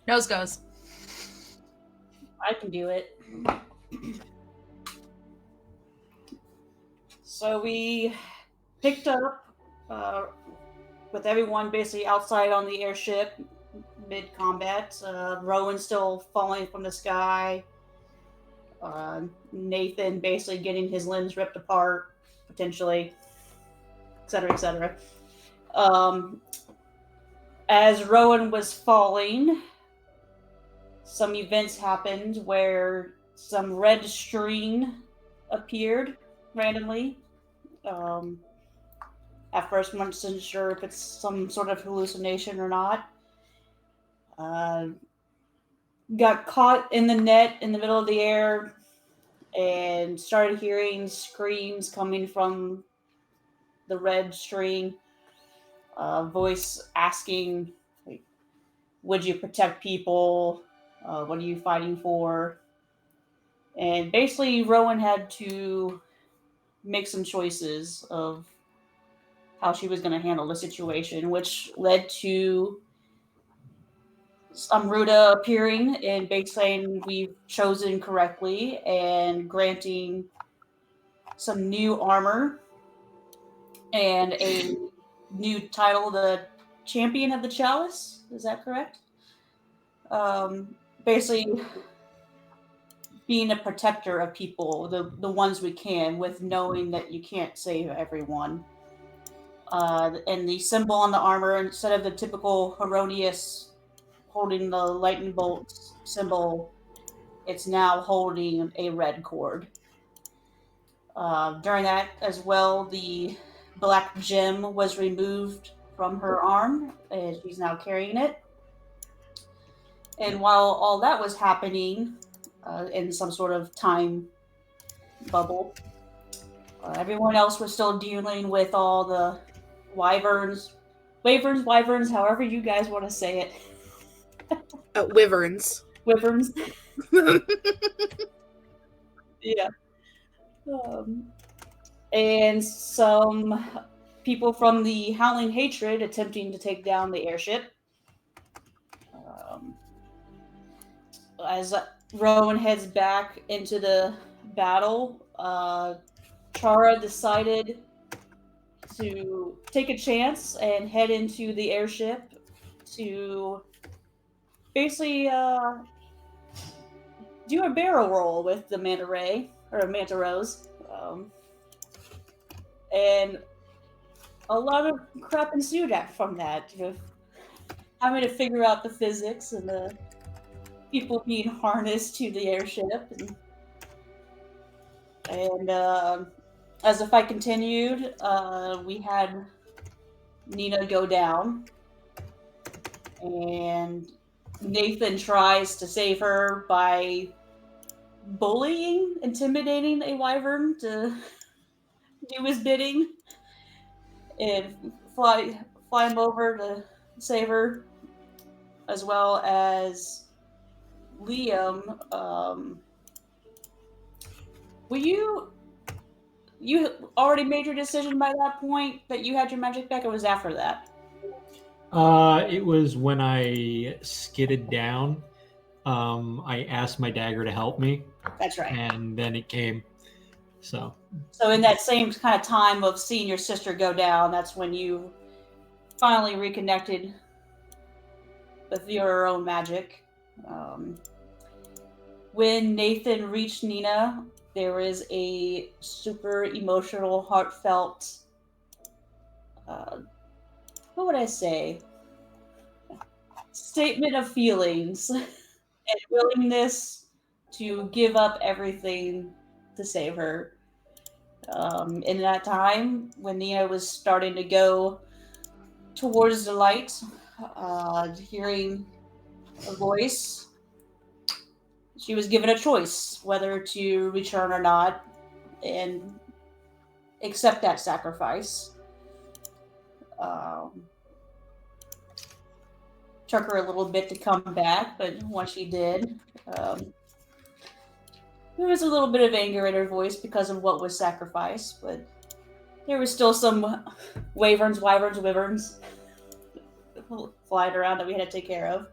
Nose goes. I can do it. So we picked up with everyone basically outside on the airship mid combat. Rowan still falling from the sky. Nathan basically getting his limbs ripped apart, potentially, etc., etc. As Rowan was falling, some events happened where some red string appeared randomly. At first, I'm not sure if it's some sort of hallucination or not. Got caught in the net in the middle of the air and started hearing screams coming from the red string. Voice asking, like, would you protect people? What are you fighting for? And basically, Rowan had to make some choices of how she was going to handle the situation, which led to Amruta appearing and basically saying we've chosen correctly and granting some new armor and a new title, the Champion of the Chalice. Is that correct? Basically, being a protector of people, the ones we can, with knowing that you can't save everyone. And the symbol on the armor, instead of the typical Herodias holding the lightning bolt symbol, it's now holding a red cord. During that as well, the black gem was removed from her arm, and she's now carrying it. And while all that was happening in some sort of time bubble, everyone else was still dealing with all the wyverns, however you guys want to say it. Wyverns. Wyverns. Yeah. And some people from the Howling Hatred attempting to take down the airship. As Rowan heads back into the battle, Chara decided to take a chance and head into the airship to basically do a barrel roll with the manta ray or manta rose, and a lot of crap ensued from that. Having to figure out the physics and the people being harnessed to the airship, and as the fight continued, we had Nina go down, and Nathan tries to save her by bullying, intimidating a wyvern to do his bidding and fly him over to save her, as well as Liam. Were you already made your decision by that point that you had your magic back, or was after that? It was when I skidded down. I asked my dagger to help me. That's right. And then it came. So in that same kind of time of seeing your sister go down, that's when you finally reconnected with your own magic. When Nathan reached Nina, there was a super emotional, heartfelt, what would I say? Statement of feelings and willingness to give up everything to save her. In that time, when Nina was starting to go towards the light, hearing a voice, she was given a choice whether to return or not and accept that sacrifice. Took her a little bit to come back, but once she did, there was a little bit of anger in her voice because of what was sacrificed, but there was still some wyverns flying around that we had to take care of.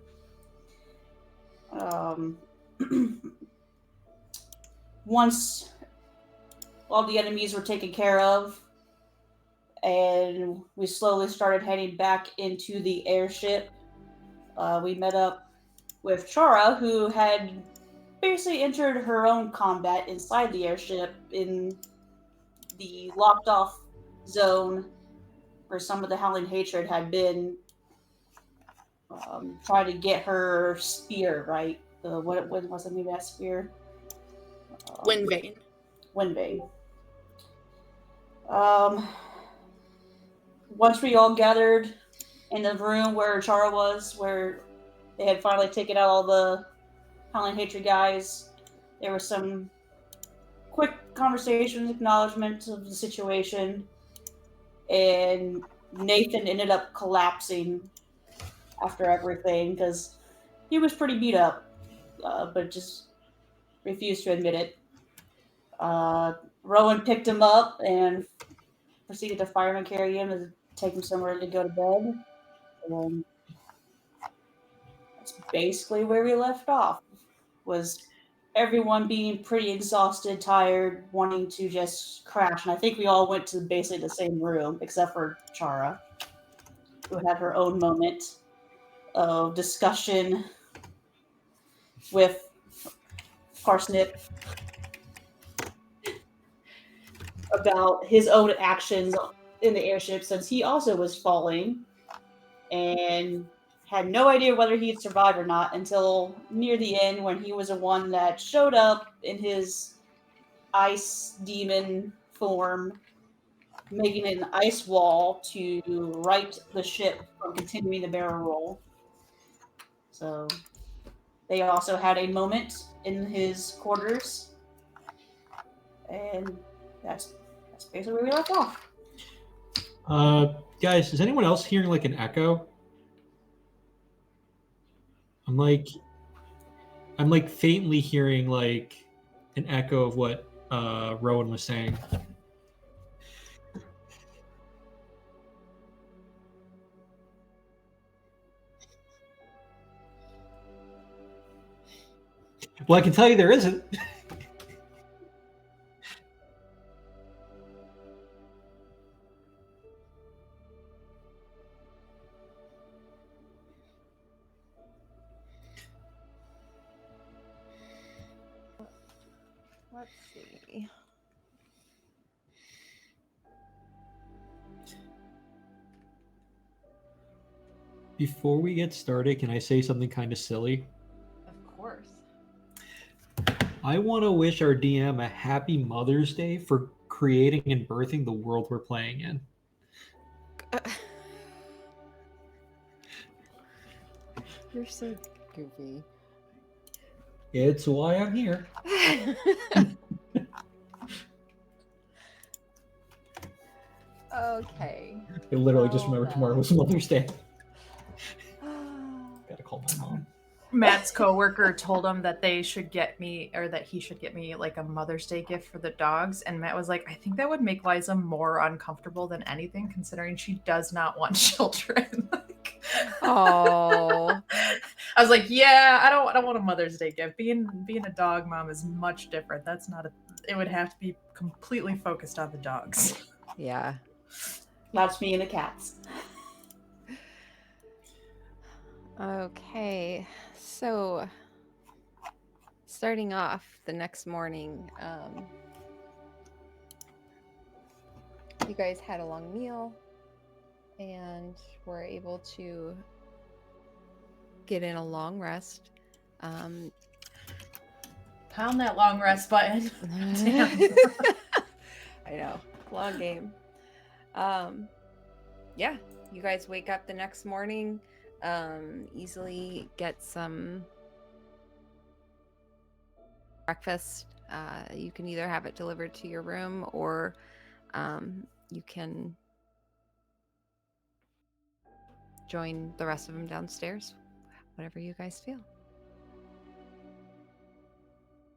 Um, once all the enemies were taken care of, and we slowly started heading back into the airship, we met up with Chara, who had basically entered her own combat inside the airship in the locked off zone where some of the Howling Hatred had been trying to get her spear, right? What was the name of that spear? Windvane. Windbane. Um, once we all gathered in the room where Chara was, where they had finally taken out all the Howling Hatred guys, there was some quick conversations, acknowledgement of the situation, and Nathan ended up collapsing after everything because he was pretty beat up, but just refused to admit it. Rowan picked him up and proceeded to fireman carry him and take him somewhere to go to bed. And that's basically where we left off. Was everyone being pretty exhausted, tired, wanting to just crash. And I think we all went to basically the same room, except for Chara, who had her own moment of discussion with Parsnip about his own actions in the airship since he also was falling and had no idea whether he'd survive or not until near the end when he was the one that showed up in his ice demon form, making an ice wall to right the ship from continuing the barrel roll. So they also had a moment in his quarters, and that's basically where we left off. Guys, is anyone else hearing like an echo? I'm like faintly hearing like an echo of what Rowan was saying. Well, I can tell you there isn't. Let's see. Before we get started, can I say something kind of silly? Of course. I want to wish our DM a happy Mother's Day for creating and birthing the world we're playing in. You're so goofy. It's why I'm here. Okay. I literally just Well, remembered tomorrow was Mother's Day. Gotta call my mom. Matt's coworker told him that they should get me, or that he should get me like a Mother's Day gift for the dogs. And Matt was like, I think that would make Liza more uncomfortable than anything, considering she does not want children. Oh. I was like, yeah, I don't want a Mother's Day gift. Being a dog mom is much different. That's not it would have to be completely focused on the dogs. Yeah. That's me and the cats. Okay. So, starting off the next morning, you guys had a long meal and were able to get in a long rest. Pound that long rest button. Damn. I know. Long game. Yeah, you guys wake up the next morning, easily get some breakfast. You can either have it delivered to your room or you can join the rest of them downstairs, whatever you guys feel.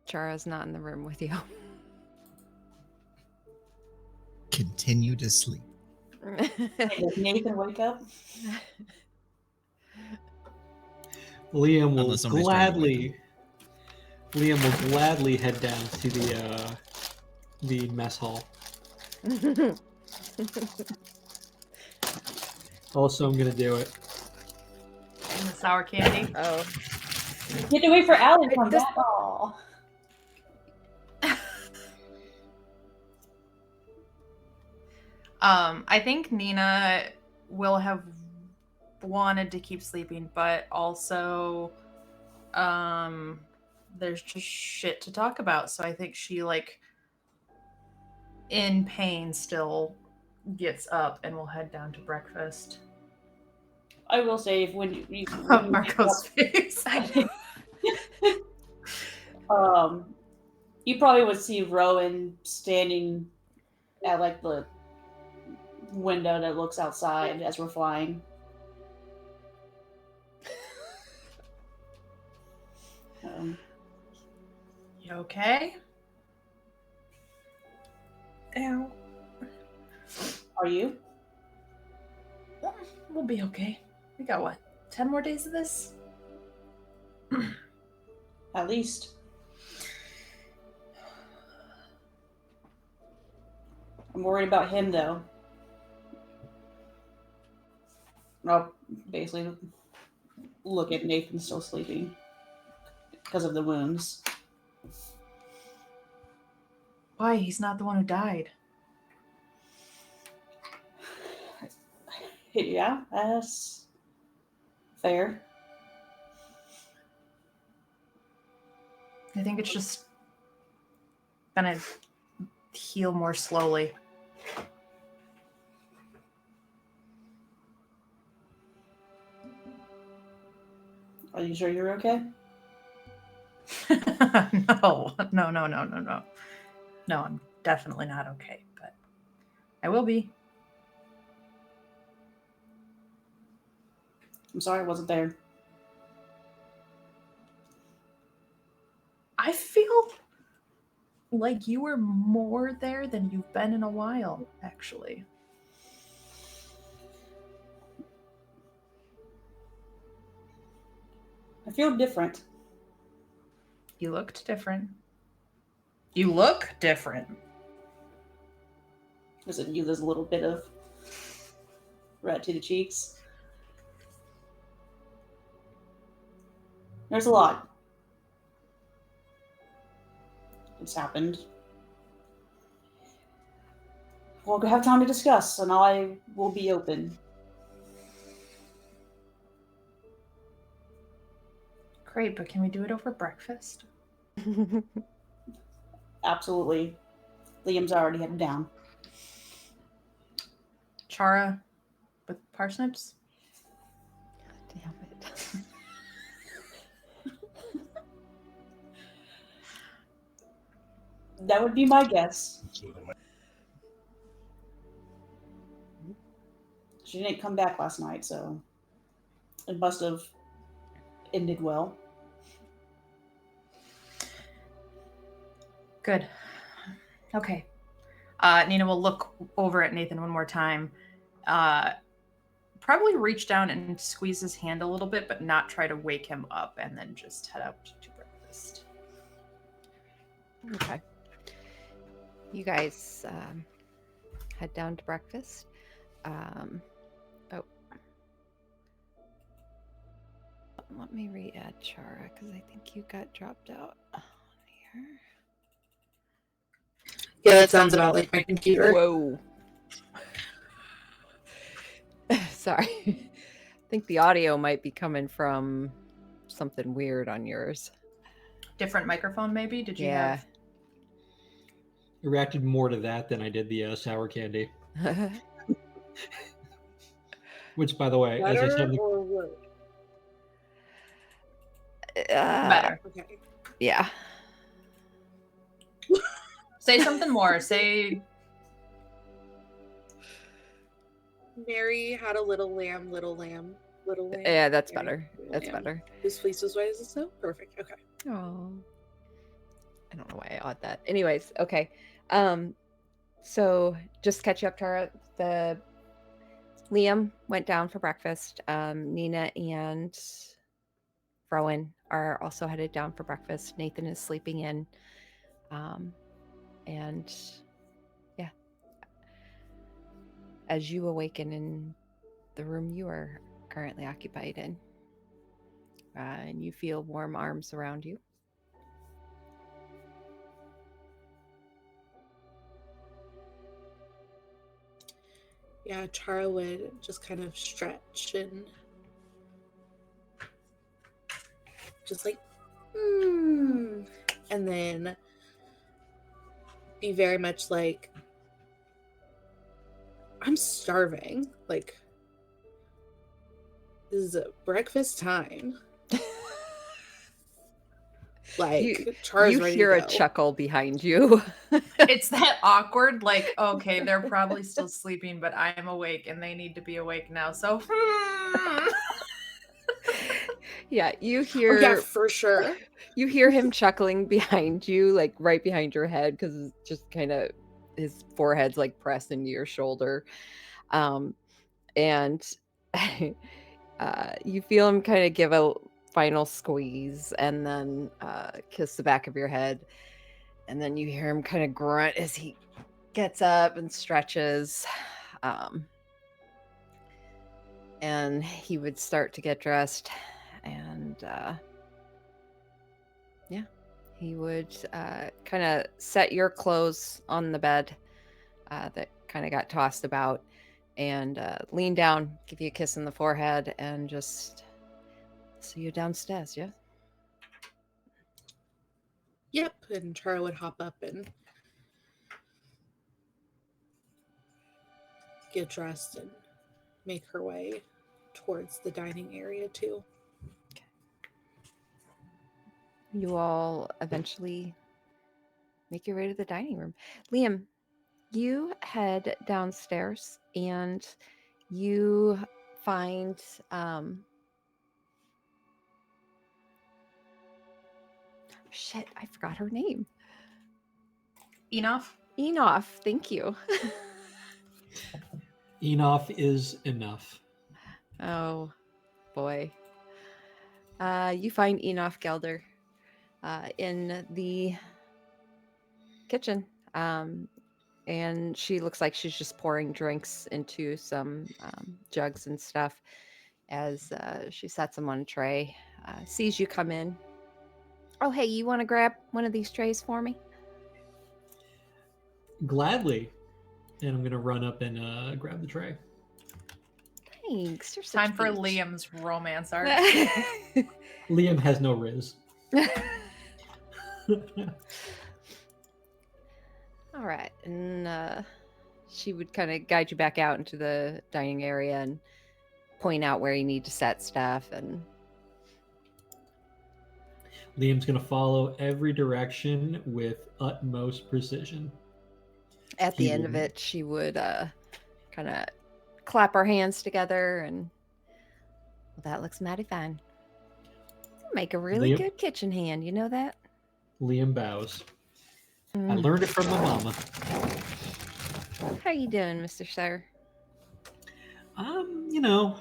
Chara's not in the room with you. Continue to sleep. Does Nathan wake up? Liam will Unless somebody's trying to wake gladly head down to the mess hall. Also, I'm gonna do it. And the sour candy. Oh. You have to wait for Allie to come This- back. Aw. I think Nina will have wanted to keep sleeping, but also there's just shit to talk about. So I think she like in pain still gets up and will head down to breakfast. I will say, if when you Marco's face. you probably would see Rowan standing at like the window that looks outside as we're flying. You okay? Ow. Are you? We'll be okay. We got what? 10 more days of this? At least. I'm worried about him, though. I'll basically look at Nathan still sleeping because of the wounds. Why? He's not the one who died. Yeah, that's fair. I think it's just gonna heal more slowly. Are you sure you're okay? No. No, I'm definitely not okay, but I will be. I'm sorry I wasn't there. I feel like you were more there than you've been in a while, actually. I feel different. You looked different. You look different. There's a little bit of red to the cheeks. There's a lot. It's happened. We'll have time to discuss, and I will be open. Great, but can we do it over breakfast? Absolutely. Liam's already headed down. Chara with parsnips? Damn it. That would be my guess. She didn't come back last night, so it must have ended well. Good. Okay. Nina will look over at Nathan one more time. Probably reach down and squeeze his hand a little bit, but not try to wake him up, and then just head out to breakfast. Okay. You guys head down to breakfast. Let me re-add Chara because I think you got dropped out on here. Yeah, that sounds about like my computer. Whoa. Sorry. I think the audio might be coming from something weird on yours. Different microphone, maybe? Did you Yeah. I reacted more to that than I did the sour candy. Which, by the way, as I said, or what? Better. Okay. Yeah. Say something more. Say Mary had a little lamb, little lamb, little lamb. Yeah, that's Mary, better. little That's lamb. better. Whose fleece was white as the snow? Perfect. Okay. Oh. I don't know why I odd that. Anyways, okay. So just to catch you up, Tara. The Liam went down for breakfast. Nina and Rowan are also headed down for breakfast. Nathan is sleeping in. And yeah, as you awaken in the room you are currently occupied in, and you feel warm arms around you. Yeah, Chara would just kind of stretch and just like, and then be very much like, I'm starving. Like, this is breakfast time. Like, Chara's You ready hear to a go. chuckle behind you. It's that awkward, like, okay, they're probably still sleeping, but I am awake and they need to be awake now. So, Yeah, you Oh, hear yeah, for sure. you hear him chuckling behind you, like right behind your head, because it's just kind of his forehead's like pressed into your shoulder. And you feel him kind of give a final squeeze and then kiss the back of your head. And then you hear him kind of grunt as he gets up and stretches. And he would start to get dressed. And yeah, he would kind of set your clothes on the bed that kind of got tossed about and lean down, give you a kiss on the forehead, and just see you downstairs, yeah? Yep, and Chara would hop up and get dressed and make her way towards the dining area too. You all eventually make your way to the dining room. Liam, you head downstairs and you find shit, I forgot her name. enough. Enough, thank you. Enough is enough. Oh boy. You find Enoch Gelder in the kitchen. And she looks like she's just pouring drinks into some jugs and stuff as she sets them on a tray. Sees you come in. Oh, hey, you want to grab one of these trays for me? Gladly. And I'm going to run up and grab the tray. Thanks. You're such Time a for peach. Liam's romance arc. Liam has no riz. All right. And she would kind of guide you back out into the dining area and point out where you need to set stuff. And Liam's going to follow every direction with utmost precision. at the end of it, she would kind of clap her hands together and, well, that looks mighty fine. You make a really Liam? good kitchen hand, you know that? Liam bows. I learned it from my mama. How you doing, Mr. Sir? You know,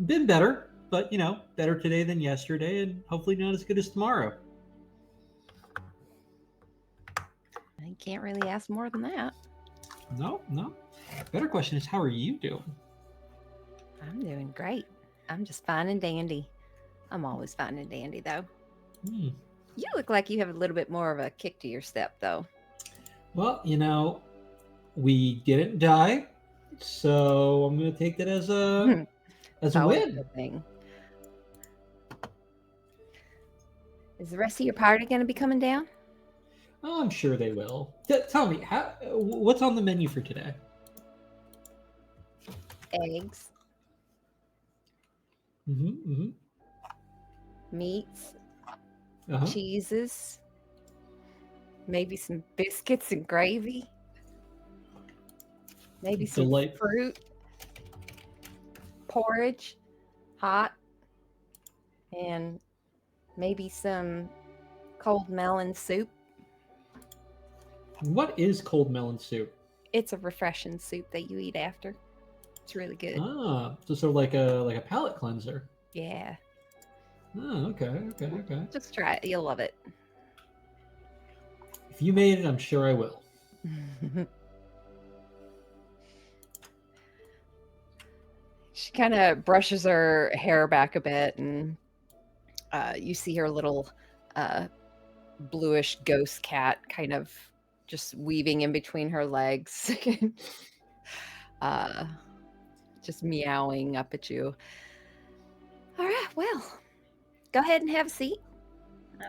been better, but better today than yesterday, and hopefully not as good as tomorrow. I can't really ask more than that. No. Better question is, how are you doing? I'm doing great. I'm just fine and dandy. I'm always fine and dandy, though. You look like you have a little bit more of a kick to your step, though. Well, we didn't die, so I'm going to take that as a Always a win. good thing. Is the rest of your party going to be coming down? Oh, I'm sure they will. Tell me, what's on the menu for today? Eggs, meats, cheeses, maybe some biscuits and gravy, maybe some fruit, porridge, hot, and maybe some cold melon soup. What is cold melon soup? It's a refreshing soup that you eat after. It's really good. Ah, so sort of like a palate cleanser. Yeah. Oh, okay. Just try it. You'll love it. If you made it, I'm sure I will. She kind of brushes her hair back a bit, and you see her little bluish ghost cat kind of just weaving in between her legs, uh, just meowing up at you. All right, well, go ahead and have a seat.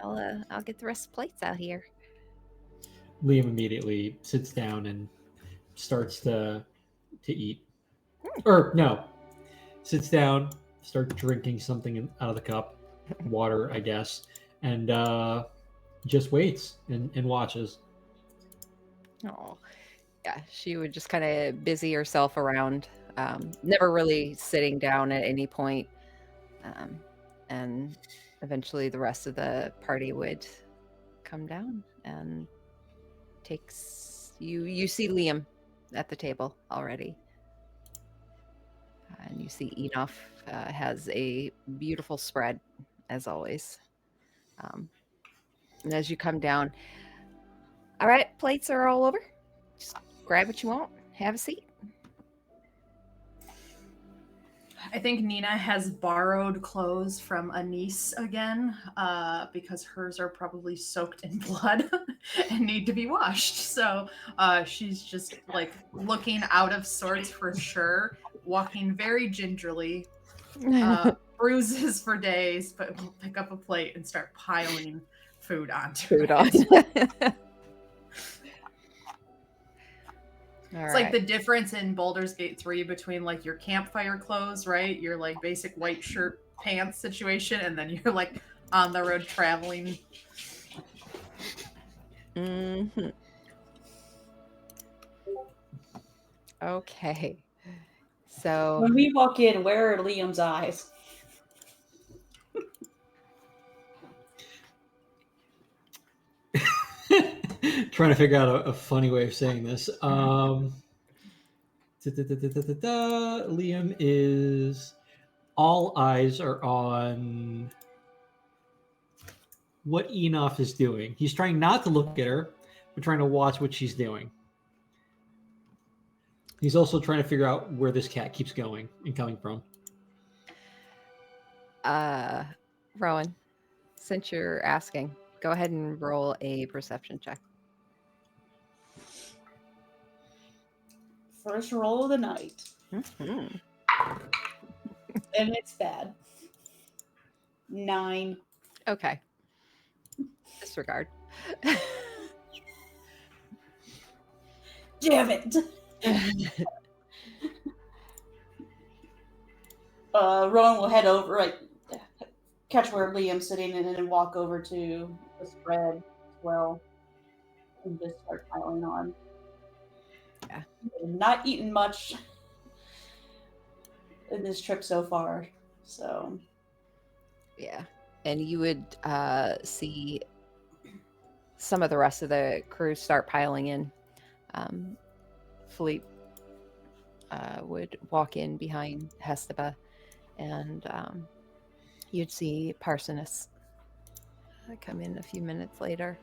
I'll get the rest of the plates out here. Liam immediately sits down and starts to eat. Or no, sits down, starts drinking something out of the cup, water, I guess, and just waits and watches. Oh, yeah, she would just kind of busy herself around, never really sitting down at any point. And eventually the rest of the party would come down and takes you see Liam at the table already. And you see Enough has a beautiful spread, as always. And as you come down, all right, plates are all over. Just grab what you want, have a seat. I think Nina has borrowed clothes from a niece again, because hers are probably soaked in blood and need to be washed. So she's just like looking out of sorts for sure, walking very gingerly, bruises for days, but will pick up a plate and start piling food onto Food on. it. All It's right. like the difference in Baldur's Gate 3 between like your campfire clothes, right? Your like basic white shirt pants situation, and then you're like on the road traveling. Mm-hmm. Okay. So When we walk in, where are Liam's eyes? Trying to figure out a funny way of saying this. Liam is all eyes are on what Enoff is doing. He's trying not to look at her, but trying to watch what she's doing. He's also trying to figure out where this cat keeps going and coming from. Rowan, since you're asking, go ahead and roll a perception check. First roll of the night. Mm-hmm. And it's bad. 9. Okay. Disregard. Damn it! Rowan will head over, like, catch where Liam's sitting and then walk over to the spread as well and just start piling on. Yeah. Not eaten much in this trip so far, so. Yeah. And you would see some of the rest of the crew start piling in. Philippe would walk in behind Hesteba, and you'd see Parsonus come in a few minutes later.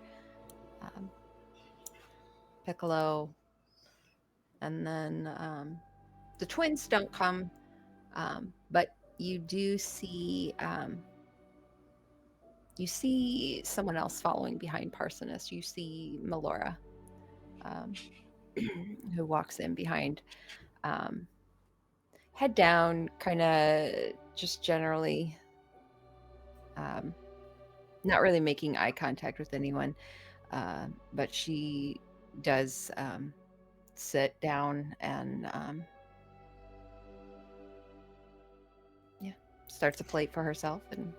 Piccolo, and then the twins don't come, but you do see someone else following behind Parsonus. You see Melora, who walks in behind, head down, kind of just generally not really making eye contact with anyone, but she does sit down and starts a plate for herself. And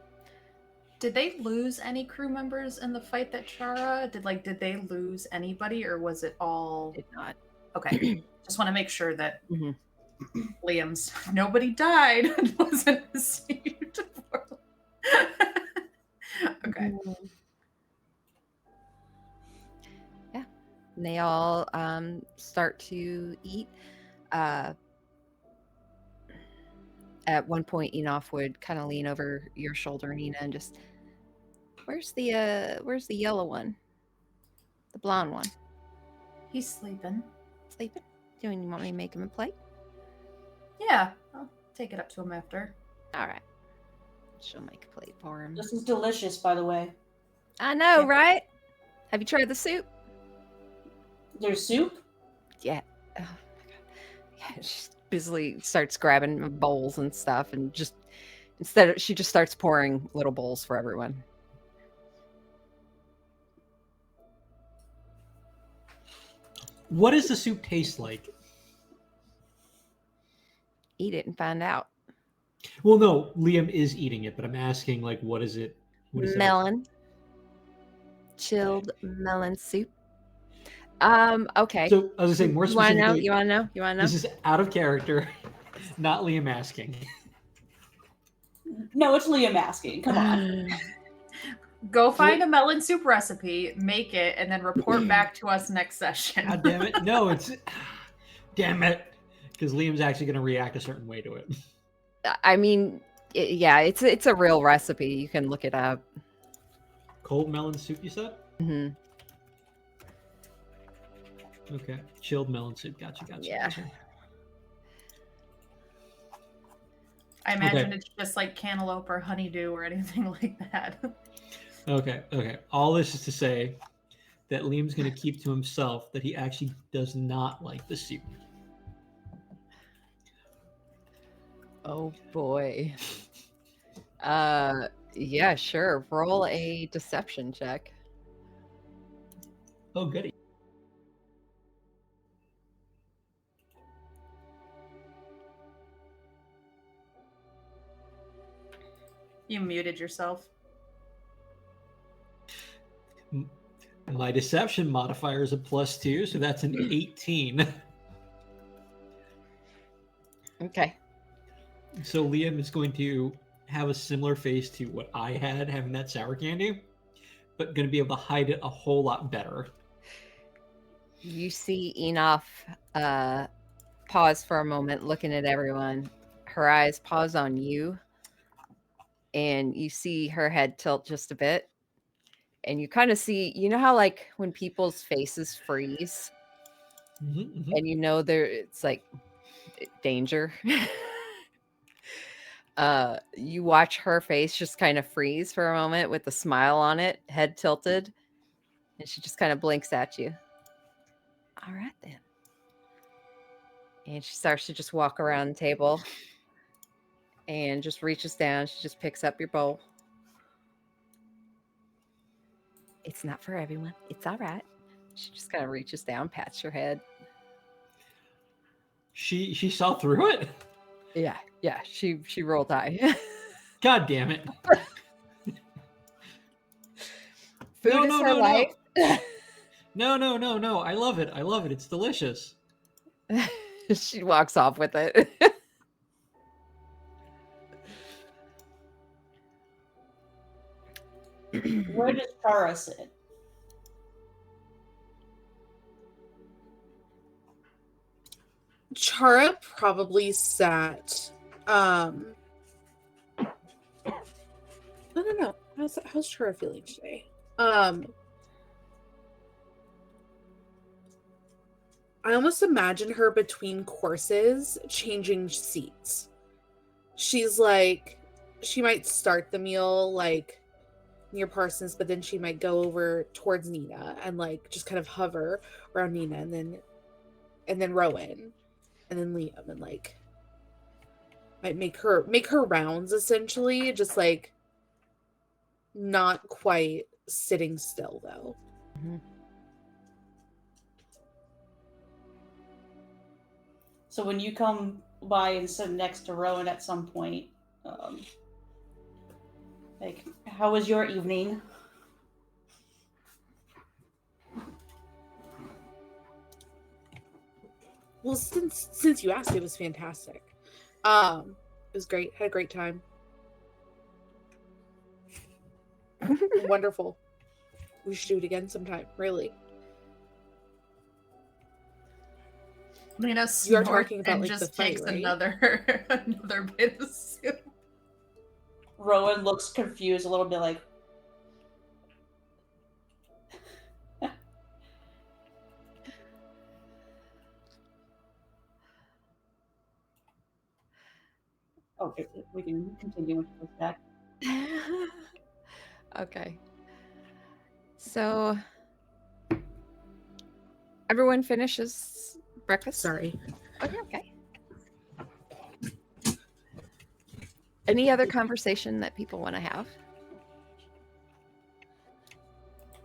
Did they lose any crew members in the fight that Chara did they lose anybody, or was it all did not. okay? Just want to make sure that Mhm. Liam's nobody died and wasn't received poorly. Okay. Yeah, and they all start to eat. at one point, Enoff would kind of lean over your shoulder, Nina, and just, where's the yellow one? The blonde one. He's sleeping. Sleeping? Do you want me to make him a plate? Yeah, I'll take it up to him after. All right. She'll make a plate for him. This is delicious, by the way. I know, Yeah. right? Have you tried the soup? There's soup? Yeah. Oh my god. Yeah, she busily starts grabbing bowls and stuff, and just she just starts pouring little bowls for everyone. What does the soup taste like? Eat it and find out. Well, no, Liam is eating it, but I'm asking, like, what is it? What is Melon. Chilled melon soup. Okay. So I was gonna say more You want to know? specifically. You want to know? You want to know? This is out of character, not Liam asking. No, it's Liam asking. Come on. Go find a melon soup recipe, make it, and then report back to us next session. God damn it! No, it's damn it, because Liam's actually going to react a certain way to it. I mean, yeah, it's a real recipe. You can look it up. Cold melon soup, you said? Hmm. Okay, chilled melon soup. Gotcha. Yeah. Gotcha. I imagine it's just like cantaloupe or honeydew or anything like that. Okay. All this is to say that Liam's going to keep to himself that he actually does not like the soup. Oh boy. Yeah, sure. Roll a deception check. Oh, goody. You muted yourself. My deception modifier is a +2, so that's an 18. Okay. So Liam is going to have a similar face to what I had having that sour candy, but going to be able to hide it a whole lot better. You see Enoff pause for a moment, looking at everyone. Her eyes pause on you, and you see her head tilt just a bit. And you kind of see, you know how like when people's faces freeze, and you know it's like danger. You watch her face just kind of freeze for a moment with a smile on it, head tilted, and she just kind of blinks at you. All right then. And she starts to just walk around the table and just reaches down. She just picks up your bowl. It's not for everyone. It's all right. She just kind of reaches down, pats your head. She saw through it? Yeah. She rolled eye. God damn it. Food is her life. No. I love it. It's delicious. She walks off with it. Where does Tara sit? Chara probably sat. I don't know. How's Chara feeling today? I almost imagine her between courses changing seats. She's like, she might start the meal like near Parsons, but then she might go over towards Nina and like just kind of hover around Nina, and then Rowan, and then Liam, and like might make her rounds, essentially, just like not quite sitting still though. Mm-hmm. So when you come by and sit next to Rowan at some point, like, how was your evening? Well, since you asked, it was fantastic. It was great. Had a great time. Wonderful. We should do it again sometime, really. Nina You are snorts talking about, and like, the just fight, takes right? another bit of soup. Rowan looks confused, a little bit like, okay, we can continue with that. Okay. So everyone finishes breakfast? Sorry. Oh, you're okay. Any other conversation that people want to have?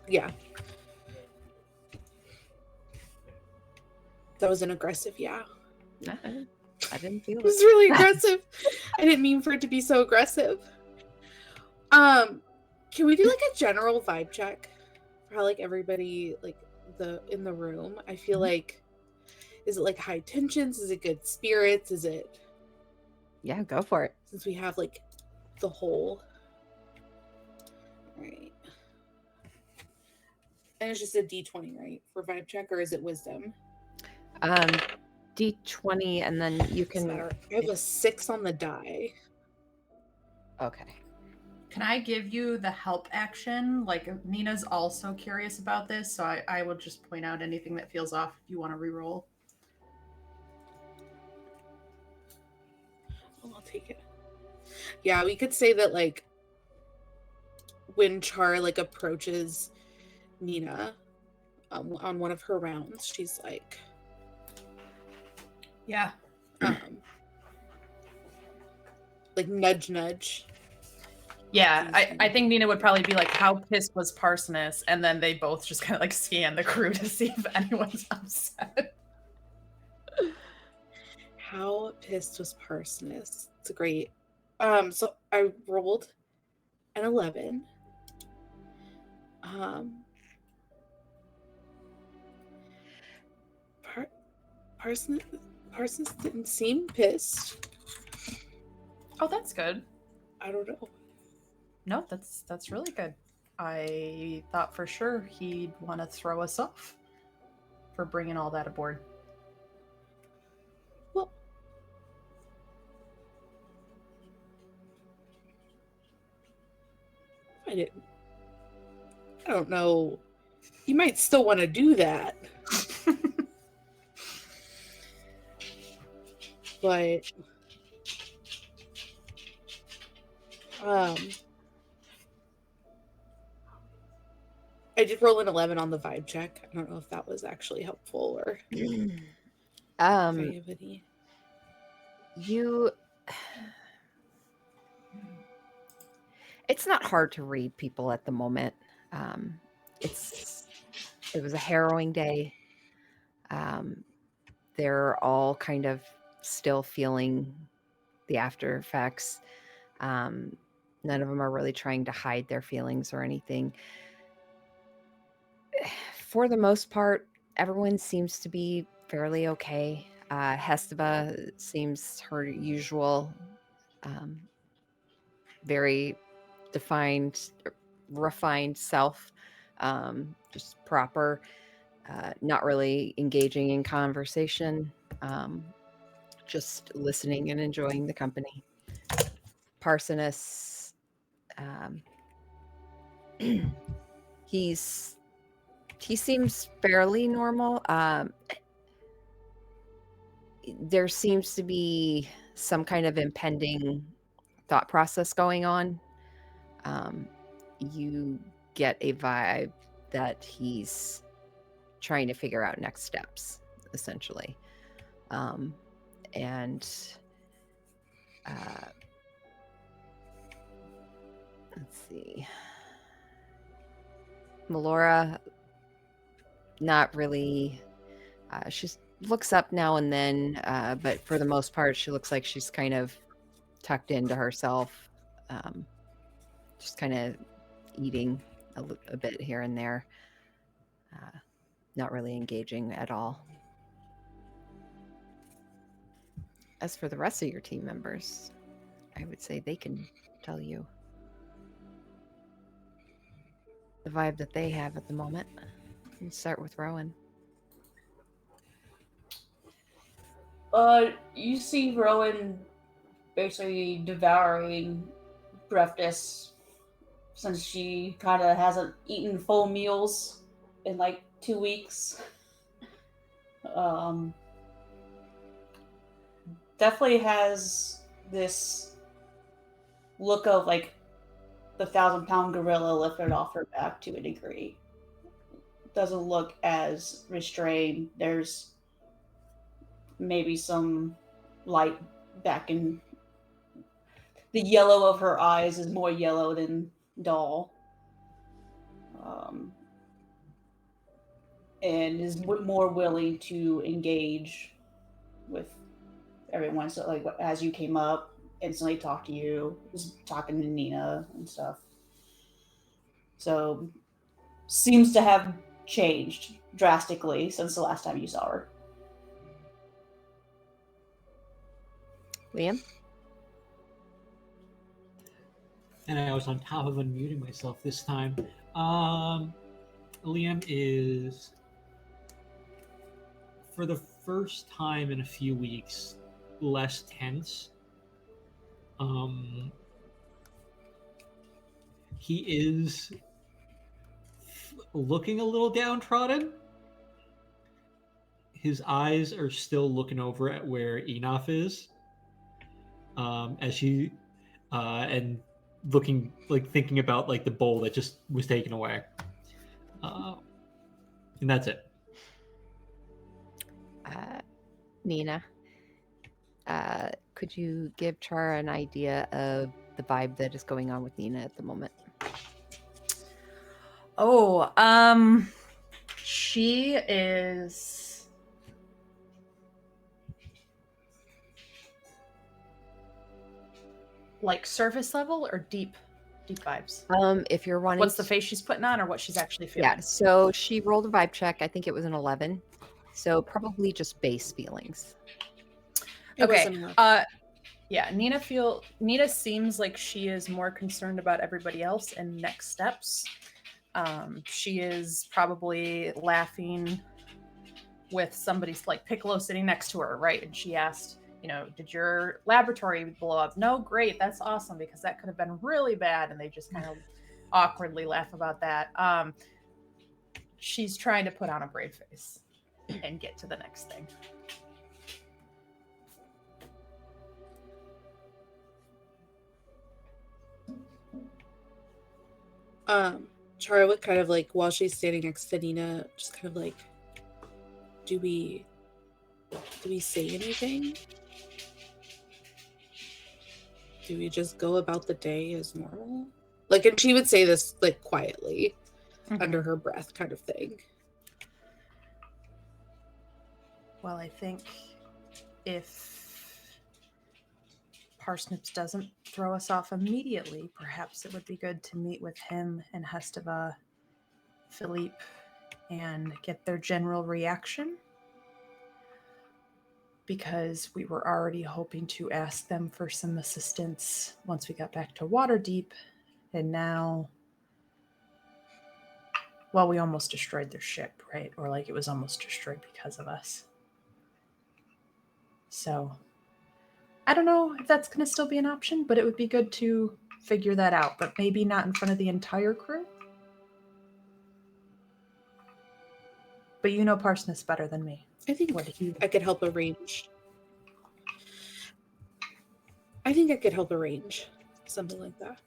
Yeah. That was an aggressive yeah. I didn't feel It was it. really aggressive. I didn't mean for it to be so aggressive. Can we do like a general vibe check for how like everybody like in the room? I feel like, is it like high tensions? Is it good spirits? Is it, Yeah, go for it. since we have like the whole, right? And it's just a D20, right, for vibe check, or is it wisdom? D20, and then you Doesn't can. matter. I have a 6 on the die. Okay. Can I give you the help action? Like, Nina's also curious about this, so I will just point out anything that feels off if you want to reroll. Oh, I'll take it. Yeah, we could say that like when Char like approaches Nina on one of her rounds, she's like, Yeah. like nudge nudge. Yeah, I think Nina would probably be like, how pissed was Parsonus? And then they both just kind of like scan the crew to see if anyone's upset. How pissed was Parsonus? It's a great. So I rolled an 11. Parsonus didn't seem pissed. Oh, that's good. I don't know. No, that's really good. I thought for sure he'd want to throw us off for bringing all that aboard. Well, I don't know. He might still want to do that. But I did roll an 11 on the vibe check. I don't know if that was actually helpful or if I have any. It's not hard to read people at the moment. It was a harrowing day. They're all kind of still feeling the after effects. None of them are really trying to hide their feelings or anything. For the most part, everyone seems to be fairly okay. Hesteba seems her usual, very defined, refined self, just proper, not really engaging in conversation, just listening and enjoying the company. Parsonus, he seems fairly normal. There seems to be some kind of impending thought process going on. You get a vibe that he's trying to figure out next steps, essentially. And let's see. Melora, not really. She looks up now and then, but for the most part, she looks like she's kind of tucked into herself, just kind of eating a bit here and there, not really engaging at all. As for the rest of your team members, I would say they can tell you the vibe that they have at the moment. And start with Rowan. You see Rowan basically devouring breakfast since she kind of hasn't eaten full meals in like 2 weeks. Um, definitely has this look of like the 1,000-pound gorilla lifted off her back to a degree. Doesn't look as restrained. There's maybe some light back in the yellow of her eyes is more yellow than dull. And is more willing to engage with everyone. So, like, as you came up, instantly talked to you, was talking to Nina and stuff. So, seems to have changed drastically since the last time you saw her. Liam? And I was on top of unmuting myself this time. Liam is, for the first time in a few weeks, less tense. He is looking a little downtrodden. His eyes are still looking over at where Enof is, as she and looking, like, thinking about like the bowl that just was taken away, and that's it. Nina, could you give Chara an idea of the vibe that is going on with Nina at the moment? Oh, she is like surface level or deep vibes. If you're wanting, What's the face she's putting on, or what she's actually feeling? Yeah, so she rolled a vibe check. I think it was an 11. So probably just base feelings. Okay. Yeah, Nina seems like she is more concerned about everybody else and next steps. She is probably laughing with somebody's like Piccolo sitting next to her, right? And she asked, did your laboratory blow up? No, great, that's awesome, because that could have been really bad. And they just kind of awkwardly laugh about that. She's trying to put on a brave face and get to the next thing. Chara would kind of like, while she's standing next to Nina, just kind of like, do we say anything? Do we just go about the day as normal? Like, and she would say this like quietly, under her breath, kind of thing. Well, I think if Parsnips doesn't throw us off immediately, perhaps it would be good to meet with him and Hestava, Philippe, and get their general reaction. Because we were already hoping to ask them for some assistance once we got back to Waterdeep, and now, well, we almost destroyed their ship, right? Or like it was almost destroyed because of us. So I don't know if that's going to still be an option, but it would be good to figure that out, but maybe not in front of the entire crew. But you know Parsnips better than me. I think I could help arrange. Something like that.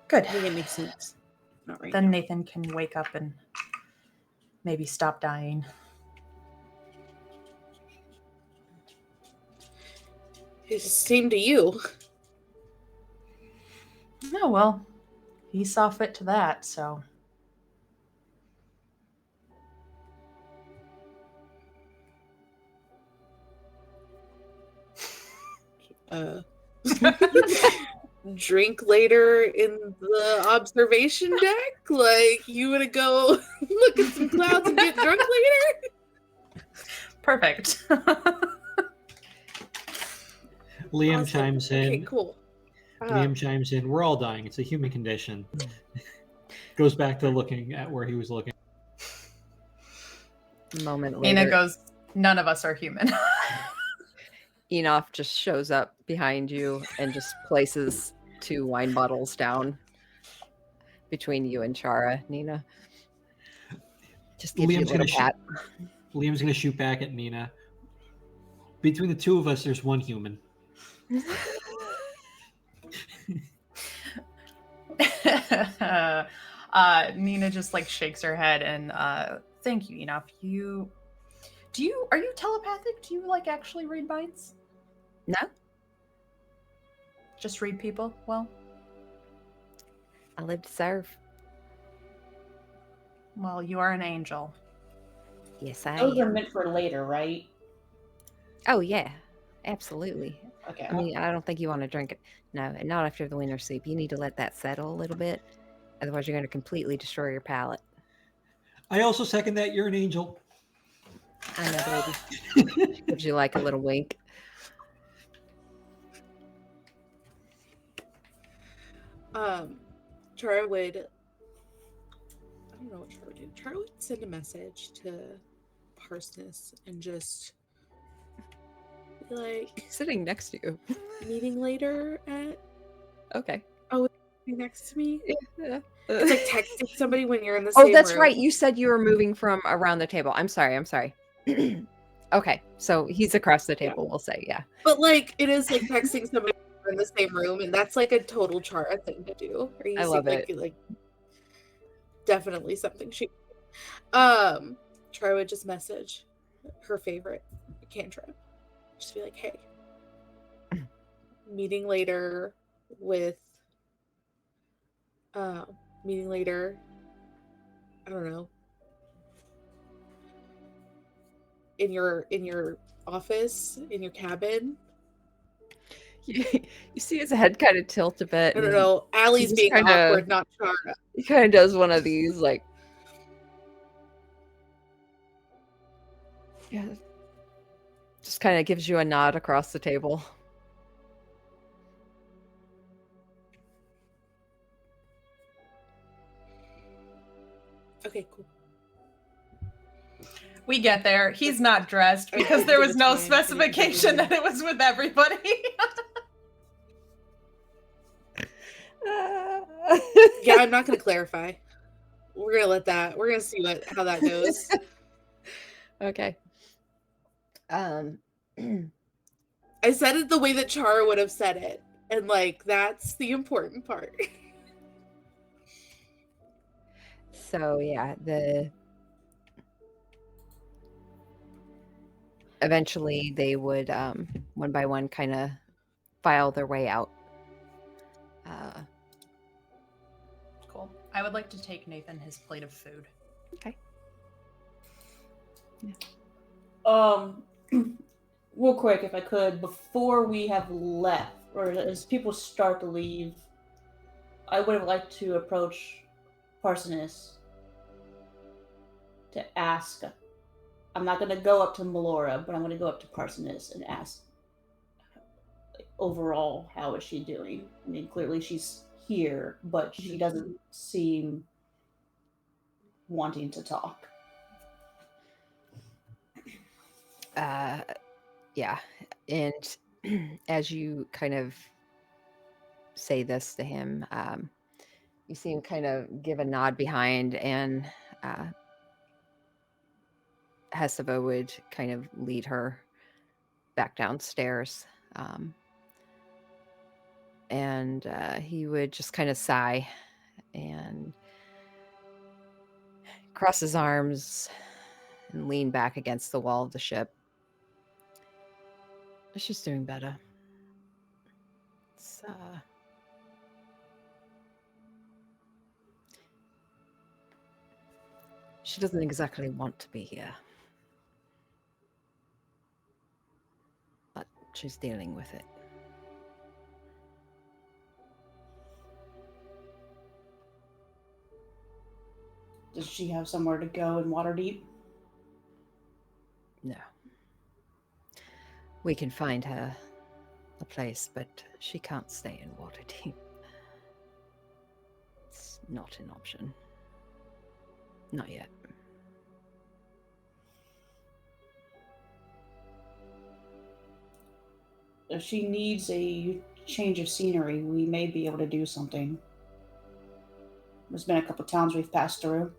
Good. I think it makes sense. Not right Then now. Nathan can wake up and maybe stop dying. It's the same to you. Oh, well, he saw fit to that, so. Drink later in the observation deck? Like, you want to go look at some clouds and get drunk later? Perfect. Liam Awesome. chimes in. Okay, cool. Liam chimes in. We're all dying. It's a human condition. Goes back to looking at where he was looking. A moment Nina later, goes, none of us are human. Enoch just shows up behind you and just places 2 wine bottles down between you and Chara, Nina. Just gives you a Liam's little gonna pat. Liam's gonna shoot back at Nina. Between the two of us, there's one human. Nina just like shakes her head and thank you, Enoch. Are you telepathic? Do you like actually read minds? No? Just read people? Well, I live to serve. you are an angel. Yes, I Those are am. meant for later, right? Oh, yeah. Absolutely. Okay. I mean, I don't think you want to drink it. No, and not after the winter sleep. You need to let that settle a little bit. Otherwise, you're going to completely destroy your palate. I also second that. You're an angel. I know, baby. She gives you like a little wink. Chara would, I don't know what Chara would do. Chara would send a message to Parsness and just be like, Sitting next to you. meeting later at Okay. next to me. Yeah. It's like texting somebody when you're in the same Oh, that's room. right. You said you were moving from around the table. I'm sorry. Okay. So he's across the table, we'll say. Yeah. But like it is like texting somebody when you're in the same room, and that's like a total Chara thing to do. Are you I love like, it. like definitely something she Chara would just message her favorite cantrip. Just be like, hey, meeting later with meeting later, I don't know, in your office, in your cabin. You see his head kind of tilt a bit. I don't and know. Allie's just being kinda- awkward, not Chara. He kind of does one of these, like, yeah, just kind of gives you a nod across the table. Okay, cool. We get there. He's not dressed because there was no specification that it was with everybody. Yeah, I'm not gonna clarify. We're gonna let that. We're gonna see how that goes. Okay. I said it the way that Chara would have said it, and like that's the important part. So yeah, eventually they would one by one kind of file their way out. Cool. I would like to take Nathan his plate of food. Okay. Real quick, if I could, before we have left, or as people start to leave, I would have liked to approach Parsoness to ask. I'm not going to go up to Melora, but I'm going to go up to Parsoness and ask, like, overall, how is she doing? I mean, clearly she's here, but she doesn't seem wanting to talk. Yeah, and as you kind of say this to him, you see him kind of give a nod behind, and Heseva would kind of lead her back downstairs. And he would just kind of sigh and cross his arms and lean back against the wall of the ship. She's doing better. It's, she doesn't exactly want to be here. But she's dealing with it. Does she have somewhere to go in Waterdeep? No. We can find her a place, but she can't stay in Waterdeep. It's not an option. Not yet. If she needs a change of scenery, we may be able to do something. There's been a couple towns we've passed through.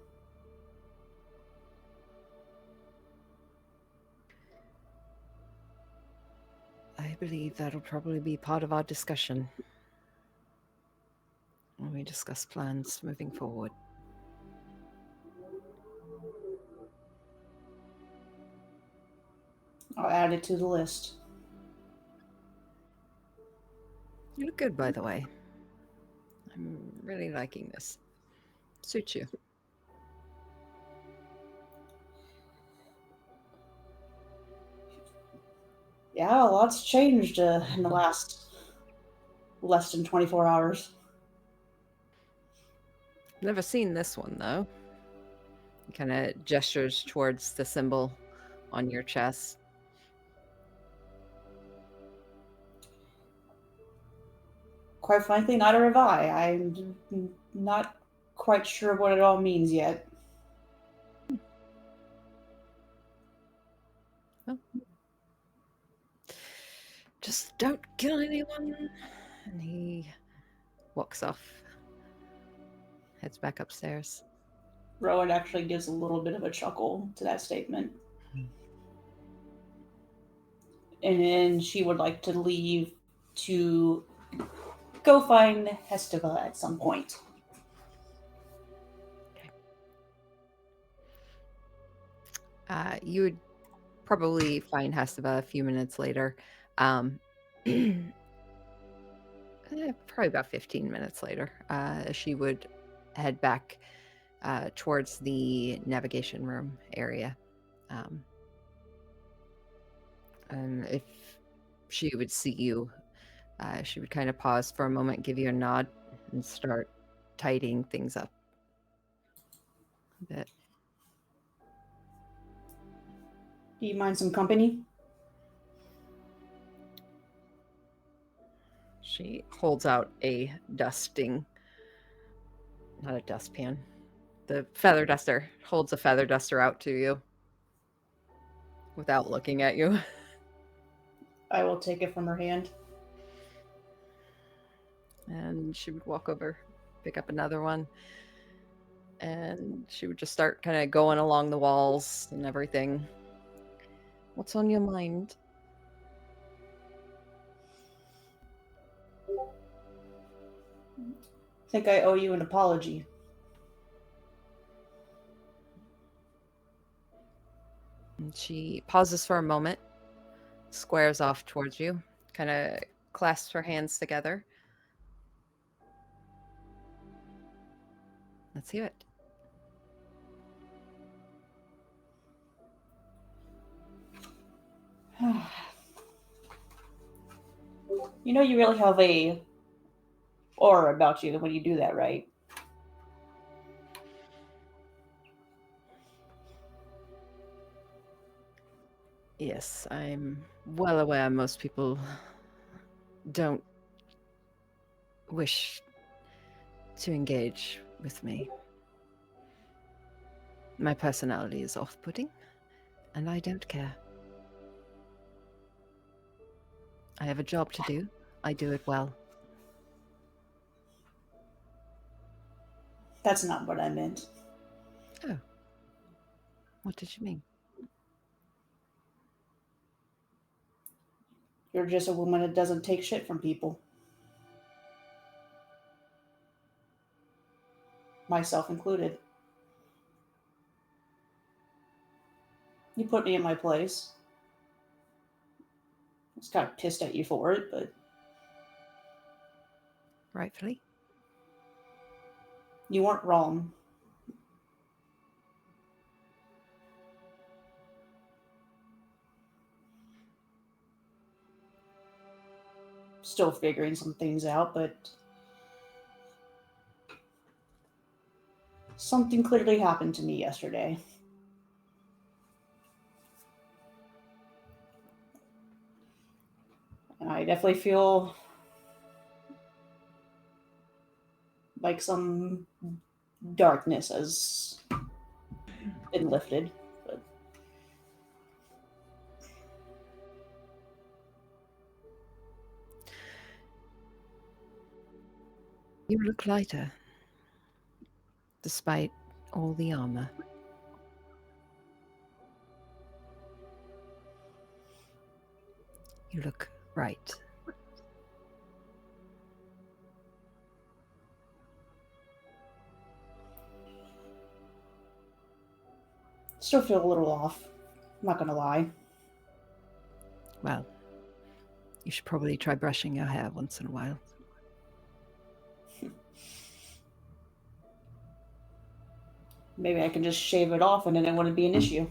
I believe that'll probably be part of our discussion when we discuss plans moving forward. I'll add it to the list. You look good, by the way. I'm really liking this. Suits you. Yeah, a lot's changed in the last less than 24 hours. Never seen this one, though. He kind of gestures towards the symbol on your chest. Quite frankly, neither have I. I'm not quite sure what it all means yet. Just don't kill anyone. And he walks off, heads back upstairs. Rowan actually gives a little bit of a chuckle to that statement. And then she would like to leave to go find Hestiva at some point. You would probably find Hestiva a few minutes later. Probably about 15 minutes later. She would head back towards the navigation room area. And if she would see you, she would kind of pause for a moment, give you a nod, and start tidying things up a bit. Do you mind some company? She holds out a dusting, not a dustpan, the feather duster, holds a feather duster out to you without looking at you. I will take it from her hand. And she would walk over, pick up another one, and she would just start kind of going along the walls and everything. What's on your mind? I think I owe you an apology. And she pauses for a moment, squares off towards you, kind of clasps her hands together. Let's hear it. You know, you really have a aura about you when you do that, right? Yes, I'm well aware most people don't wish to engage with me. My personality is off-putting, and I don't care. I have a job to do. I do it well. That's not what I meant. Oh. What did you mean? You're just a woman that doesn't take shit from people. Myself included. You put me in my place. I was kind of pissed at you for it, but Rightfully? you weren't wrong. Still figuring some things out, but something clearly happened to me yesterday. And I definitely feel like some darkness has been lifted. But You look lighter, despite all the armor. You look right. Still feel a little off. I'm not gonna lie. Well, you should probably try brushing your hair once in a while. Maybe I can just shave it off and then it wouldn't be an issue.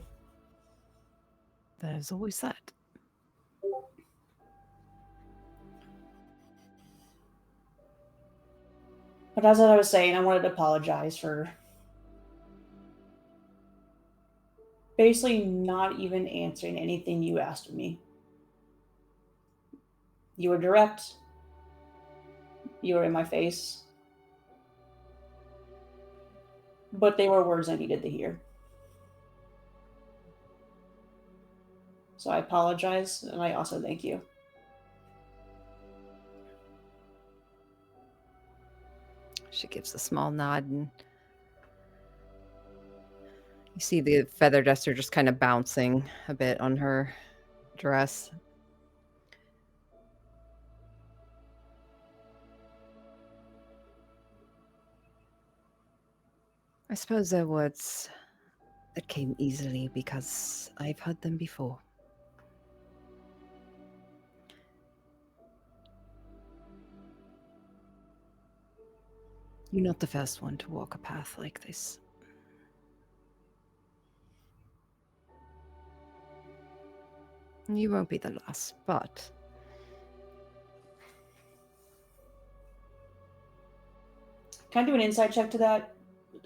There's always that. But as I was saying, I wanted to apologize for basically not even answering anything you asked of me. You were direct. You were in my face. But they were words I needed to hear. So I apologize, and I also thank you. She gives a small nod, and you see the feather duster just kind of bouncing a bit on her dress. I suppose they're words that came easily because I've heard them before. You're not the first one to walk a path like this. You won't be the last, but Can I do an insight check to that?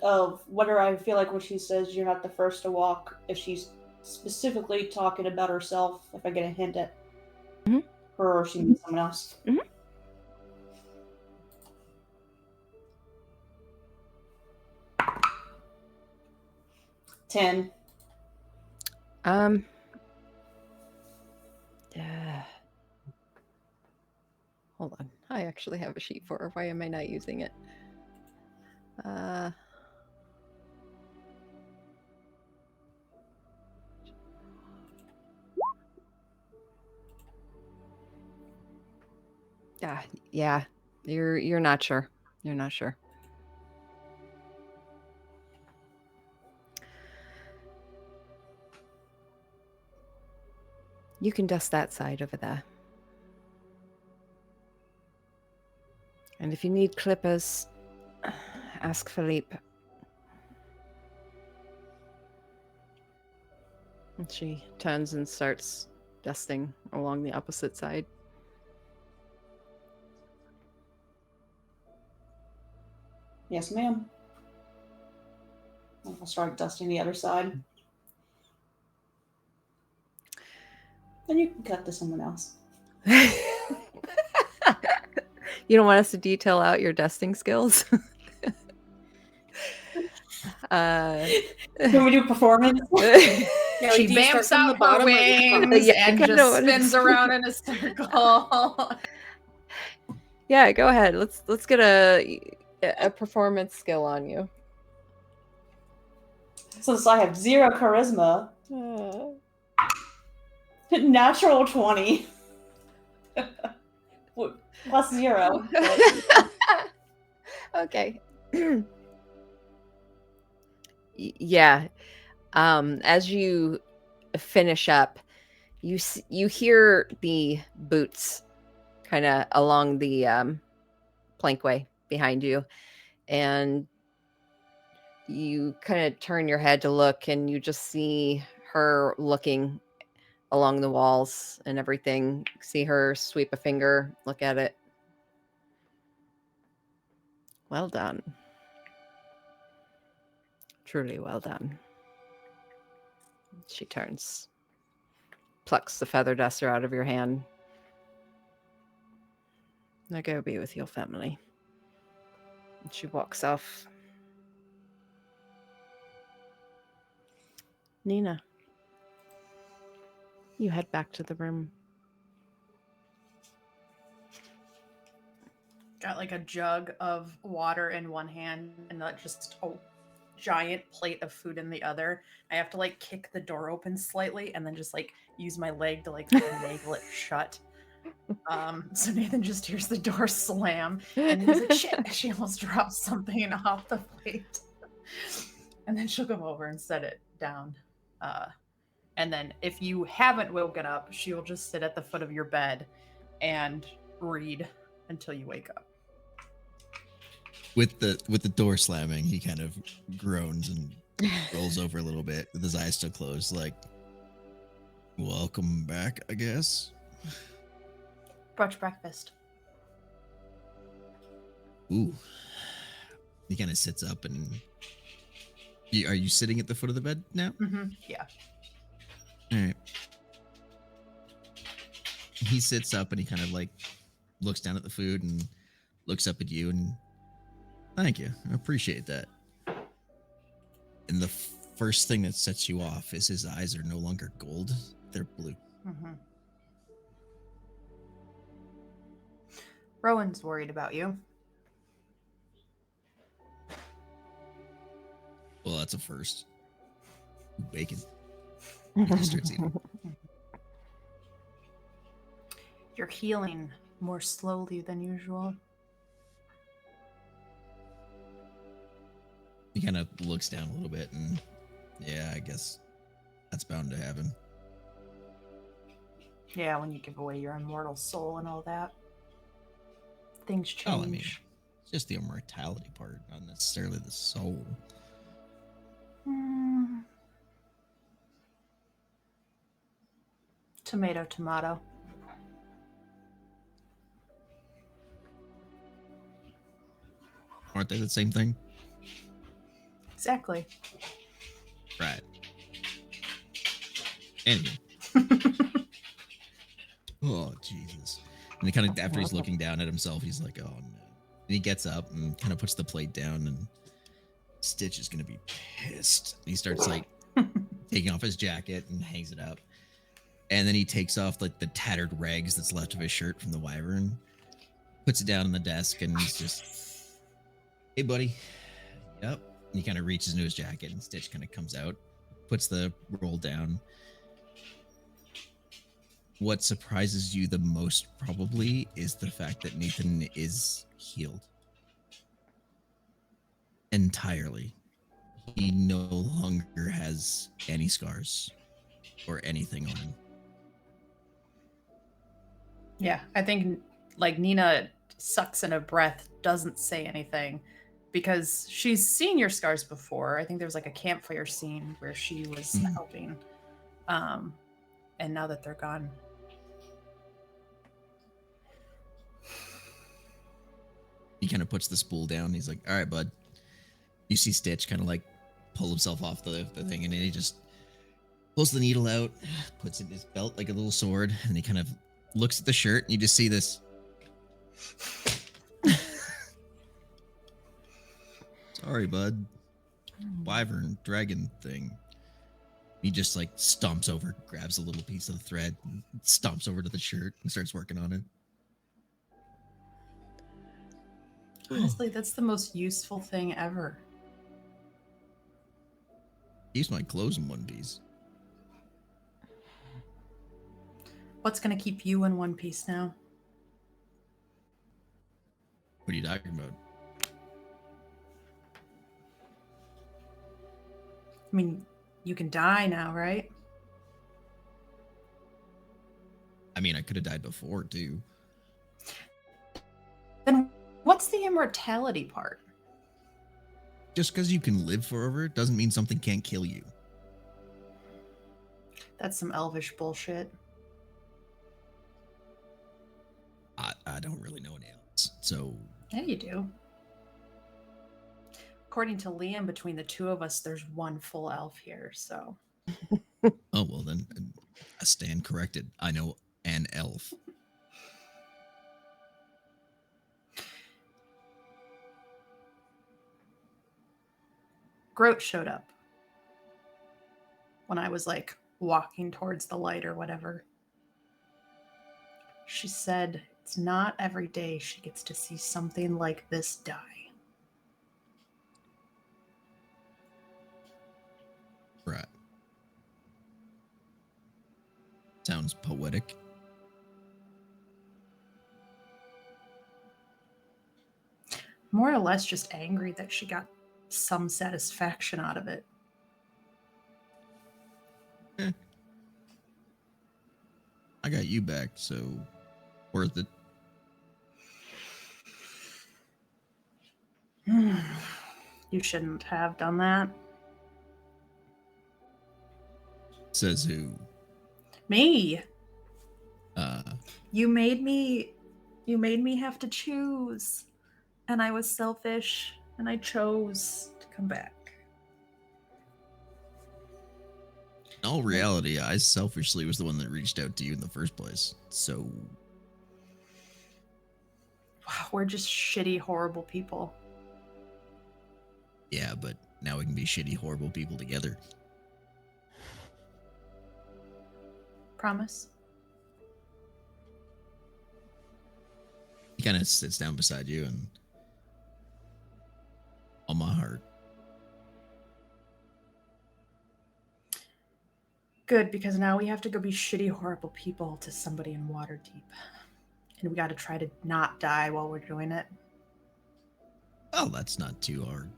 Of whether I feel like when she says you're not the first to walk, if she's specifically talking about herself, if I get a hint at Mhm. her or she means someone else. Mhm. 10. Yeah. Hold on. I actually have a sheet for her. Why am I not using it? Yeah. You're not sure. You're not sure. You can dust that side over there. And if you need clippers, ask Philippe. And she turns and starts dusting along the opposite side. Yes, ma'am. I'll start dusting the other side. Then you can cut to someone else. You don't want us to detail out your dusting skills? Can we do performance? Yeah, She like, do you start vamps from the out her bottom or the top? wings Yeah, I and kinda just wanna spins see. around in a circle. Yeah, go ahead. Let's get a performance skill on you. Since I have 0 charisma, natural 20. Plus 0. But, Okay. Yeah. As you finish up, you hear the boots kind of along the plankway behind you, and you kind of turn your head to look, and you just see her looking along the walls and everything. See her sweep a finger, look at it. Well done. Truly well done. She turns, plucks the feather duster out of your hand. Now go be with your family. And she walks off. Nina, you head back to the room. Got like a jug of water in one hand and just a giant plate of food in the other. I have to like kick the door open slightly and then just like use my leg to like finagle it shut. So Nathan just hears the door slam and he's like, shit, she almost dropped something off the plate. And then she'll come over and set it down. And then if you haven't woken up, she will just sit at the foot of your bed and read until you wake up. With the door slamming, he kind of groans and rolls over a little bit with his eyes still closed, like, welcome back, I guess. Brunch breakfast. Ooh. He kind of sits up and... Are you sitting at the foot of the bed now? Mm-hmm. Yeah. All right. He sits up and he kind of like looks down at the food and looks up at you and thank you. I appreciate that. And the first thing that sets you off is his eyes are no longer gold. They're blue. Mm-hmm. Rowan's worried about you. Well, that's a first. Bacon. He just starts eating. You're healing more slowly than usual. He kind of looks down a little bit and yeah, I guess that's bound to happen. Yeah, when you give away your immortal soul and all that. Things change. Oh, I mean, it's just the immortality part, not necessarily the soul. Tomato, tomato. Aren't they the same thing? Exactly. Right. Anyway. Oh, Jesus. And he kind of, after he's looking down at himself, he's like, oh, no. And he gets up and kind of puts the plate down, and Stitch is going to be pissed. And he starts, like, taking off his jacket and hangs it up. And then he takes off, like, the tattered rags that's left of his shirt from the wyvern, puts it down on the desk, and he's just, hey, buddy. Yep. And he kind of reaches into his jacket, and Stitch kind of comes out, puts the roll down. What surprises you the most, probably, is the fact that Nathan is healed. Entirely. He no longer has any scars or anything on him. Yeah, I think, like, Nina sucks in a breath, doesn't say anything, because she's seen your scars before. I think there was, like, a campfire scene where she was helping. And now that they're gone... He kind of puts the spool down. He's like, all right, bud. You see Stitch kind of like pull himself off the thing, and then he just pulls the needle out, puts it in his belt like a little sword, and he kind of looks at the shirt, and you just see this. Sorry, bud. Wyvern dragon thing. He just like stomps over, grabs a little piece of the thread, and stomps over to the shirt and starts working on it. Honestly, that's the most useful thing ever. Keeps my clothes in one piece. What's going to keep you in one piece now? What are you talking about? I mean, you can die now, right? I mean, I could have died before, too. Then what's the immortality part? Just because you can live forever doesn't mean something can't kill you. That's some elvish bullshit. I don't really know any else, so... Yeah, you do. According to Liam, between the two of us, there's one full elf here, so... Oh, well then, I stand corrected. I know an elf. Groat showed up when I was like walking towards the light or whatever. She said It's not every day she gets to see something like this die. Right. Sounds poetic. More or less just angry that she got some satisfaction out of it. I got you back, so worth it. You shouldn't have done that. Says who? Me. Uh, You made me have to choose. And I was selfish and I chose to come back. in all reality, I selfishly was the one that reached out to you in the first place. So, Wow, we're just shitty, horrible people. yeah, but now we can be shitty, horrible people together. Promise? He kind of sits down beside you and on my heart. Good, because now we have to go be shitty, horrible people to somebody in Waterdeep. And we got to try to not die while we're doing it. Oh, that's not too hard.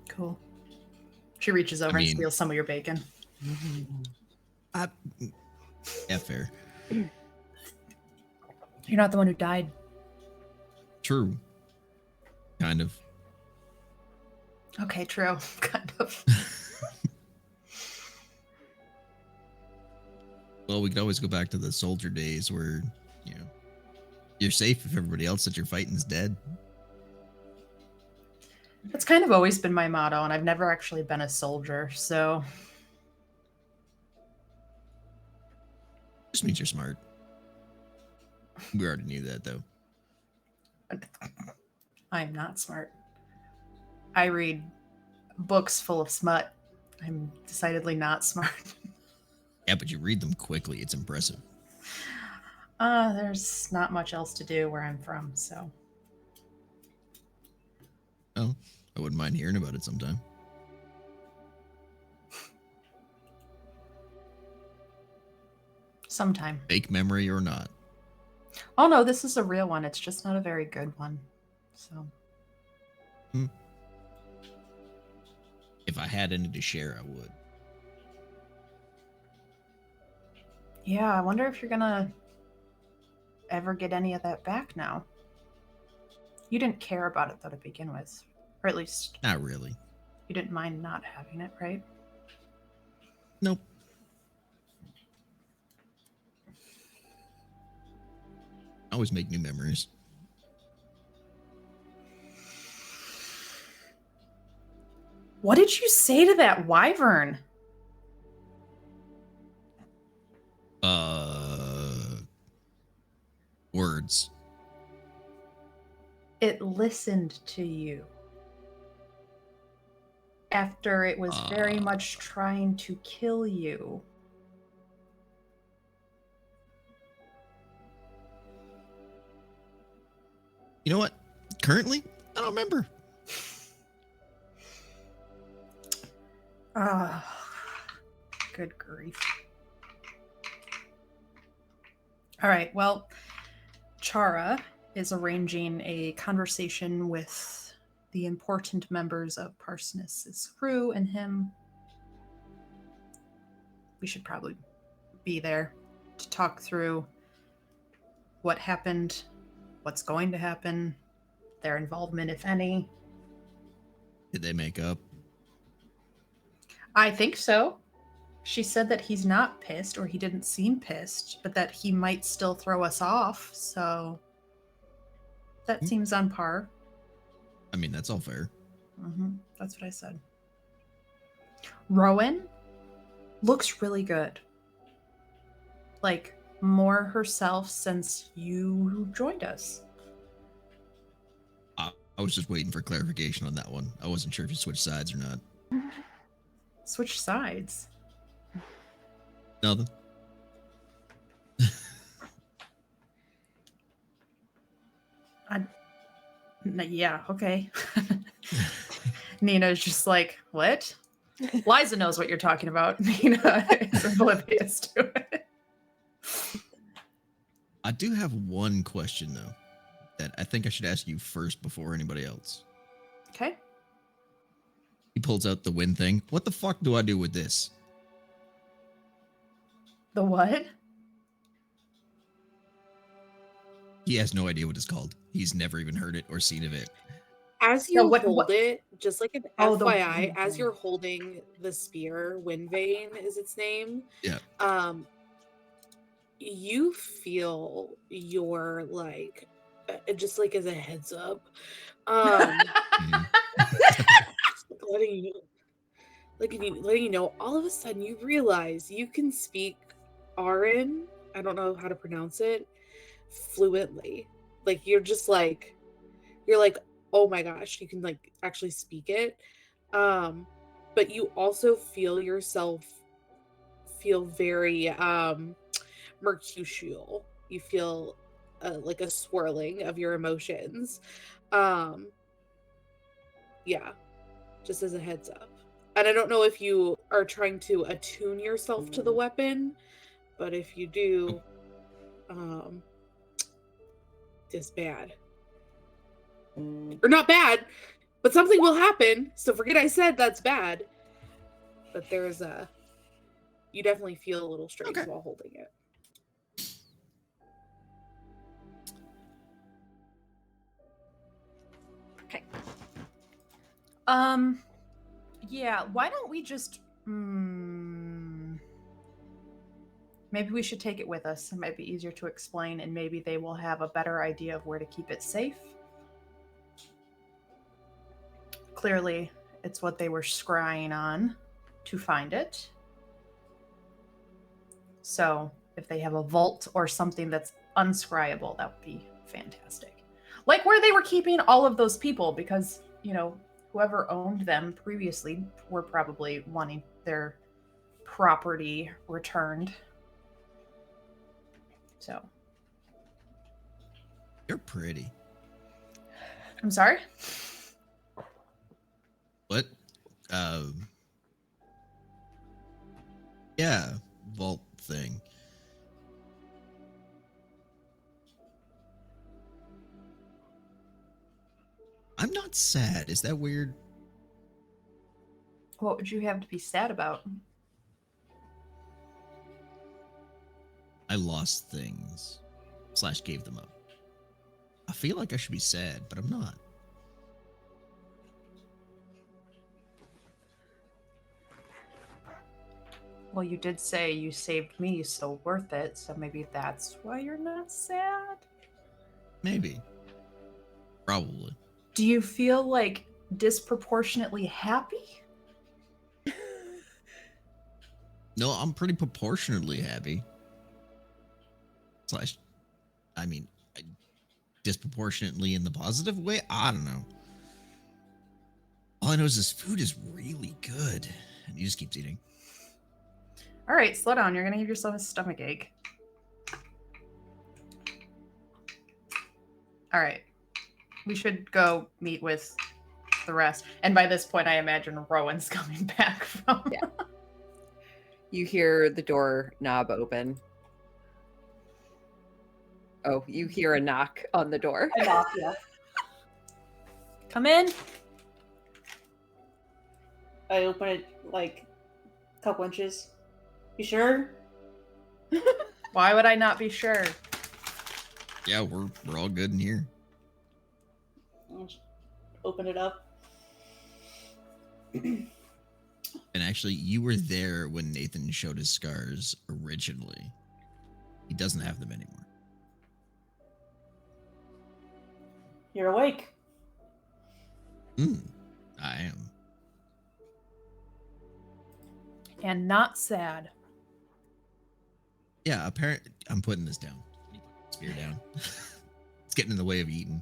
Cool. She reaches over and steals some of your bacon. Yeah, fair. You're not the one who died. True. Kind of. Okay, true. Kind of. Well, we could always go back to the soldier days where, you know, you're safe if everybody else that you're fighting is dead. That's kind of always been my motto, and I've never actually been a soldier, so... Just means you're smart. We already knew that, though. I'm not smart. I read books full of smut. I'm decidedly not smart. Yeah, but you read them quickly. It's impressive. There's not much else to do where I'm from, so... Oh, I wouldn't mind hearing about it sometime. Sometime. Fake memory or not. Oh no, this is a real one. It's just not a very good one. So... If I had any to share, I would. Yeah, I wonder if you're gonna ever get any of that back now. You didn't care about it though to begin with. Or at least Not really. you didn't mind not having it, right? Nope. I always make new memories. What did you say to that wyvern? Words. It listened to you. After it was very much trying to kill you. You know what? Currently, I don't remember. Good grief. All right, well, Chara is arranging a conversation with the important members of Parsoness's crew and him. We should probably be there to talk through what happened, what's going to happen, their involvement, if any. Did they make up? I think so. She said that he's not pissed, or he didn't seem pissed, but that he might still throw us off, so that seems on par. I mean, that's all fair. That's what I said. Rowan looks really good. Like, more herself since you joined us. I was just waiting for clarification on that one. I wasn't sure if you switched sides or not. Switch sides. Nothing. Yeah, okay. Nina's just like, what? Liza knows what you're talking about. Nina is oblivious to it. I do have one question though that I think I should ask you first before anybody else. Okay. He pulls out the wind thing. What the fuck do I do with this? The what? He has no idea what it's called. He's never even heard it or seen of it. As No, you what- hold what- it, just like an Oh, the FYI, wind as vane. you're holding the spear, Wind Vane is its name. Yeah. You feel your like, just like as a heads up, Mhm. letting you know. All of a sudden, you realize you can speak Aran. I don't know how to pronounce it fluently. Like you're like, oh my gosh, you can like actually speak it. But you also feel yourself feel very mercutial. You feel like a swirling of your emotions. Yeah, just as a heads up. And I don't know if you are trying to attune yourself to the weapon, but if you do, it's bad. Or not bad, but something will happen. So forget I said that's bad. But there's you definitely feel a little strange Okay. while holding it. Okay. Yeah, why don't we just maybe we should take it with us. It might be easier to explain, and maybe they will have a better idea of where to keep it safe. Clearly, it's what they were scrying on to find it. So, if they have a vault or something that's unscryable, that would be fantastic. Like where they were keeping all of those people, because, you know, whoever owned them previously were probably wanting their property returned. So, You're pretty. I'm sorry? What? Yeah, vault thing. I'm not sad. Is that weird? What would you have to be sad about? I lost things / gave them up. I feel like I should be sad, but I'm not. Well, you did say you saved me, so worth it. So maybe that's why you're not sad. Maybe. Probably. Do you feel like disproportionately happy? No, I'm pretty proportionately happy. / I mean, disproportionately in the positive way? I don't know. All I know is this food is really good. And he just keeps eating. All right, slow down. You're going to give yourself a stomach ache. All right. We should go meet with the rest. And by this point, I imagine Rowan's coming back from... Yeah. You hear the door knob open. Oh, you hear a knock on the door. I knock, yeah. Come in. I open it like a couple inches. You sure? Why would I not be sure? Yeah, we're all good in here. I'll just open it up. And actually, you were there when Nathan showed his scars originally. He doesn't have them anymore. You're awake. I am. And not sad. Yeah, apparently, I'm putting this down. Can you put the spear down? It's getting in the way of eating.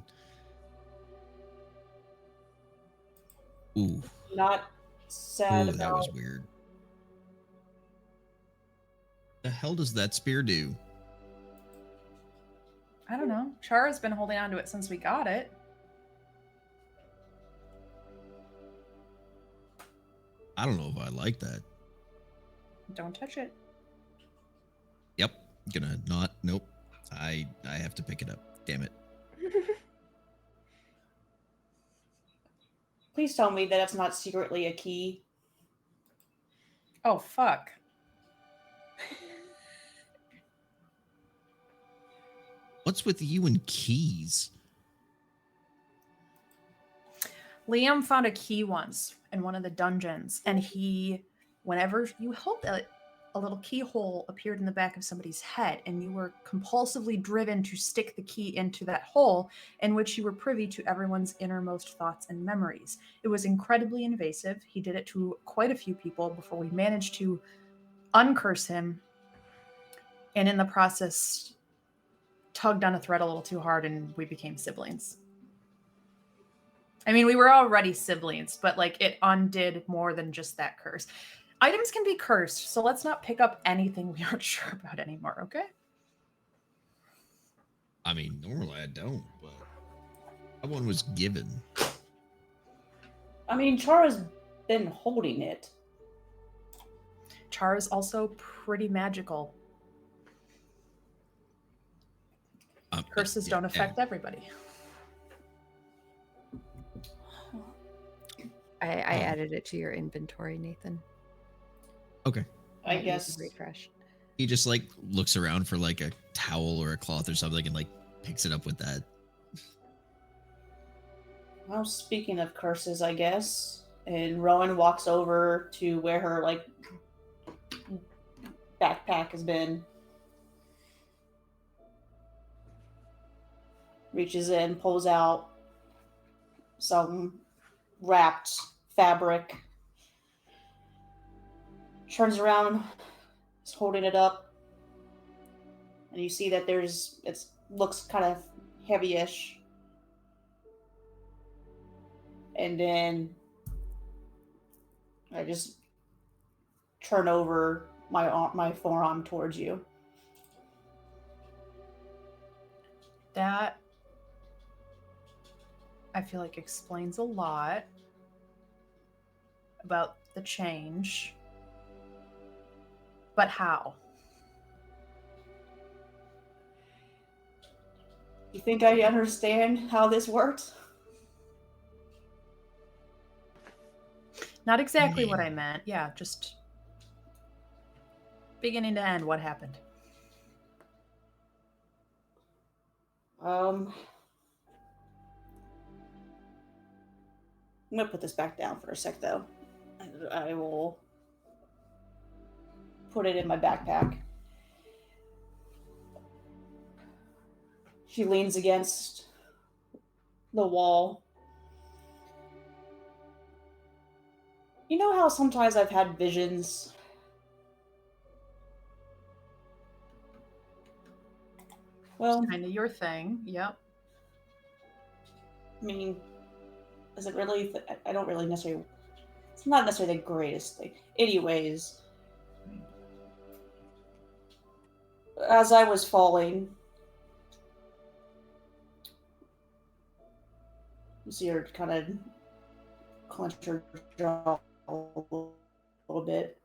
Ooh. Not sad Ooh, about that was weird. The hell does that spear do? I don't know. Chara's been holding on to it since we got it. I don't know if I like that. Don't touch it. Yep. Gonna not. Nope. I have to pick it up. Damn it. Please tell me that it's not secretly a key. Oh, fuck. What's with you and keys? Liam found a key once in one of the dungeons, and whenever you held it, a little keyhole appeared in the back of somebody's head, and you were compulsively driven to stick the key into that hole, in which you were privy to everyone's innermost thoughts and memories. It was incredibly invasive. He did it to quite a few people before we managed to uncurse him, and in the process, tugged on a thread a little too hard, and we became siblings. I mean, we were already siblings, but like it undid more than just that curse. Items can be cursed, so let's not pick up anything we aren't sure about anymore, okay? I mean, normally I don't, but that one was given. I mean, Chara's been holding it. Char is also pretty magical. Curses don't affect everybody. I added it to your inventory, Nathan. Okay. I Might need to guess. refresh. He just like looks around for like a towel or a cloth or something and like picks it up with that. Well, speaking of curses, I guess. And Rowan walks over to where her like backpack has been. Reaches in, pulls out some wrapped fabric. Turns around, is holding it up. And you see that it looks kind of heavy-ish. And then I just turn over my forearm towards you. That, I feel like, explains a lot about the change. But how? You think I understand how this works? Not exactly what I meant. Yeah, just beginning to end, what happened? I'm gonna put this back down for a sec, though. I will put it in my backpack. She leans against the wall. You know how sometimes I've had visions? Well, Kind of your thing. Yep. I mean, is it really? I don't really necessarily. It's not necessarily the greatest thing. Anyways, as I was falling, you see her kind of clench her jaw a little bit.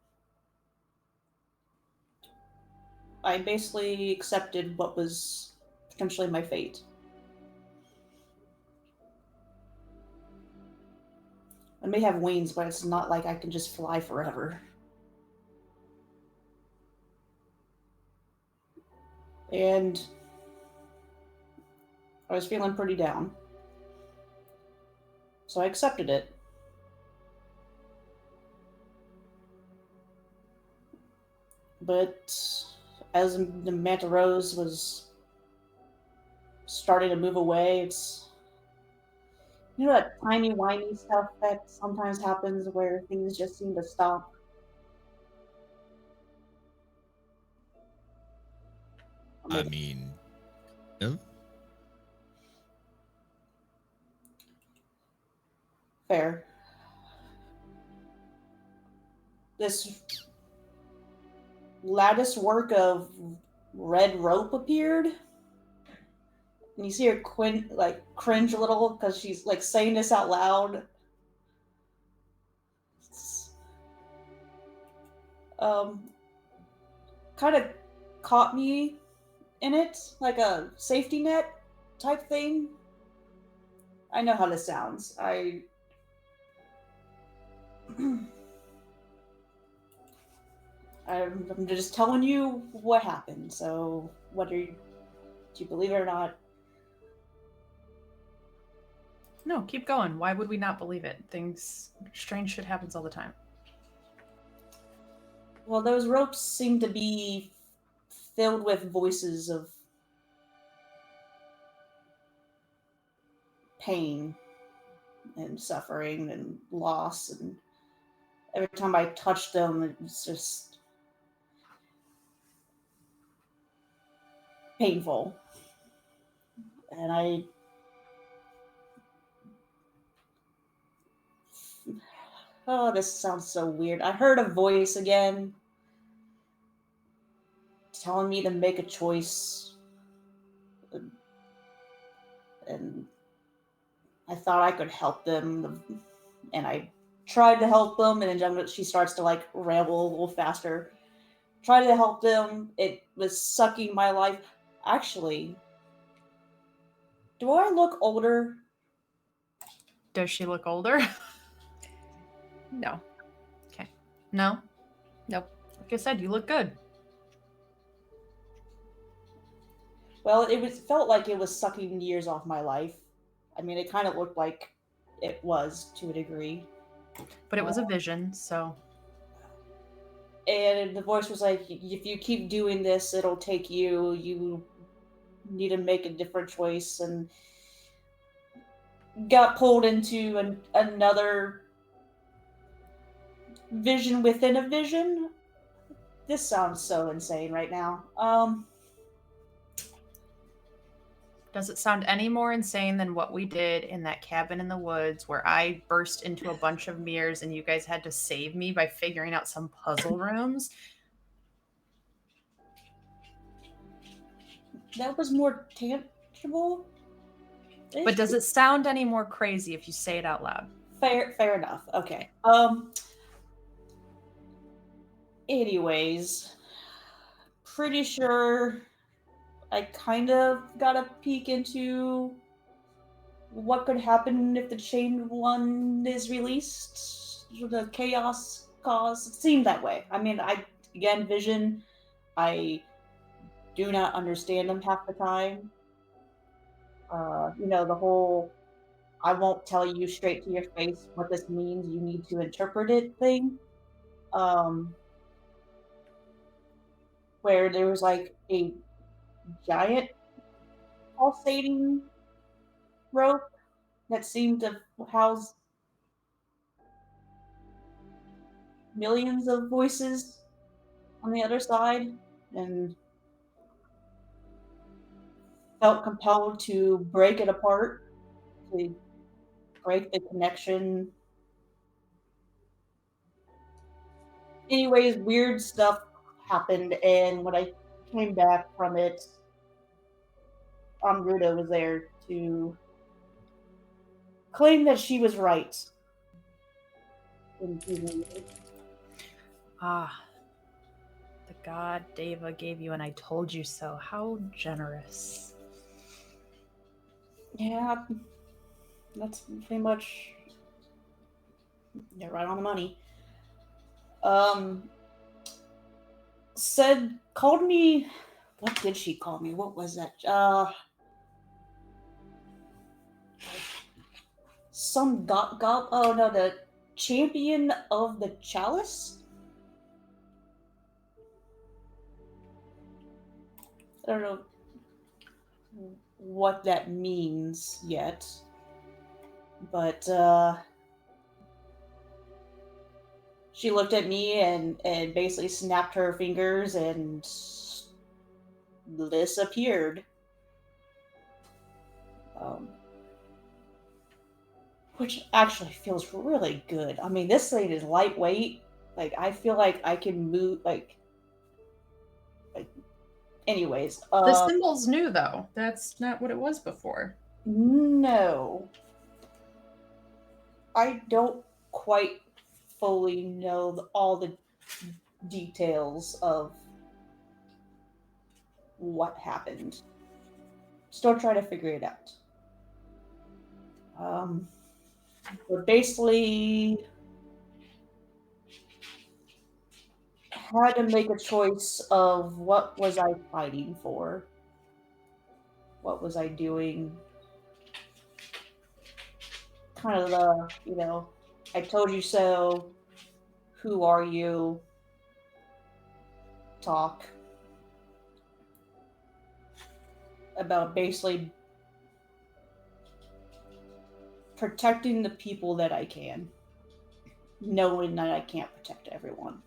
I basically accepted what was potentially my fate. I may have wings, but it's not like I can just fly forever. And I was feeling pretty down. So I accepted it. But as the Manta Rose was starting to move away, it's, you know, that tiny whiny stuff that sometimes happens where things just seem to stop. I mean, no? Fair. This lattice work of red rope appeared. And you see her cringe a little because she's like saying this out loud. kind of caught me in it, like a safety net type thing. I know how this sounds. I'm just telling you what happened. So whether do you believe it or not, No, keep going. Why would we not believe it? Strange shit happens all the time. well, those ropes seem to be filled with voices of pain and suffering and loss, and every time I touched them, it was just painful. And oh, this sounds so weird. I heard a voice again telling me to make a choice, and I thought I could help them, and I tried to help them, and then she starts to like ramble a little faster. Tried to help them. It was sucking my life. Actually, do I look older? Does she look older? No. Okay. No? Nope. Like I said, you look good. Well, felt like it was sucking years off my life. I mean, it kind of looked like it was to a degree. But it was a vision, so And the voice was like, if you keep doing this, it'll take you. You need to make a different choice. And got pulled into another vision within a vision. This sounds so insane right now. does it sound any more insane than what we did in that cabin in the woods where I burst into a bunch of mirrors and you guys had to save me by figuring out some puzzle rooms? That was more tangible. But does it sound any more crazy if you say it out loud? Fair enough. Okay. Anyways, pretty sure I kind of got a peek into what could happen if the Chained One is released. The chaos cause. It seemed that way. I mean, vision. I do not understand them half the time. The whole I won't tell you straight to your face what this means. You need to interpret it thing. Where there was like a giant pulsating rope that seemed to house millions of voices on the other side, and felt compelled to break it apart, to break the connection. Anyways, weird stuff happened, and when I came back from it, Amruta was there to claim that she was right. Ah, the god Deva gave you and I told you so. How generous. Yeah, that's pretty much right on the money. Called me. What did she call me? What was that? Some god. Oh no, the champion of the chalice. I don't know what that means yet, but she looked at me and basically snapped her fingers and disappeared. Which actually feels really good. I mean, this thing is lightweight. Like, I feel like I can move, anyways. The symbol's new, though. That's not what it was before. No. I don't quite fully know all the details of what happened. Still trying to figure it out. But basically had to make a choice of what was I fighting for? What was I doing? Kind of the, I told you so, who are you? Talk about basically protecting the people that I can, knowing that I can't protect everyone.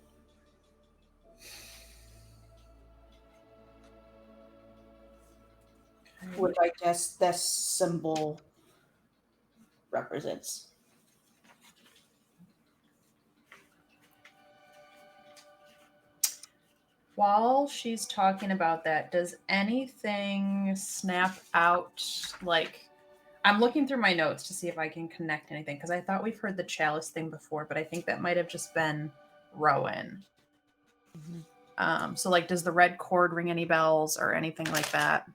Which I guess this symbol represents. While she's talking about that, does anything snap out? Like, I'm looking through my notes to see if I can connect anything, because I thought we've heard the chalice thing before, but I think that might have just been Rowan. So, like, does the red cord ring any bells or anything like that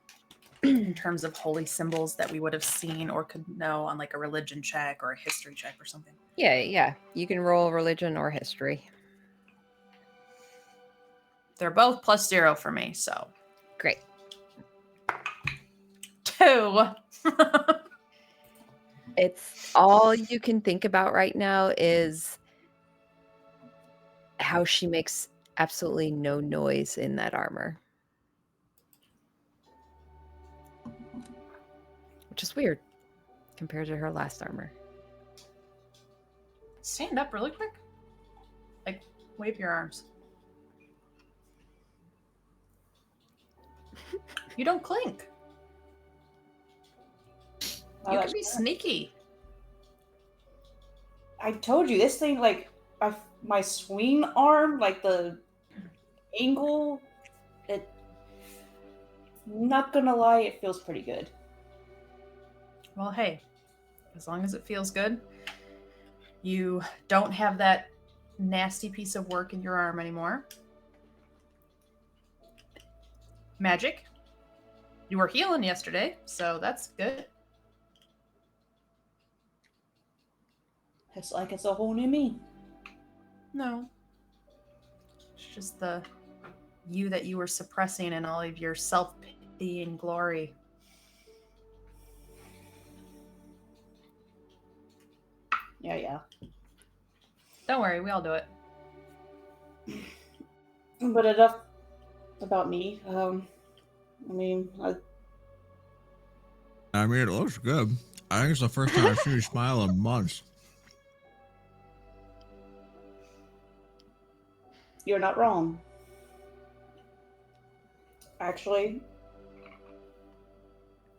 in terms of holy symbols that we would have seen or could know on like a religion check or a history check or something? Yeah. You can roll religion or history. They're both +0 for me, so Great. 2. It's all you can think about right now is how she makes absolutely no noise in that armor. Which is weird compared to her last armor. Stand up really quick. Like, wave your arms. You don't clink. You can be sneaky. I told you this thing, like my swing arm, like the angle. It. Not gonna lie, it feels pretty good. Well, hey, as long as it feels good, you don't have that nasty piece of work in your arm anymore. Magic. You were healing yesterday, so that's good. It's like it's a whole new me. No. It's just the you that you were suppressing in all of your self-pity and glory. Yeah. Don't worry, we all do it. But enough about me. I mean, it looks good. I think it's the first time I've seen you smile in months. you're not wrong. Actually,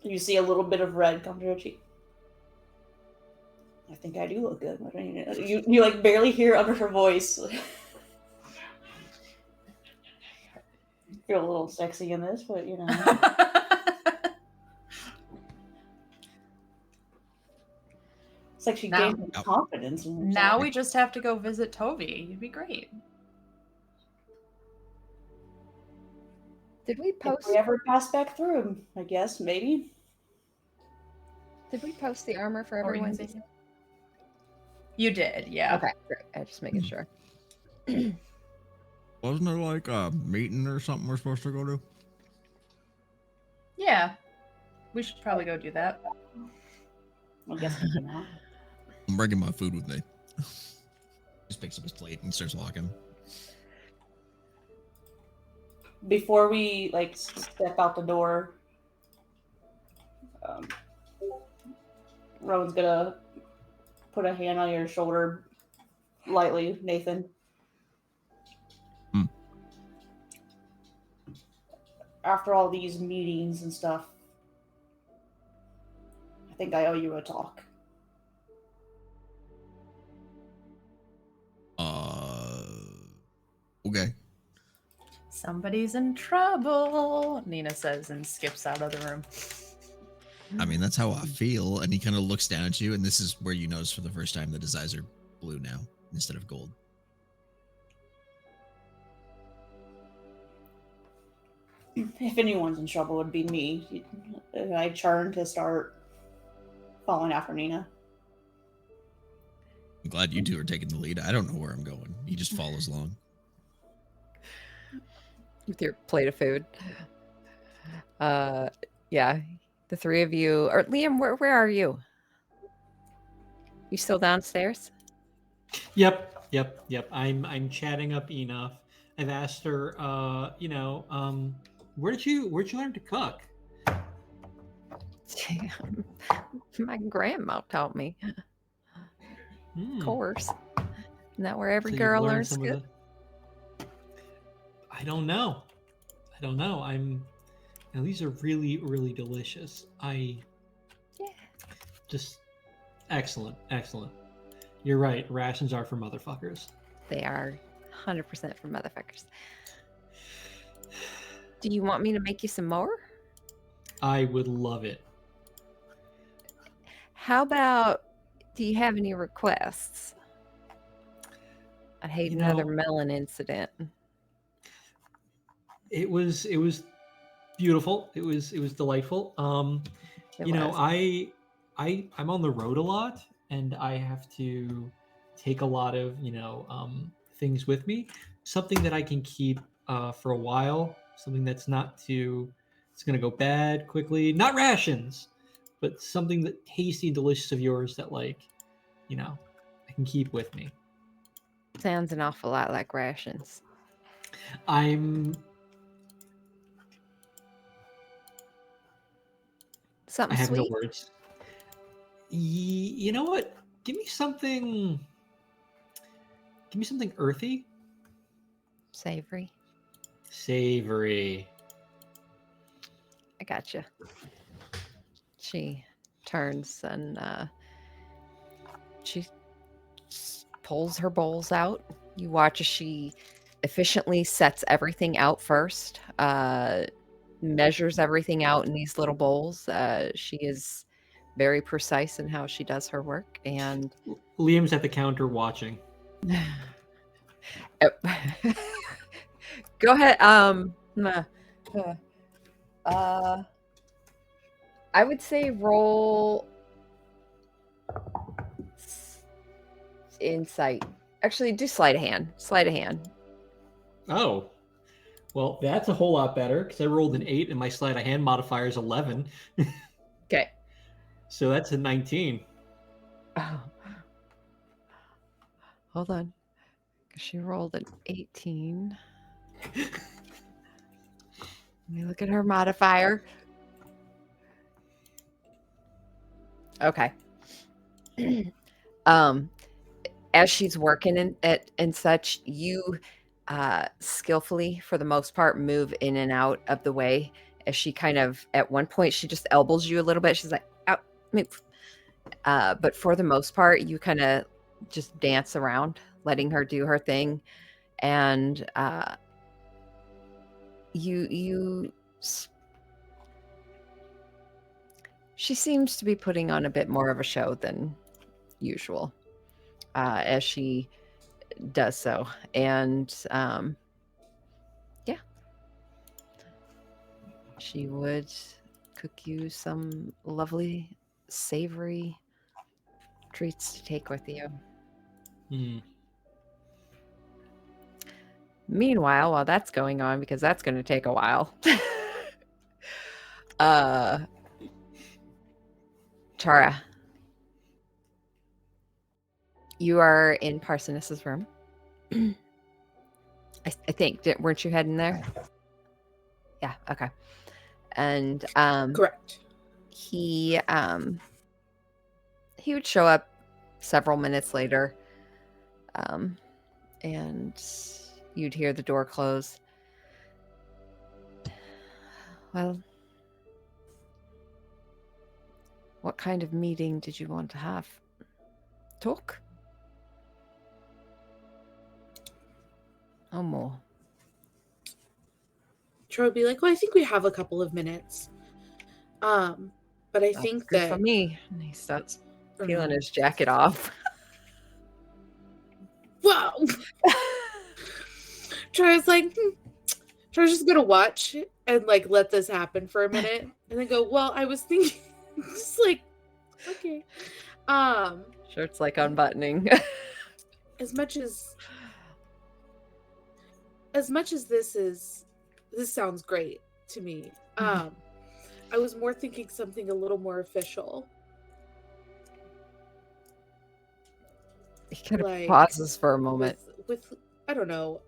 you see a little bit of red come to your cheek. I think I do look good. You like barely hear under her voice. Feel a little sexy in this, but it's like she gained some confidence in herself. Now we just have to go visit Toby. You'd be great. Did we post? If we ever pass back through, I guess maybe. Did we post the armor for everyone? You did, yeah. Okay, great. I'm just making sure. Wasn't there like a meeting or something we're supposed to go to? Yeah. We should probably go do that. I guess not. I'm bringing my food with me. Just picks up his plate and starts walking. Before we step out the door, Rowan's gonna put a hand on your shoulder lightly, Nathan. After all these meetings and stuff, I think I owe you a talk. Okay. Somebody's in trouble, Nina says and skips out of the room. I mean, that's how I feel. And he kind of looks down at you, and this is where you notice for the first time that his eyes are blue now instead of gold. if anyone's in trouble, it would be me. I turn to start following after Nina. I'm glad you two are taking the lead. I don't know where I'm going. He just follows along. With your plate of food. Yeah, the three of you. Or Liam, where are you? You still downstairs? Yep. I'm chatting up Enough. I've asked her, where'd you learn to cook? My grandma taught me. Of course. Isn't that where every So you've girl learned learns to some of cook? I don't know. These are really, really delicious. Yeah. Just excellent. You're right. Rations are for motherfuckers. They are 100% for motherfuckers. Do you want me to make you some more? I would love it. How about, do you have any requests? I'd hate another melon incident. It was beautiful. It was delightful. It was. I'm on the road a lot, and I have to take a lot of things with me. Something that I can keep for a while. Something that's not too. It's gonna go bad quickly. Not rations, but something that tasty and delicious of yours that I can keep with me. Sounds an awful lot like rations. I Something have sweet? no words. You know what? Give me something earthy. Savory. Savory. I gotcha. She turns and she pulls her bowls out. You watch as she efficiently sets everything out first, measures everything out in these little bowls. She is very precise in how she does her work. And Liam's at the counter watching. Go ahead. I would say roll insight. Actually, do sleight of hand. Sleight of hand. Oh, well, that's a whole lot better because I rolled an 8 and my sleight of hand modifier is 11. Okay. So that's a 19. Oh. Hold on. She rolled an 18. Let me look at her modifier. Okay. As she's working and such, you skillfully, for the most part, move in and out of the way. As she kind of, at one point, she just elbows you a little bit. She's like, out, move. But for the most part, you kind of just dance around, letting her do her thing. And she seems to be putting on a bit more of a show than usual as she does so. And yeah, she would cook you some lovely savory treats to take with you. Meanwhile, while that's going on, because that's going to take a while, Chara, you are in Parsonus's room. I think. Weren't you heading there? Yeah, okay. And Correct. He would show up several minutes later. And you'd hear the door close. Well, what kind of meeting did you want to have? Talk? Oh, more. Troy would be like, well, I think we have a couple of minutes. But I That's think good that for me. And he starts peeling his jacket off. Whoa. Troy's like, Char's just gonna watch and like let this happen for a minute, and then go. Well, I was thinking, just like, okay. Shirt's like unbuttoning. As much as this sounds great to me. I was more thinking something a little more official. He kind of Like, pauses for a moment. with I don't know.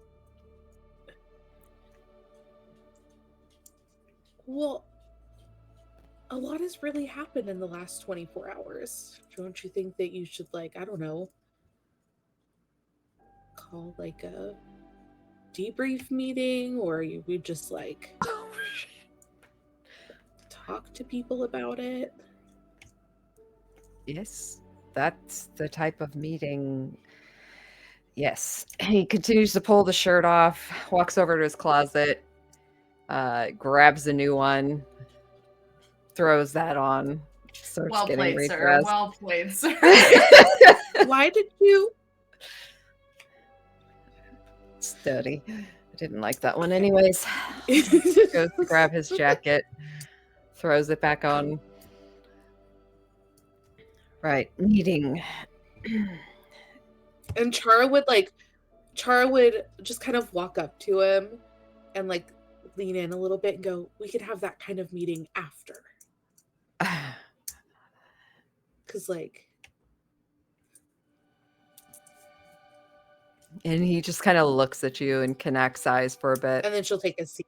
Well, a lot has really happened in the last 24 hours. Don't you think that you should, like, I don't know, call like a debrief meeting, or we just like talk to people about it? Yes, that's the type of meeting. Yes. He continues to pull the shirt off, walks over to his closet, grabs a new one, throws that on, starts Well getting played, sir. redressed. Well played, sir. Why did you? It's dirty. I didn't like that one anyways. Goes to grab his jacket, throws it back on. Right, meeting. And Chara would just kind of walk up to him and like lean in a little bit and go, "We could have that kind of meeting after." Cause like, And he just kind of looks at you and connects eyes for a bit. and then she'll take a seat.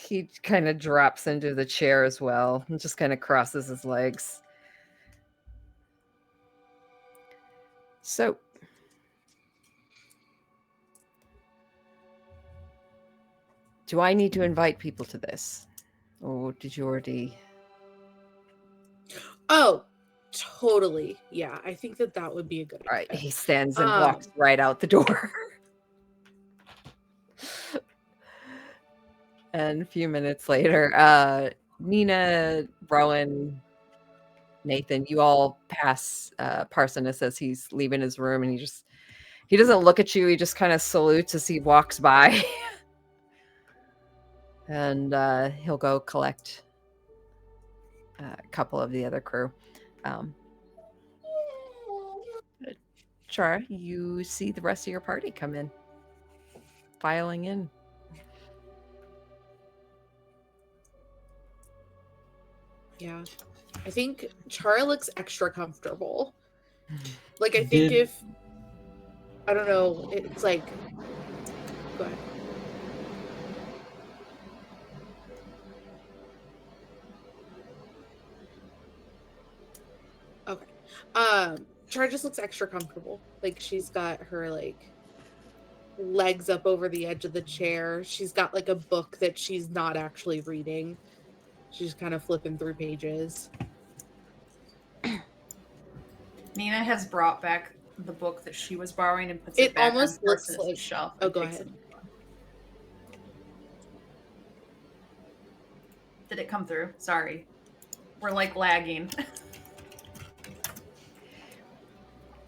He kind of drops into the chair as well and just kind of crosses his legs. So, do I need to invite people to this? Or did you already? Oh, totally. Yeah, I think that would be a good All right, idea. he stands and walks right out the door. And a few minutes later, Nina, Rowan, Nathan, you all pass Parsonus as he's leaving his room, and he doesn't look at you. He just kind of salutes as he walks by. And he'll go collect a couple of the other crew. Chara, you see the rest of your party come in, filing in. Yeah. I think Chara looks extra comfortable. Like, I think if, I don't know, it's like, go ahead. Okay. Chara just looks extra comfortable. Like, she's got her, like, legs up over the edge of the chair. She's got, like, a book that she's not actually reading. She's kind of flipping through pages. Nina has brought back the book that she was borrowing and puts it back almost on looks Parsonus' like shelf. Oh, and go takes ahead. it. Did it come through? Sorry. We're like lagging.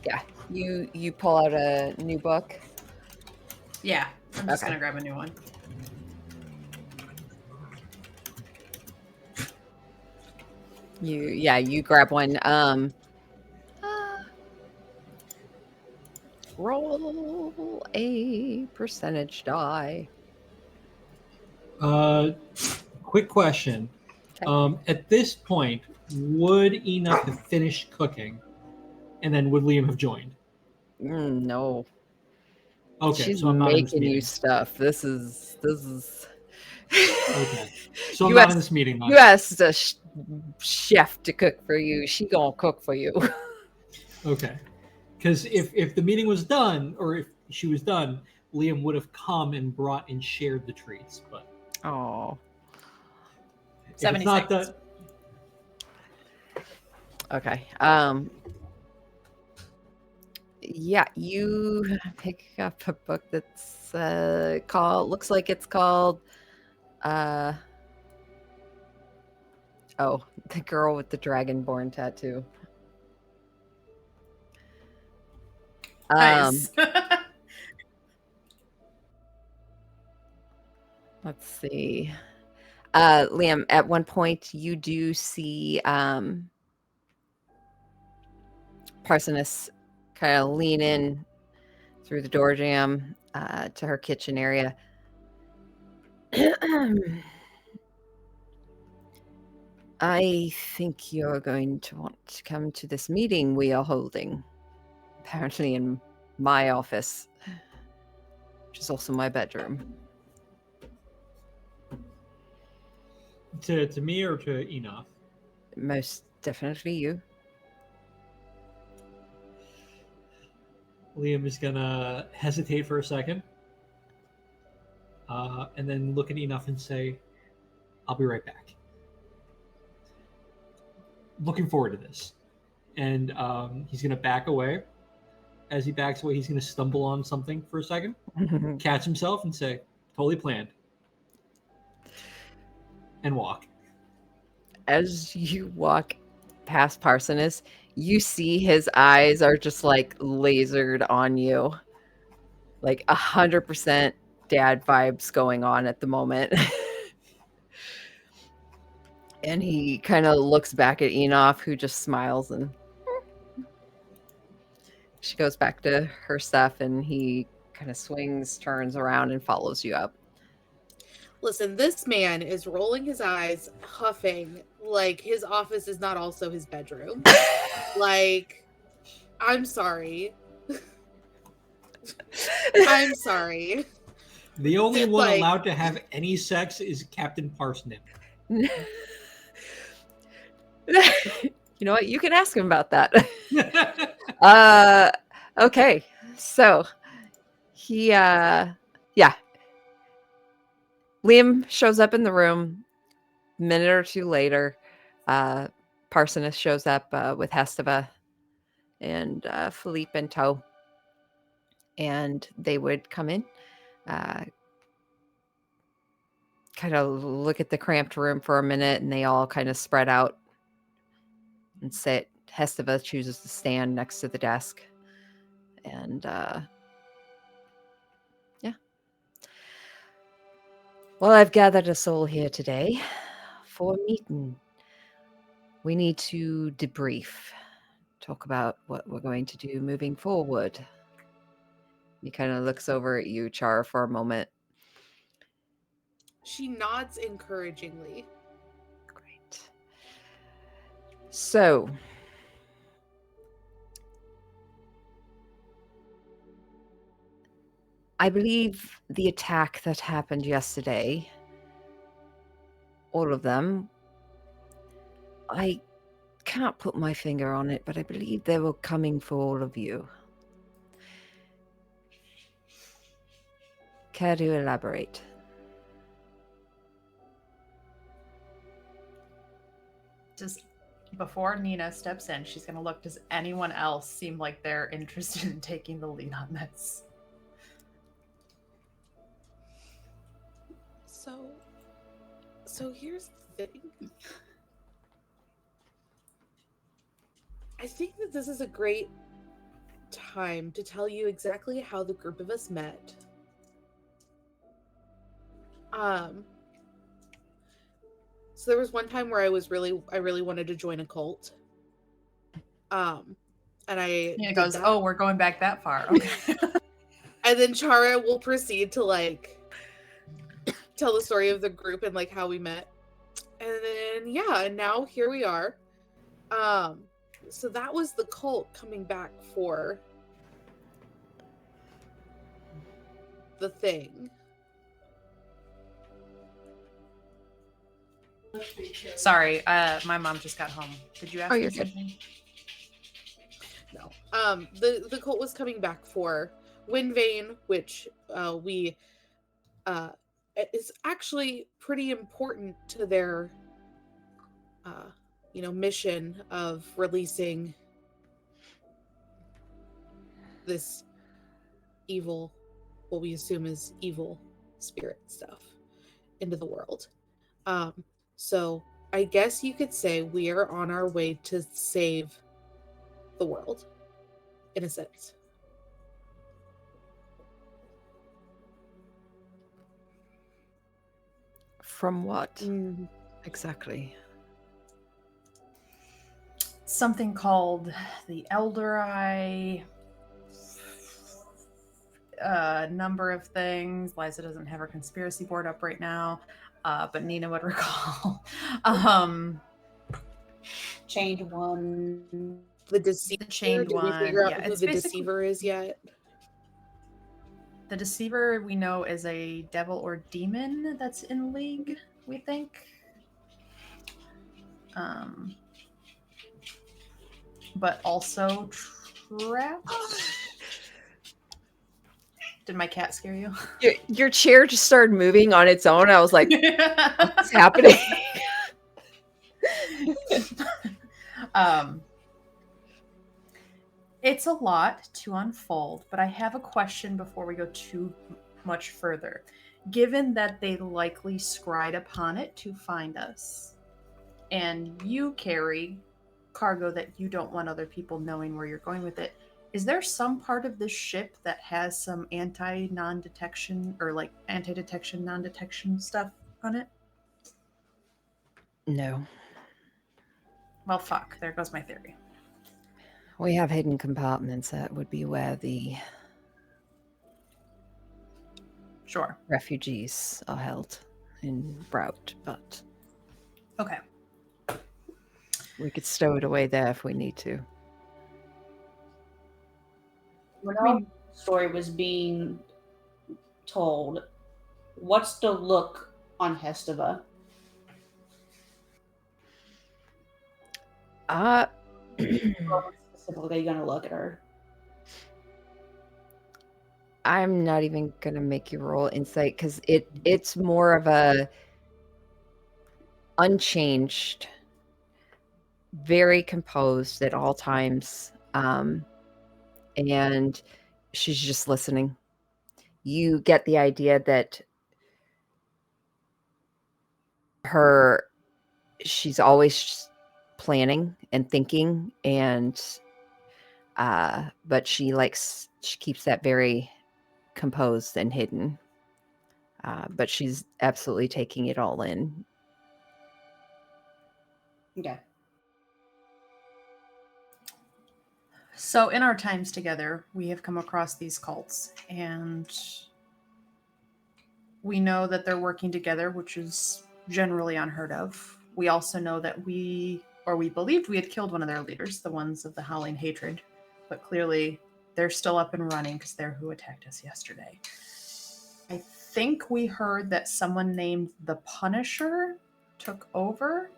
Yeah, you pull out a new book. Yeah, I'm just Okay. gonna grab a new one. You grab one. Roll a percentage die. Quick question. Okay. At this point, would Enoch have finished cooking, and then would Liam have joined? No. Okay, She's so I'm not in this making you meeting. stuff. This is. Okay, so I'm You not asked- in this meeting. You asked a chef to cook for you. She gonna cook for you. Okay, because if the meeting was done, or if she was done, Liam would have come and brought and shared the treats. But Oh. if it's 70 not seconds. done, Okay. Yeah, you pick up a book that's looks like it's called The Girl with the Dragonborn Tattoo. Nice. Let's see. Liam, at one point you do see Parsoness kind of lean in through the door jamb to her kitchen area. I think you're going to want to come to this meeting we are holding, apparently in my office, which is also my bedroom. To me or to Enoch? Most definitely you. Liam is gonna hesitate for a second, and then look at Enoch and say, "I'll be right back." Looking forward to this, and he's gonna back away. As he backs away, he's gonna stumble on something for a second, catch himself, and say, "Totally planned," and walk. As you walk past Parsoness, you see his eyes are just like lasered on you. Like 100% dad vibes going on at the moment. And he kind of looks back at Enoch, who just smiles, and she goes back to her stuff, and he kind of swings, turns around, and follows you up. Listen, this man is rolling his eyes, huffing, like his office is not also his bedroom. Like, I'm sorry. I'm sorry. The only one Like- allowed to have any sex is Captain Parsnip. You know what? You can ask him about that. Okay. So he Liam shows up in the room. A minute or two later, Parsoness shows up with Hesteva and Philippe in tow. And they would come in, kind of look at the cramped room for a minute, and they all kind of spread out and sit. Hesteva chooses to stand next to the desk. And yeah. Well, I've gathered us all here today for a meeting. We need to debrief, talk about what we're going to do moving forward. He kind of looks over at you, Char, for a moment. She nods encouragingly. Great. So, I believe the attack that happened yesterday, all of them, I can't put my finger on it, but I believe they were coming for all of you. Care to elaborate? Just before Nina steps in, she's gonna look. Does anyone else seem like they're interested in taking the lead on this? So here's the thing. I think that this is a great time to tell you exactly how the group of us met. So there was one time where I really wanted to join a cult. And Nina goes, "Oh, we're going back that far." Okay. And then Chara will proceed to like tell the story of the group and like how we met. And then and now here we are. So that was the cult coming back for the thing. Sorry, my mom just got home. Did you ask me you're good. something? No. The cult was coming back for Windvane, which we is actually pretty important to their mission of releasing this evil, what we assume is evil spirit stuff into the world. So I guess you could say we are on our way to save the world, in a sense. From what Mm, exactly? Something called the Elder Eye. A number of things. Liza doesn't have her conspiracy board up right now, but Nina would recall. Chained one. the deceiver. The chained Did we one. figure out Yeah, who it's the basically deceiver is yet? the deceiver. We know is a devil or demon that's in league. We think. Um, but also trapped. Did my cat scare you? Your chair just started moving on its own. I was like, what's happening? um, it's a lot to unfold, but I have a question before we go too much further. Given that they likely scried upon it to find us, and you carry cargo that you don't want other people knowing where you're going with it, is there some part of this ship that has some anti-non-detection or like anti-detection, non-detection stuff on it? No. Well, fuck. There goes my theory. We have hidden compartments that would be where the Sure. refugees are held in route, but Okay. we could stow it away there if we need to. When I mean- our story was being told, what's the look on Hestava? Uh How specifically going to look at her? I'm not even gonna make you roll insight because it's more of a unchanged, very composed at all times, and she's just listening. You get the idea that she's always planning and thinking, and but she keeps that very composed and hidden. But she's absolutely taking it all in. Okay. So, in our times together, we have come across these cults, and we know that they're working together, which is generally unheard of. We also know that we believed we had killed one of their leaders, the ones of the Howling Hatred, but clearly they're still up and running because they're who attacked us yesterday. I think we heard that someone named the Punisher took over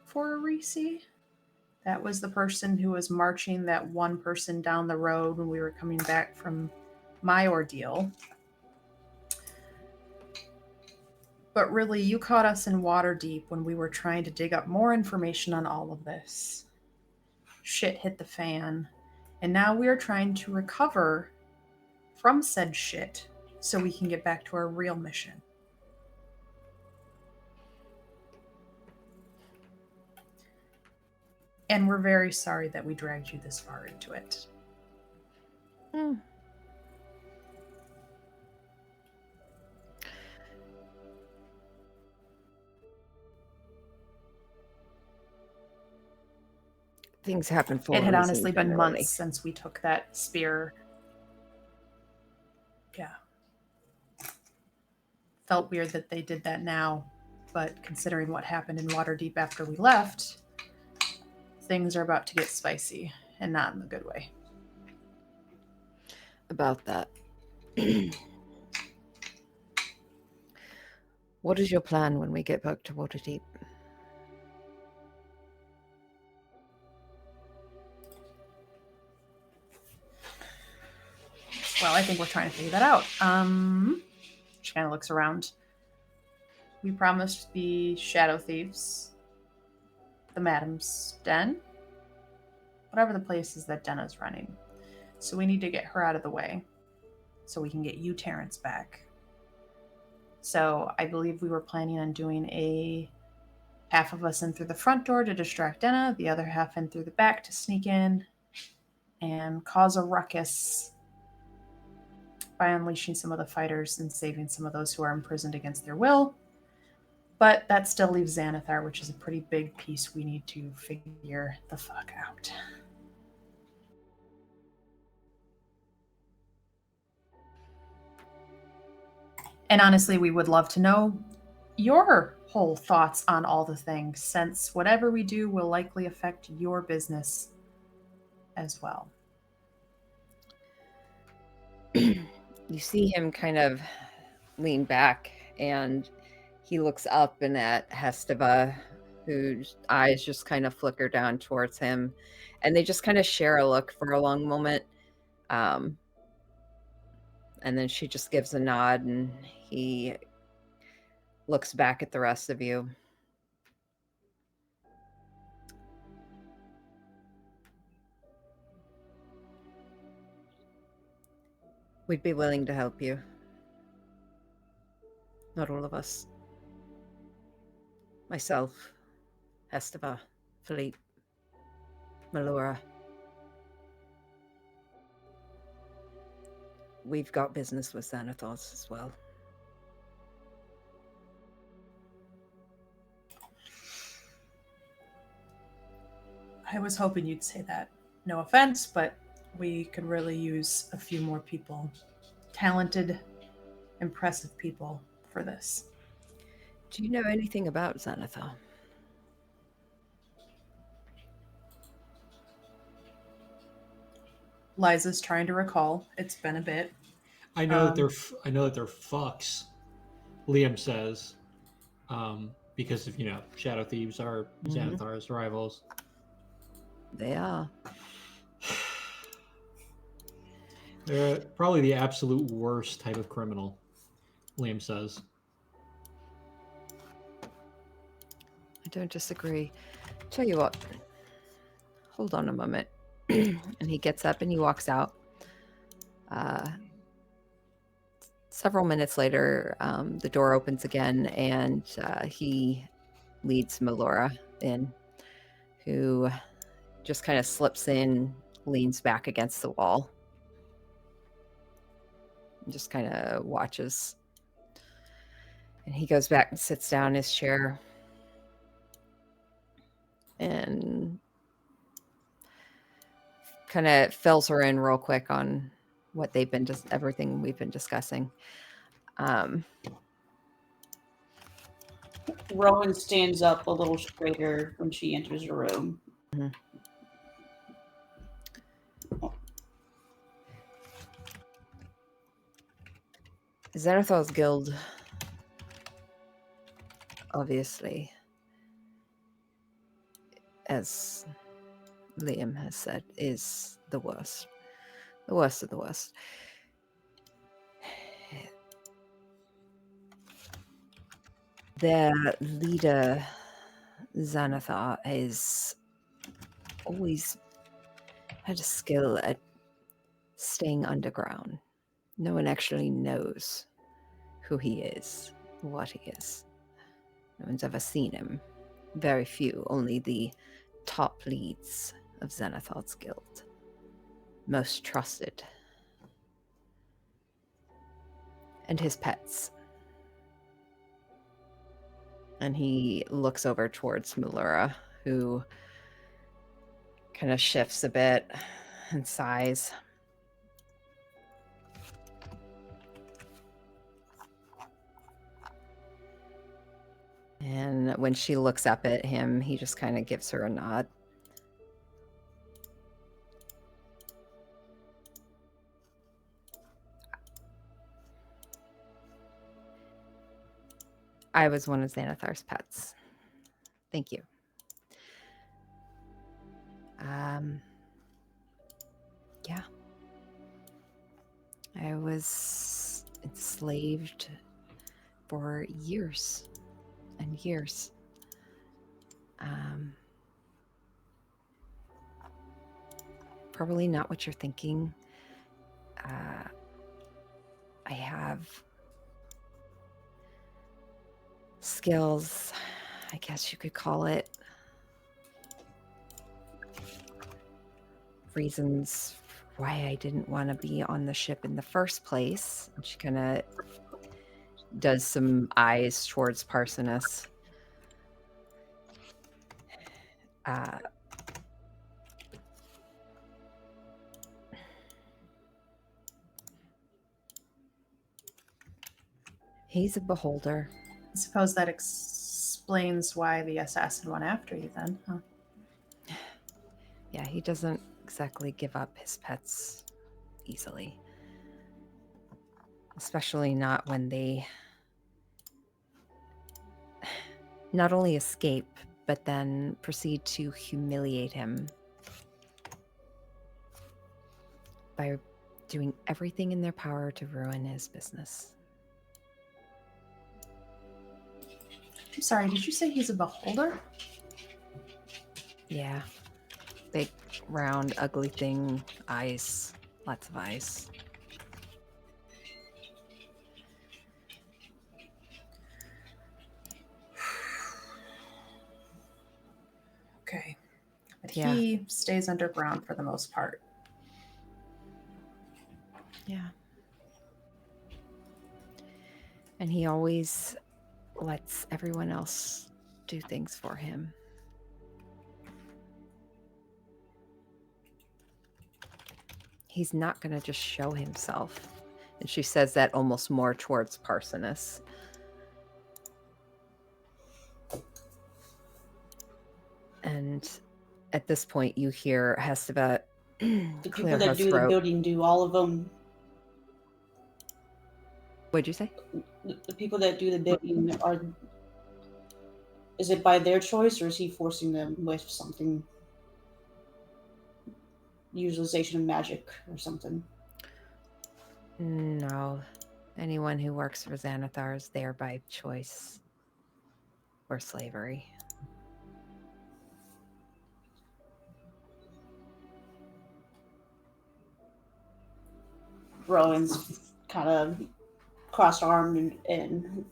for Arisi. That was the person who was marching that one person down the road when we were coming back from my ordeal. But really, you caught us in Waterdeep when we were trying to dig up more information on all of this. Shit hit the fan, and now we are trying to recover from said shit so we can get back to our real mission. And we're very sorry that we dragged you this far into it. Things happen for It a had reason, honestly been generally. months since we took that spear. Yeah. Felt weird that they did that now, but considering what happened in Waterdeep after we left, things are about to get spicy, and not in the good way. About that. What is your plan when we get back to Waterdeep? Well, I think we're trying to figure that out. She kind of looks around. We promised the Shadow Thieves the Madam's Den, whatever the place is that Denna's running. So we need to get her out of the way so we can get you, Terrence, back. So I believe we were planning on doing a half of us in through the front door to distract Denna, the other half in through the back to sneak in and cause a ruckus by unleashing some of the fighters and saving some of those who are imprisoned against their will. But that still leaves Xanathar, which is a pretty big piece we need to figure the fuck out. And honestly, we would love to know your whole thoughts on all the things, since whatever we do will likely affect your business as well. You see him kind of lean back, and he looks up and at Hesteva, whose eyes just kind of flicker down towards him, and they just kind of share a look for a long moment. And then she just gives a nod, and he looks back at the rest of you. We'd be willing to help you. Not all of us. Myself, Hesteva, Philippe, Melora. We've got business with Xanathos as well. I was hoping you'd say that. No offense, but we could really use a few more people. Talented, impressive people for this. Do you know anything about Xanathar? Liza's trying to recall. It's been a bit. I know that I know that they're fucks. Liam says, because of shadow thieves are Xanathar's rivals. They are. They're probably the absolute worst type of criminal. Liam says. I don't disagree. Tell you what. Hold on a moment. And he gets up and he walks out. Several minutes later, the door opens again, and he leads Melora in, who just kind of slips in, leans back against the wall, and just kind of watches. And he goes back and sits down in his chair and kind of fills her in real quick on what they've been just everything we've been discussing. Rowan stands up a little straighter when she enters the room. Mm-hmm. Xanathar's guild, obviously, as Liam has said, is the worst. The worst of the worst. Their leader, Xanathar, has always had a skill at staying underground. No one actually knows who he is, what he is. No one's ever seen him. Very few, only the top leads of Xanathar's guild. Most trusted. And his pets. And he looks over towards Melora, who kind of shifts a bit and sighs. And when she looks up at him, he just kind of gives her a nod. I was one of Xanathar's pets. Thank you. Yeah. I was enslaved for years and years. Probably not what you're thinking. I have skills, I guess you could call it. Reasons why I didn't want to be on the ship in the first place. And she kind of does some eyes towards Parsonus. He's a beholder. I suppose that explains why the assassin went after you then, huh? Yeah, he doesn't exactly give up his pets easily. Especially not when they not only escape, but then proceed to humiliate him by doing everything in their power to ruin his business. I'm sorry, did you say he's a beholder? Yeah. Big, round, ugly thing. Eyes. Lots of eyes. Okay. But Yeah. he stays underground for the most part. Yeah. And he always lets everyone else do things for him. He's not going to just show himself. And she says that almost more towards Parsonus. And at this point, you hear Hesteva The clear people her that do the throat. building do all of them. What'd you say? The people that do the building are. Is it by their choice, or is he forcing them with something? Utilization of magic or something. No. Anyone who works for Xanathar is there by choice or slavery. Rowan's kind of crossed-armed and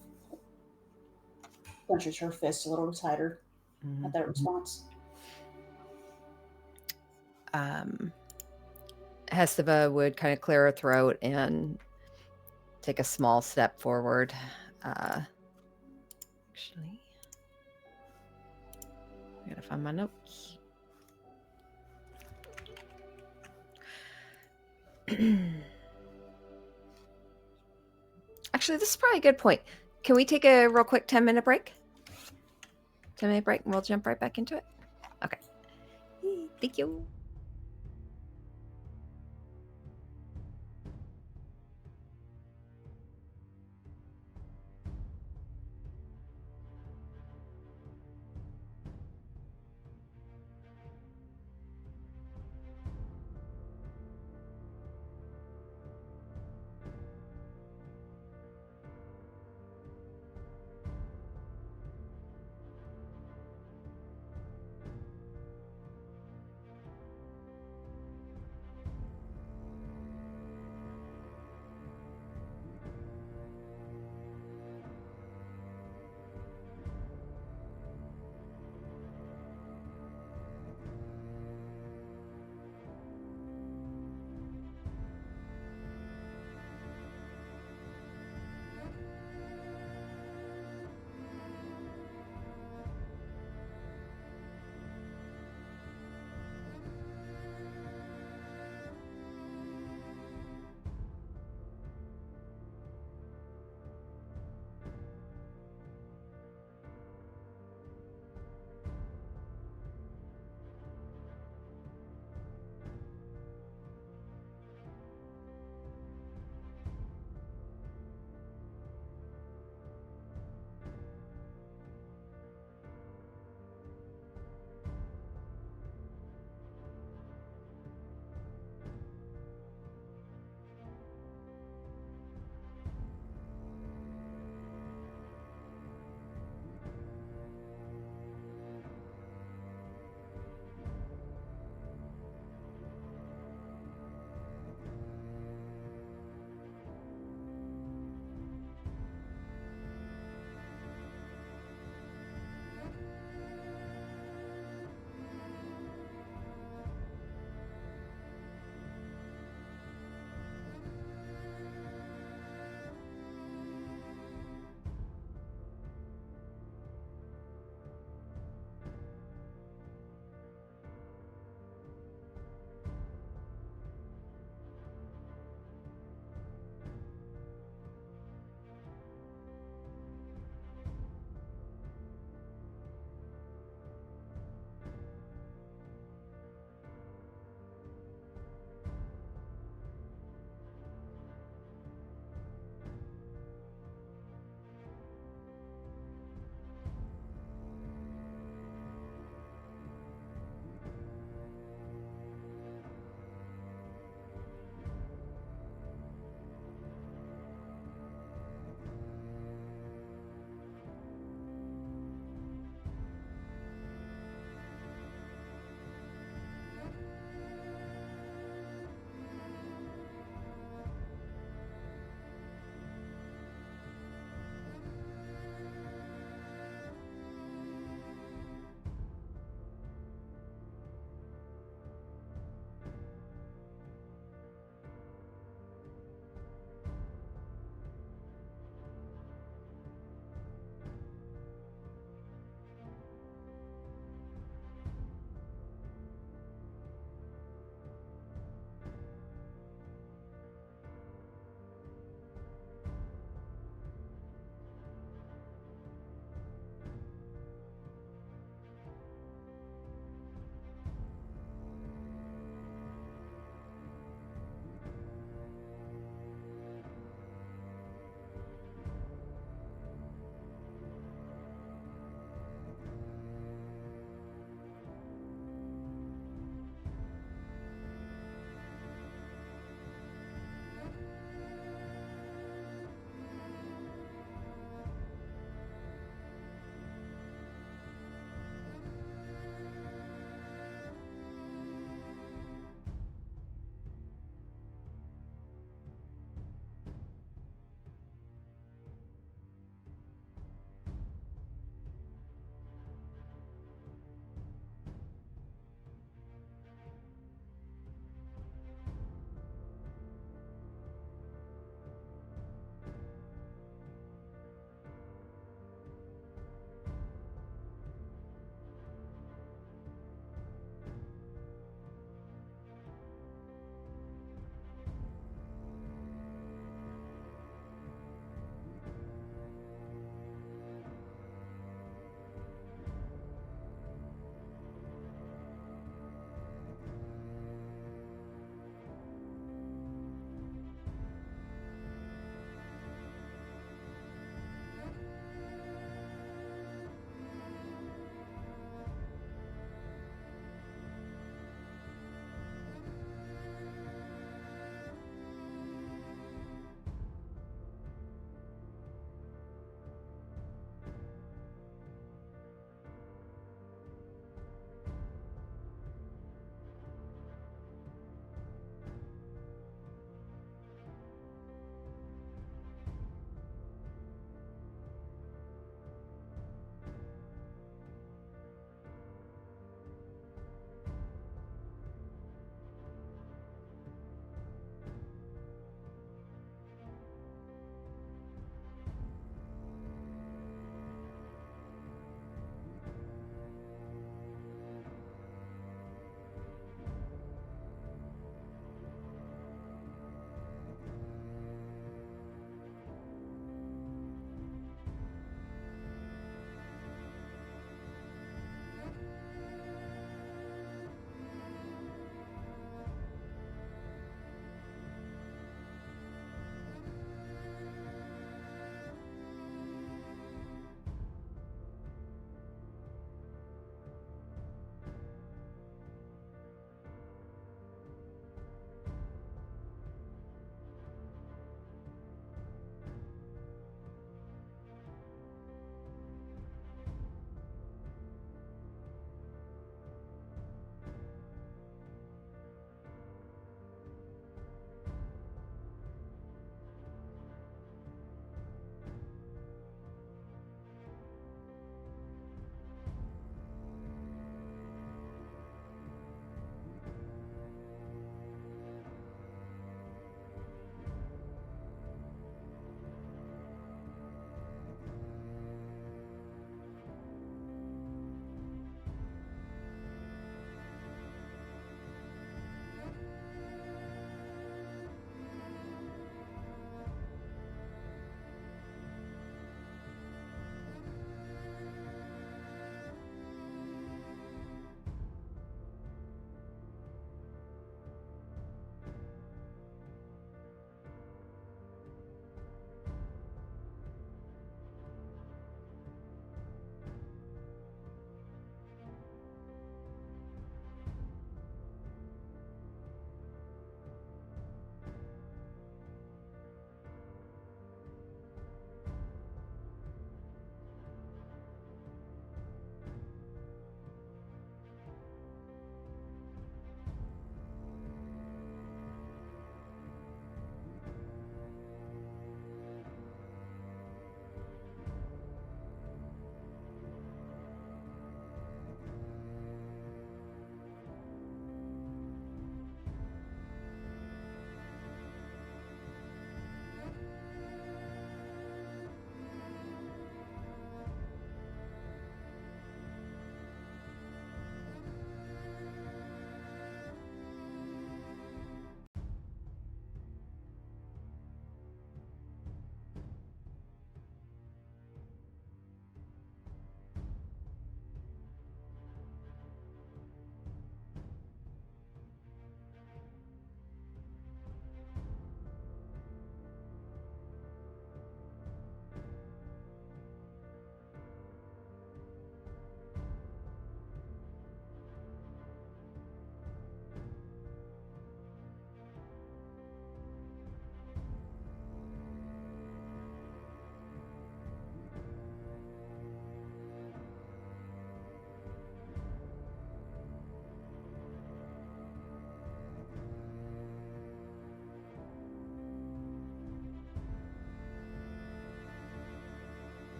clenches her fist a little tighter Mhm. at that response. Hesteva would kind of clear her throat and take a small step forward. Actually, I gotta find my notes. Actually, this is probably a good point. Can we take a real quick 10-minute break? 10-minute break, and we'll jump right back into it. Okay. Thank you.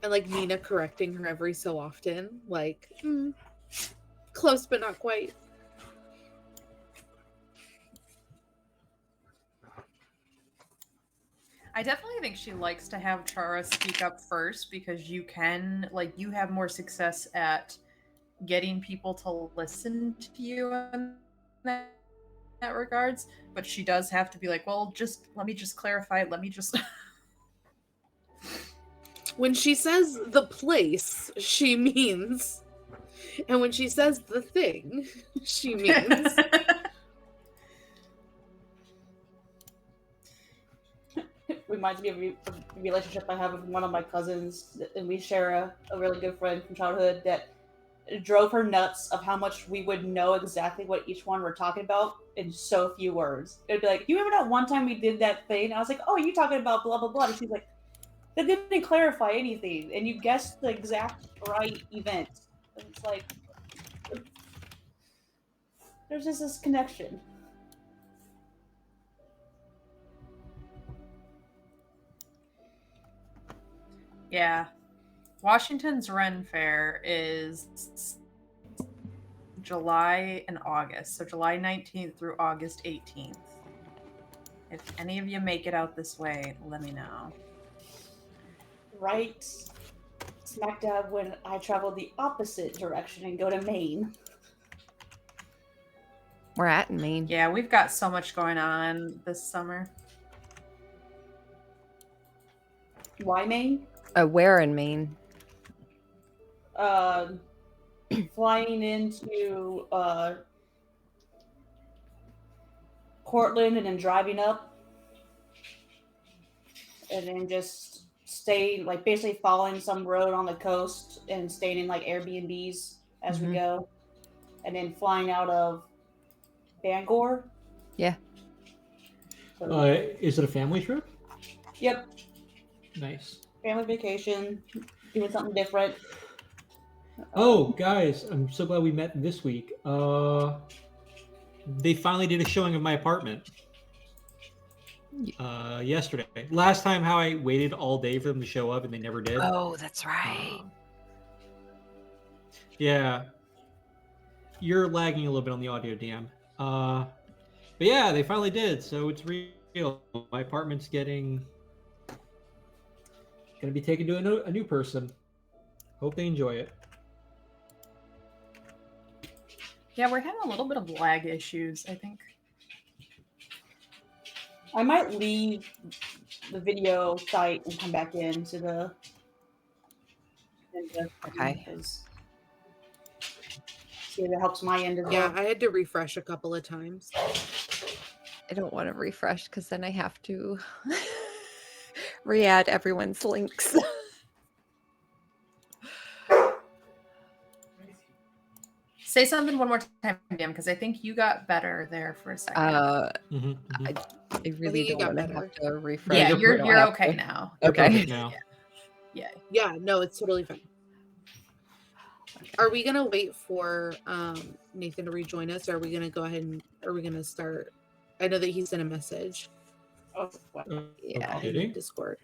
And like Nina correcting her every so often, like close but not quite. I definitely think she likes to have Chara speak up first because you have more success at getting people to listen to you in that regards. But she does have to be like, well, just let me just clarify. Let me just. When she says the place, she means, and when she says the thing, she means. Reminds me of a relationship I have with one of my cousins, and we share a really good friend from childhood that drove her nuts of how much we would know exactly what each one were talking about in so few words. It'd be like, "You remember that one time we did that thing?" I was like, "Oh, you're talking about blah blah blah." And she's like, "That didn't clarify anything," and you guessed the exact right event. And it's like, there's just this connection. Yeah. Washington's Ren Fair is July and August. So July 19th through August 18th. If any of you make it out this way, let me know. Right smack dab when I travel the opposite direction and go to Maine. We're at in Maine. Yeah, we've got so much going on this summer. Why Maine? Where in Maine? Flying into Portland and then driving up, and then just staying, like basically following some road on the coast and staying in like Airbnbs as we go, and then flying out of Bangor. Yeah. So, Is it a family trip? yep, Nice. family vacation, doing something different. Oh, guys, I'm so glad we met this week. They finally did a showing of my apartment. Yesterday. Last time, how I waited all day for them to show up and they never did. Oh, that's right. Yeah. You're lagging a little bit on the audio, DM. But yeah, they finally did, so it's real. My apartment's gonna be taken to a new person. Hope they enjoy it. Yeah, we're having a little bit of lag issues, I think. I might leave the video site and come back into the. Okay. See if it helps my end as Yeah, well. I had to refresh a couple of times. I don't want to refresh because then I have to re-add everyone's links. Say something one more time, DM, because I think you got better there for a second. I really you don't got want to better. have to refresh. Yeah, Yeah, you're don't you're have okay to. now. You're Okay. perfect now. Yeah. Yeah, no, it's totally fine. Are we gonna wait for Nathan to rejoin us, or are we gonna go ahead and are we gonna start? I know that he sent a message Oh, wow. Yeah. Did in he? Discord.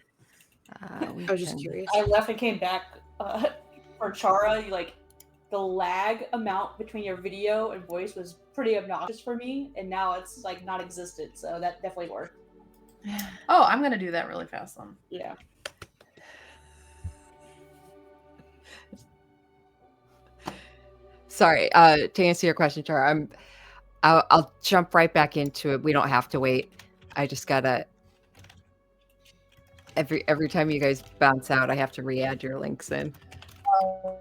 We I was just can- curious. I left and came back for Chara. Like the lag amount between your video and voice was pretty obnoxious for me, and now it's like non-existent. So that definitely worked. Oh, I'm gonna do that really fast then. Yeah. Sorry. To answer your question, Chara, I'll jump right back into it. We don't have to wait. I just gotta. Every time you guys bounce out, I have to re-add your links in. Oh,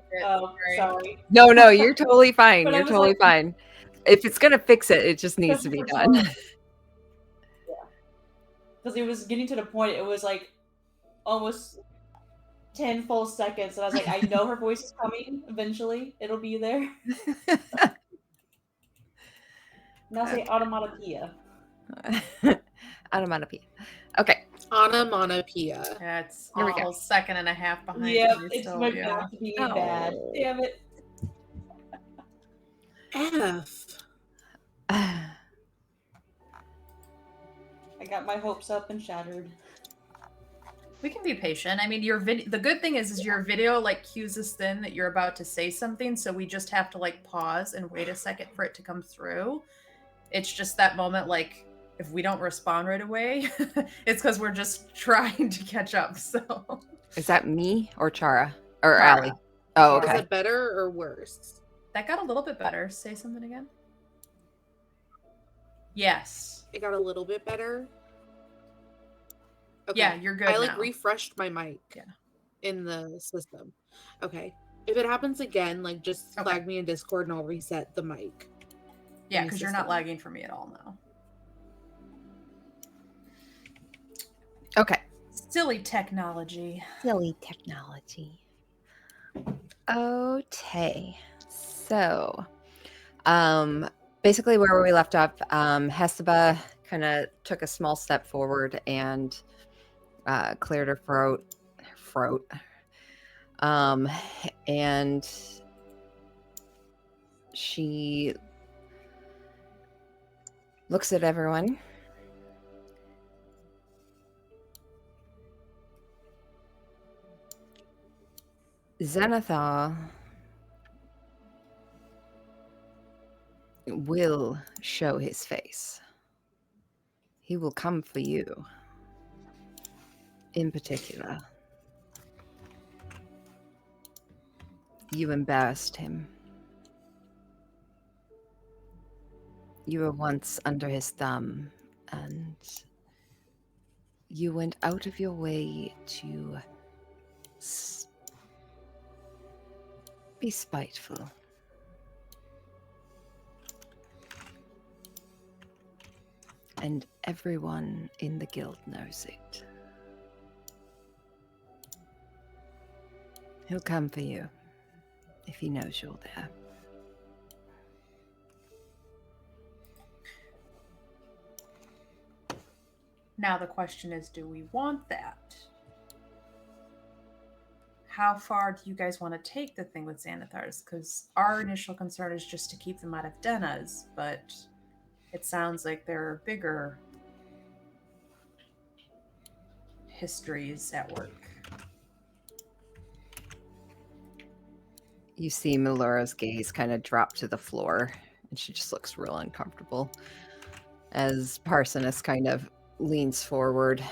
sorry. No, you're totally fine. But I You're was totally like- fine. If it's gonna fix it, it just needs to be Especially for done. Chara. Yeah. Because it was getting to the point. It was like almost 10 full seconds, and I was like, I know her voice is coming eventually. It'll be there. Now say automatopoeia. Onomatopoeia. Okay. Onomatopoeia. Yeah, it's Here we a go. whole second and a half behind. Yep, me it's still, went yeah. back to being Oh. bad. Damn it. F. I got my hopes up and shattered. We can be patient. I mean, your the good thing is your video like cues us in that you're about to say something, so we just have to like pause and wait a second for it to come through. It's just that moment, like if we don't respond right away, it's because we're just trying to catch up. So Is that me or Chara or Chara. Allie? Oh, Is okay. it better or worse? That got a little bit better. Say something again. Yes. It got a little bit better. Okay. Yeah, you're good I like now. refreshed my mic in the system. Okay. If it happens again, like just flag me in Discord and I'll reset the mic. Yeah, because you're not lagging for me at all now. Okay. Silly technology. Silly technology. Okay. So, basically where we left off, Hesaba kind of took a small step forward and cleared her throat. And she looks at everyone. Xanathar will show his face. He will come for you. In particular. You embarrassed him. You were once under his thumb, and you went out of your way to be spiteful. And everyone in the guild knows it. He'll come for you if he knows you're there. Now the question is, do we want that? How far do you guys want to take the thing with Xanathars? Because our initial concern is just to keep them out of Denna's, but it sounds like there are bigger histories at work. You see Melora's gaze kind of drop to the floor, and she just looks real uncomfortable as Parsonus kind of leans forward.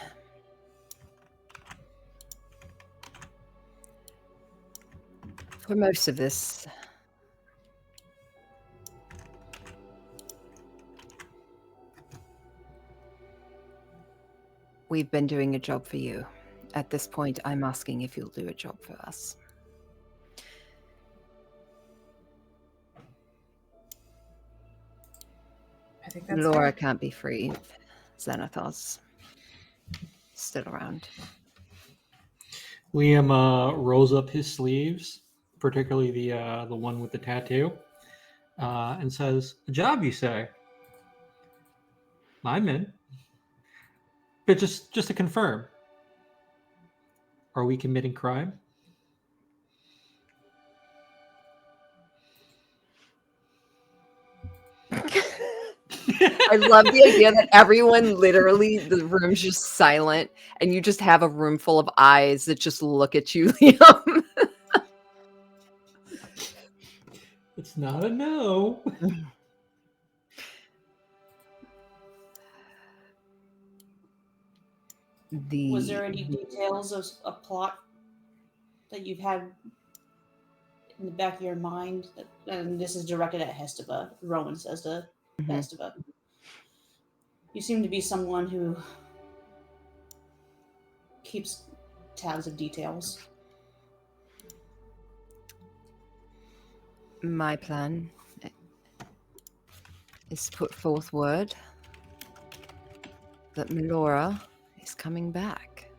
For most of this, we've been doing a job for you. At this point, I'm asking if you'll do a job for us. I think that's Laura fair. can't be free if Xanathar's still around. Liam rolls up his sleeves, particularly the one with the tattoo, and says, "A job, you say? I'm in. But just to confirm, are we committing crime?" I love the idea that everyone literally, the room's just silent, and you just have a room full of eyes that just look at you, Liam. It's not a no. Was there any details of a plot that you've had in the back of your mind? And this is directed at Hestaba. Rowan says to Hestaba. You seem to be someone who keeps tabs of details. My plan is to put forth word that Melora is coming back.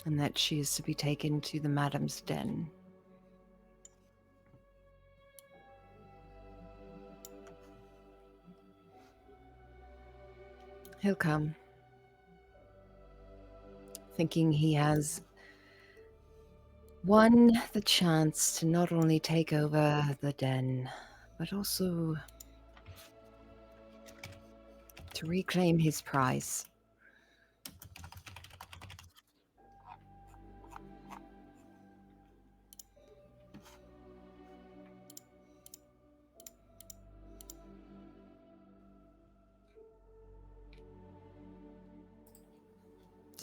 And that she is to be taken to the Madam's Den. He'll come, thinking he has won the chance to not only take over the den, but also to reclaim his prize.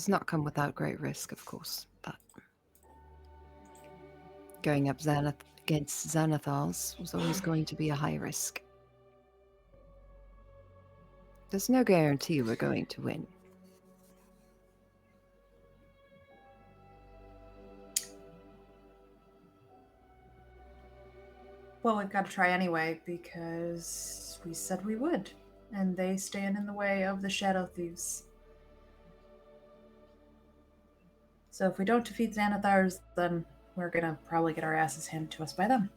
does not come without great risk, of course, but going up against Xanathars was always going to be a high risk. There's no guarantee we're going to win. Well, we've got to try anyway because we said we would, and they stand in the way of the Shadow Thieves. So if we don't defeat Xanathars, then we're gonna probably get our asses handed to us by them.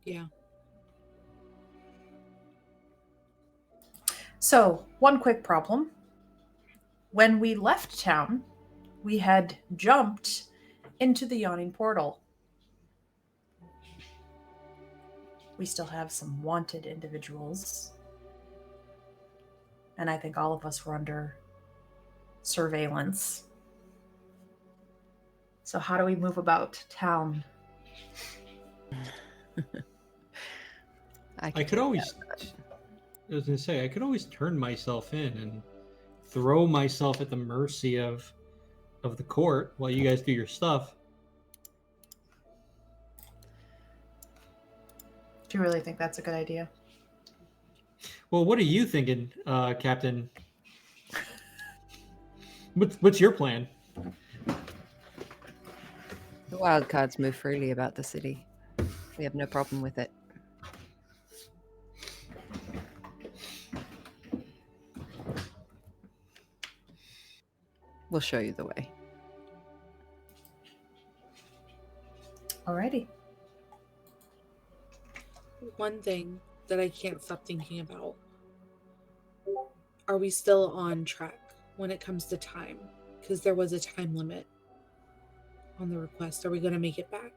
Yeah. So, one quick problem. When we left town, we had jumped into the yawning portal. We still have some wanted individuals. And I think all of us were under surveillance. So how do we move about town? I could always. I was gonna say I could always turn myself in and throw myself at the mercy of the court while you guys do your stuff. Do you really think that's a good idea? Well, what are you thinking, Captain? What's your plan? The wild cards move freely about the city. We have no problem with it. We'll show you the way. Alrighty. One thing that I can't stop thinking about. Are we still on track when it comes to time? Because there was a time limit on the request. Are we going to make it back?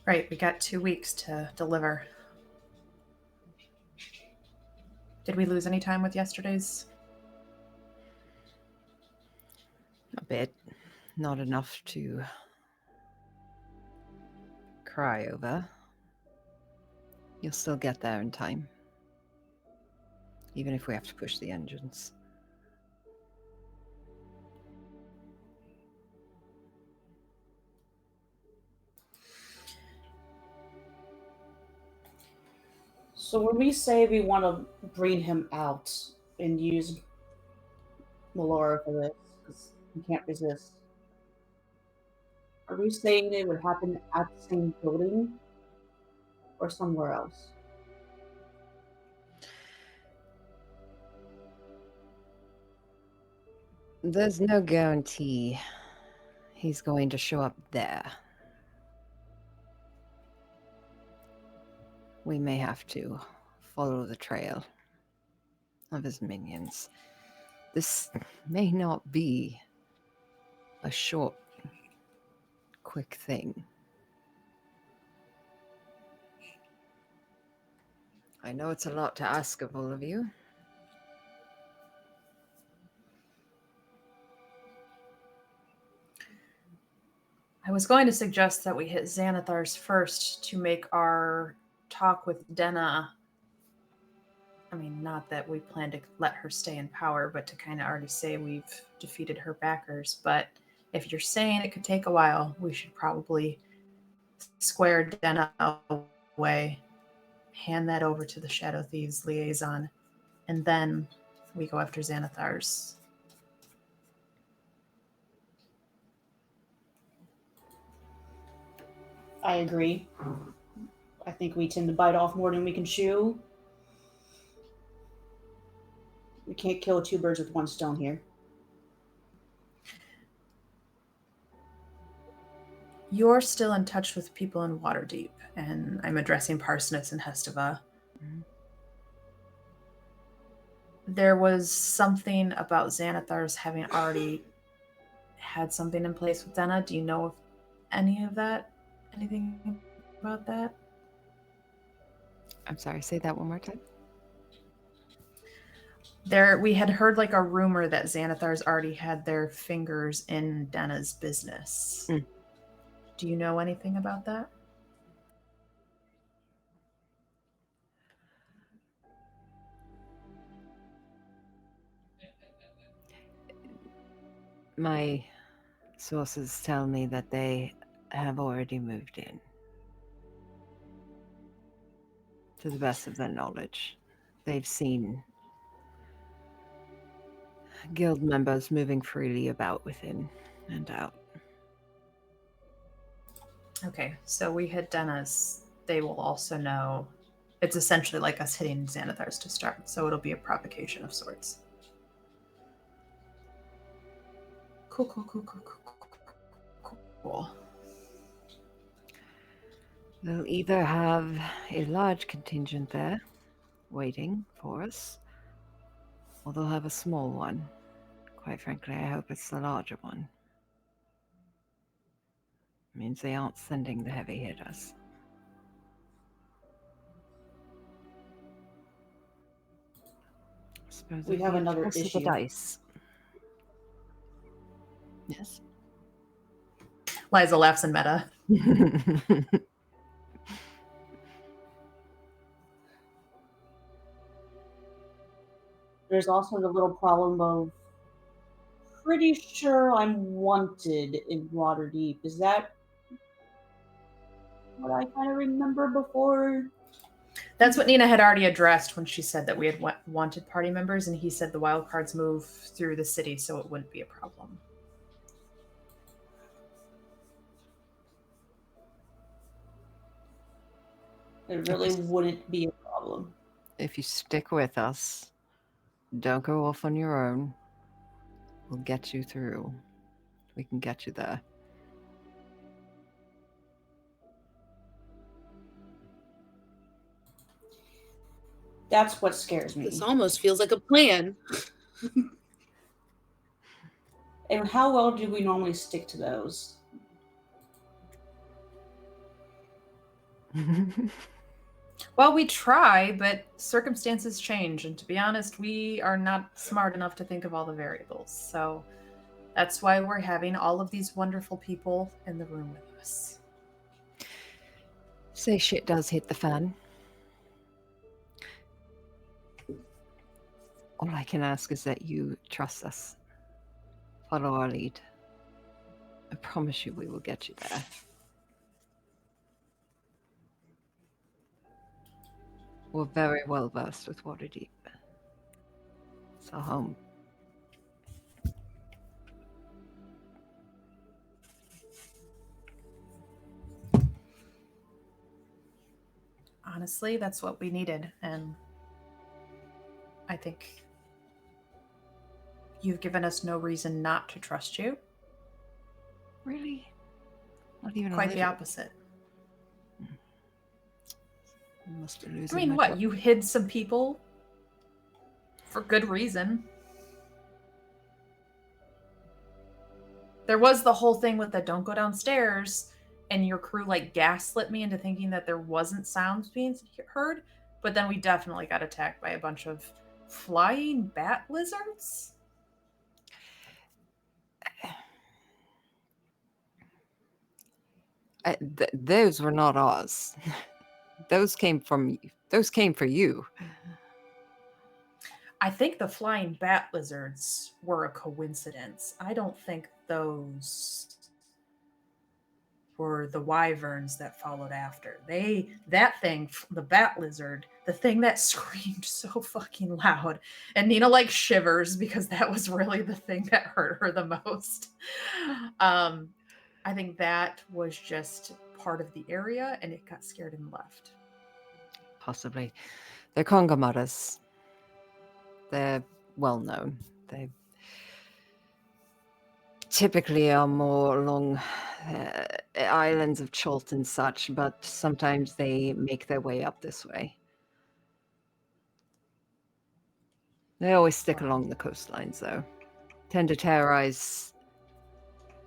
Right, we got 2 weeks to deliver. Did we lose any time with yesterday's? A bit. Not enough to cry over. You'll still get there in time. Even if we have to push the engines. So when we say we want to bring him out and use Melora for this, because he can't resist, are we saying it would happen at the same building or somewhere else? There's no guarantee he's going to show up there. We may have to follow the trail of his minions. This may not be a short, quick thing. I know it's a lot to ask of all of you. I was going to suggest that we hit Xanathars first to make our talk with Denna. I mean, not that we plan to let her stay in power, but to kind of already say we've defeated her backers. But if you're saying it could take a while, we should probably square Denna away, hand that over to the Shadow Thieves liaison, and then we go after Xanathars. I agree. I think we tend to bite off more than we can chew. We can't kill 2 birds with 1 stone here. You're still in touch with people in Waterdeep, and I'm addressing Parsonus and Hestava. Mm-hmm. There was something about Xanathars having already had something in place with Denna. Do you know of any of that? Anything about that? I'm sorry, say that one more time. We had heard like a rumor that Xanathars already had their fingers in Denna's business. Mm. Do you know anything about that? My sources tell me that they have already moved in. To the best of their knowledge. They've seen guild members moving freely about within and out. Okay, so we hit Dennis. They will also know. It's essentially like us hitting Xanathars to start, so it'll be a provocation of sorts. Cool. They'll either have a large contingent there waiting for us, or they'll have a small one. Quite frankly, I hope it's the larger one. It means they aren't sending the heavy hitters. I suppose We it'll have be a another toss of issue. the dice. Yes. Liza laughs in meta. There's also the little problem of pretty sure I'm wanted in Waterdeep. Is that what I kind of remember before? That's what Nina had already addressed when she said that we had wanted party members, and he said the wild cards move through the city, so it wouldn't be a problem. It really wouldn't be a problem. If you stick with us, don't go off on your own. We'll get you through. We can get you there. That's what scares me. This almost feels like a plan. And how well do we normally stick to those? Well, we try, but circumstances change, and to be honest, we are not smart enough to think of all the variables. So that's why we're having all of these wonderful people in the room with us. Say shit does hit the fan. All I can ask is that you trust us. Follow our lead. I promise you we will get you there. We're very well versed with Waterdeep. It's our home. Honestly, that's what we needed, and I think you've given us no reason not to trust you. Really? Not even Quite a the little? opposite. I must be I losing mean, my what? trust. You hid some people for good reason. There was the whole thing with the don't go downstairs, and your crew like gaslit me into thinking that there wasn't sounds being heard, but then we definitely got attacked by a bunch of flying bat lizards. Those were not ours. Those came from. Those came for you. I think the flying bat lizards were a coincidence. I don't think those were the wyverns that followed after. That thing, the bat lizard, the thing that screamed so fucking loud. And Nina like shivers because that was really the thing that hurt her the most. I think that was just part of the area and it got scared and left. Possibly. They're Congamaras. They're well known. They typically are more along islands of Chult and such, but sometimes they make their way up this way. They always stick along the coastlines, though. Tend to terrorize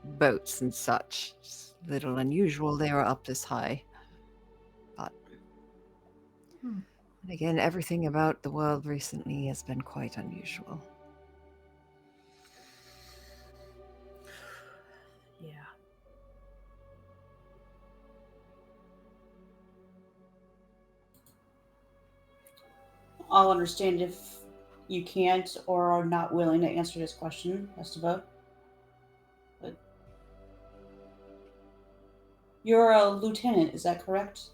boats and such. It's a little unusual they are up this high. But and again, everything about the world recently has been quite unusual. Yeah. I'll understand if you can't or are not willing to answer this question, Esteban. But you're a lieutenant, is that correct?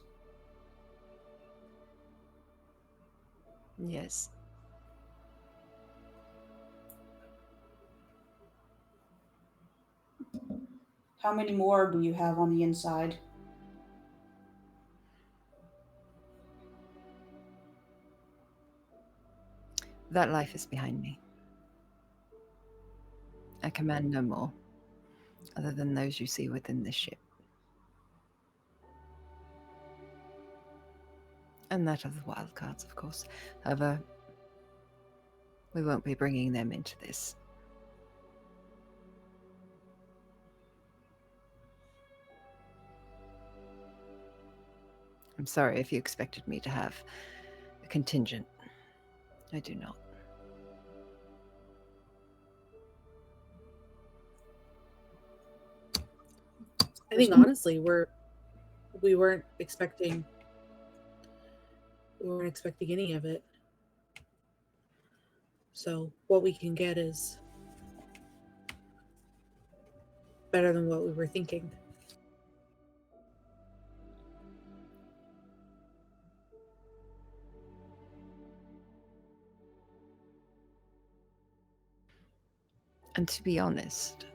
Yes. How many more do you have on the inside? That life is behind me. I command no more, other than those you see within this ship. And that of the wildcards, of course. However, we won't be bringing them into this. I'm sorry if you expected me to have a contingent. I do not. I think honestly, we weren't expecting any of it. So what we can get is better than what we were thinking. And to be honest,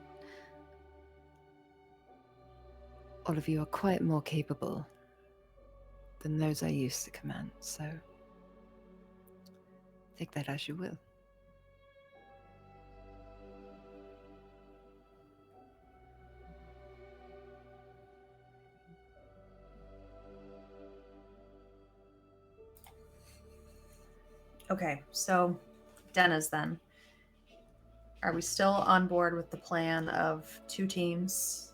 all of you are quite more capable than those I used to command, so take that as you will. Okay, so Dennis then. Are we still on board with the plan of 2 teams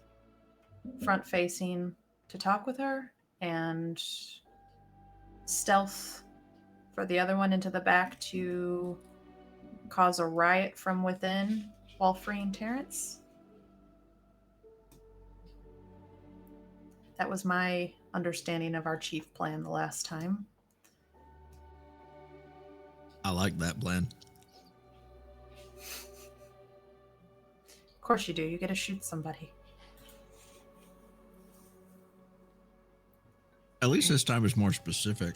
front facing to talk with her and stealth for the other one into the back to cause a riot from within while freeing Terrence? That was my understanding of our chief plan the last time. I like that plan. Of course you do. You get to shoot somebody. At least this time is more specific.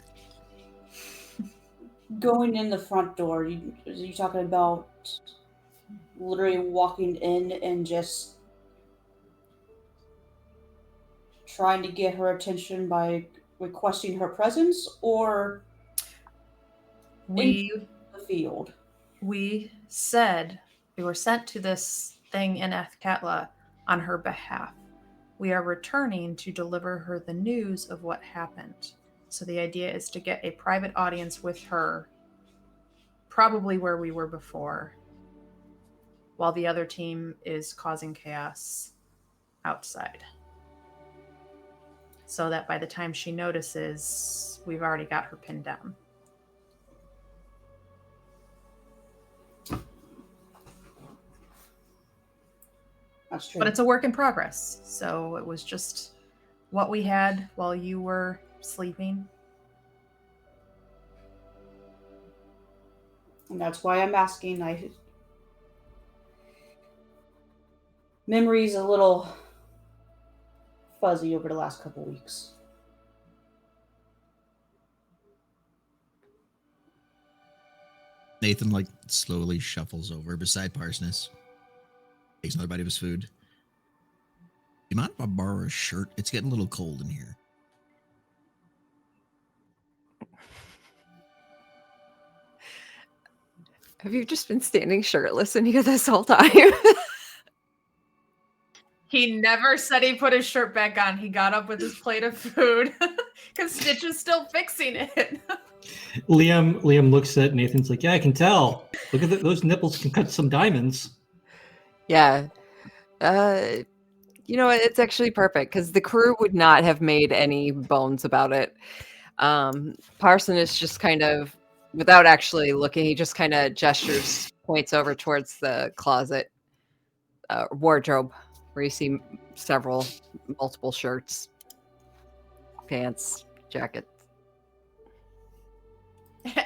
Going in the front door, are you talking about literally walking in and just trying to get her attention by requesting her presence, or We the field? We said we were sent to this thing in Athkatla on her behalf. We are returning to deliver her the news of what happened. So the idea is to get a private audience with her, probably where we were before, while the other team is causing chaos outside. So that by the time she notices, we've already got her pinned down. That's true. But it's a work in progress. So it was just what we had while you were sleeping. And that's why I'm asking. Memory's a little fuzzy over the last couple weeks. Nathan like slowly shuffles over beside Parsness. Takes another bite of his food. Do you mind if I borrow a shirt? It's getting a little cold in here. Have you just been standing shirtless in here this whole time? He never said he put his shirt back on. He got up with his plate of food because Stitch is still fixing it. Liam looks at Nathan's like, yeah, I can tell. Look at those nipples can cut some diamonds. Yeah. You know what? It's actually perfect because the crew would not have made any bones about it. Parson is just kind of, without actually looking, he just kind of gestures, points over towards the closet wardrobe where you see multiple shirts, pants, jackets.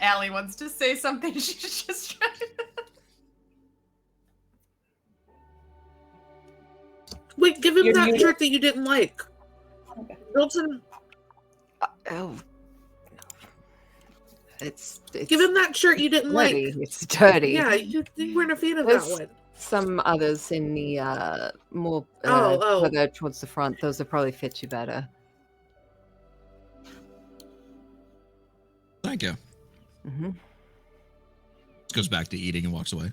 Allie wants to say something. She's just trying to... Wait, give him You're that muted. shirt that you didn't like. Okay. Milton, Oh, it's give him that shirt you didn't dirty. like. It's dirty. Yeah, you weren't a fan of There's that one. some others in the more Oh. further towards the front. Those will probably fit you better. Thank you. Mm-hmm. Just goes back to eating and walks away.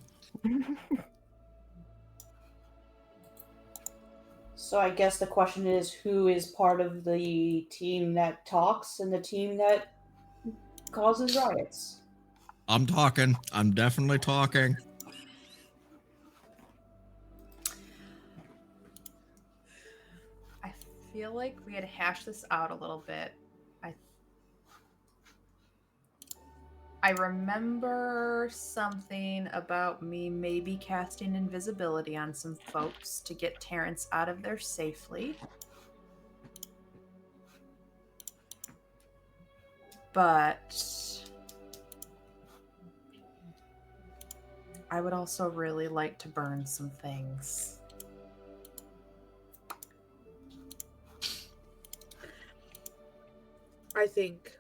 So I guess the question is, who is part of the team that talks and the team that causes riots? I'm talking. I'm definitely talking. I feel like we had hashed this out a little bit. I remember something about me maybe casting invisibility on some folks to get Terrence out of there safely. But I would also really like to burn some things. I think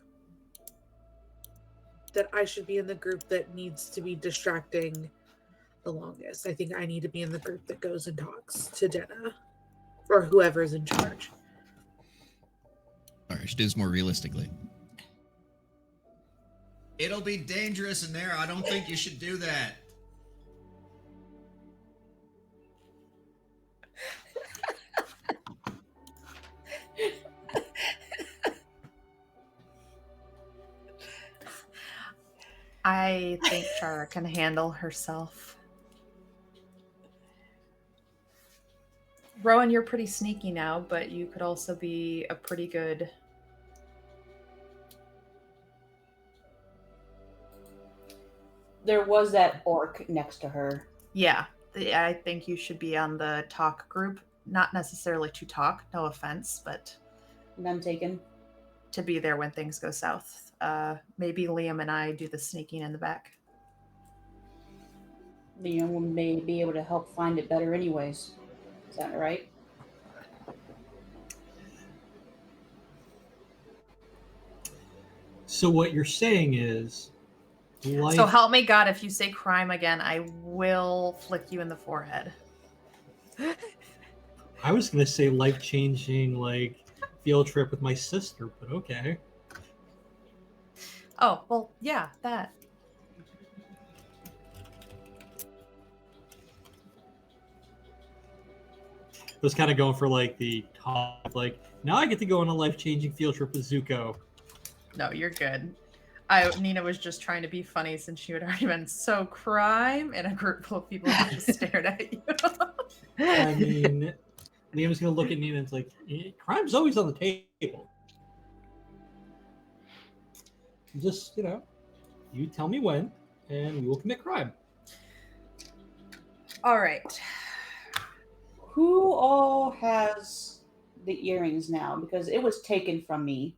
that I should be in the group that needs to be distracting the longest. I think I need to be in the group that goes and talks to Denna or whoever's in charge. All right, I should do this more realistically. It'll be dangerous in there. I don't think you should do that. I think Chara can handle herself. Rowan, you're pretty sneaky now, but you could also be a pretty good... There was that orc next to her. Yeah, I think you should be on the talk group. Not necessarily to talk, no offense, but None taken. to be there when things go south. Maybe Liam and I do the sneaking in the back. Liam may be able to help find it better anyways. Is that right? So what you're saying is, life. So help me God, if you say crime again, I will flick you in the forehead. I was gonna say life-changing, like field trip with my sister, but okay. Oh, well, yeah, that. I was kind of going for like the top, like now I get to go on a life-changing field trip with Zuko. No, you're good. Nina was just trying to be funny since she had already been so crime, and a group full of people just stared at you. I mean, Liam's gonna look at Nina and it's like, crime's always on the table. Just, you tell me when, and we will commit crime. All right. Who all has the earrings now? Because it was taken from me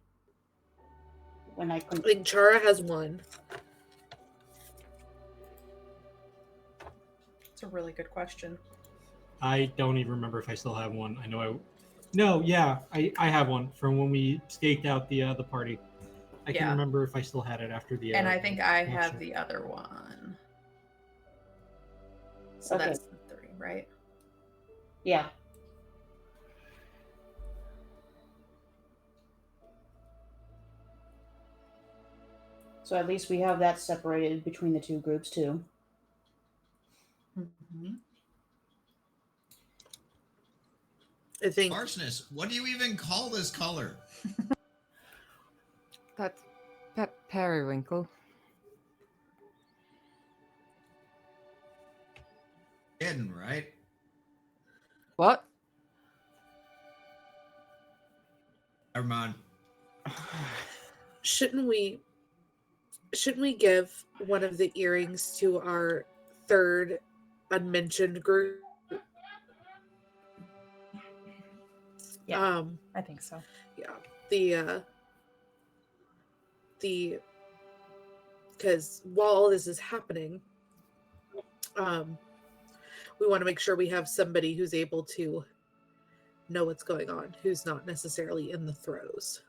when I I couldn't. think Chara has one. It's a really good question. I don't even remember if I still have one. I know I have one from when we staked out the party. I can't remember if I still had it after the. And I think I election. have the other one. So Okay. that's the 3, right? Yeah. So at least we have that separated between the two groups too. Mm-hmm. I think Harshness, what do you even call this color? That's periwinkle. Hidden, right? What? Never mind. shouldn't we give one of the earrings to our third unmentioned group? Yeah, I think so. Yeah. The because while all this is happening, we want to make sure we have somebody who's able to know what's going on, who's not necessarily in the throes.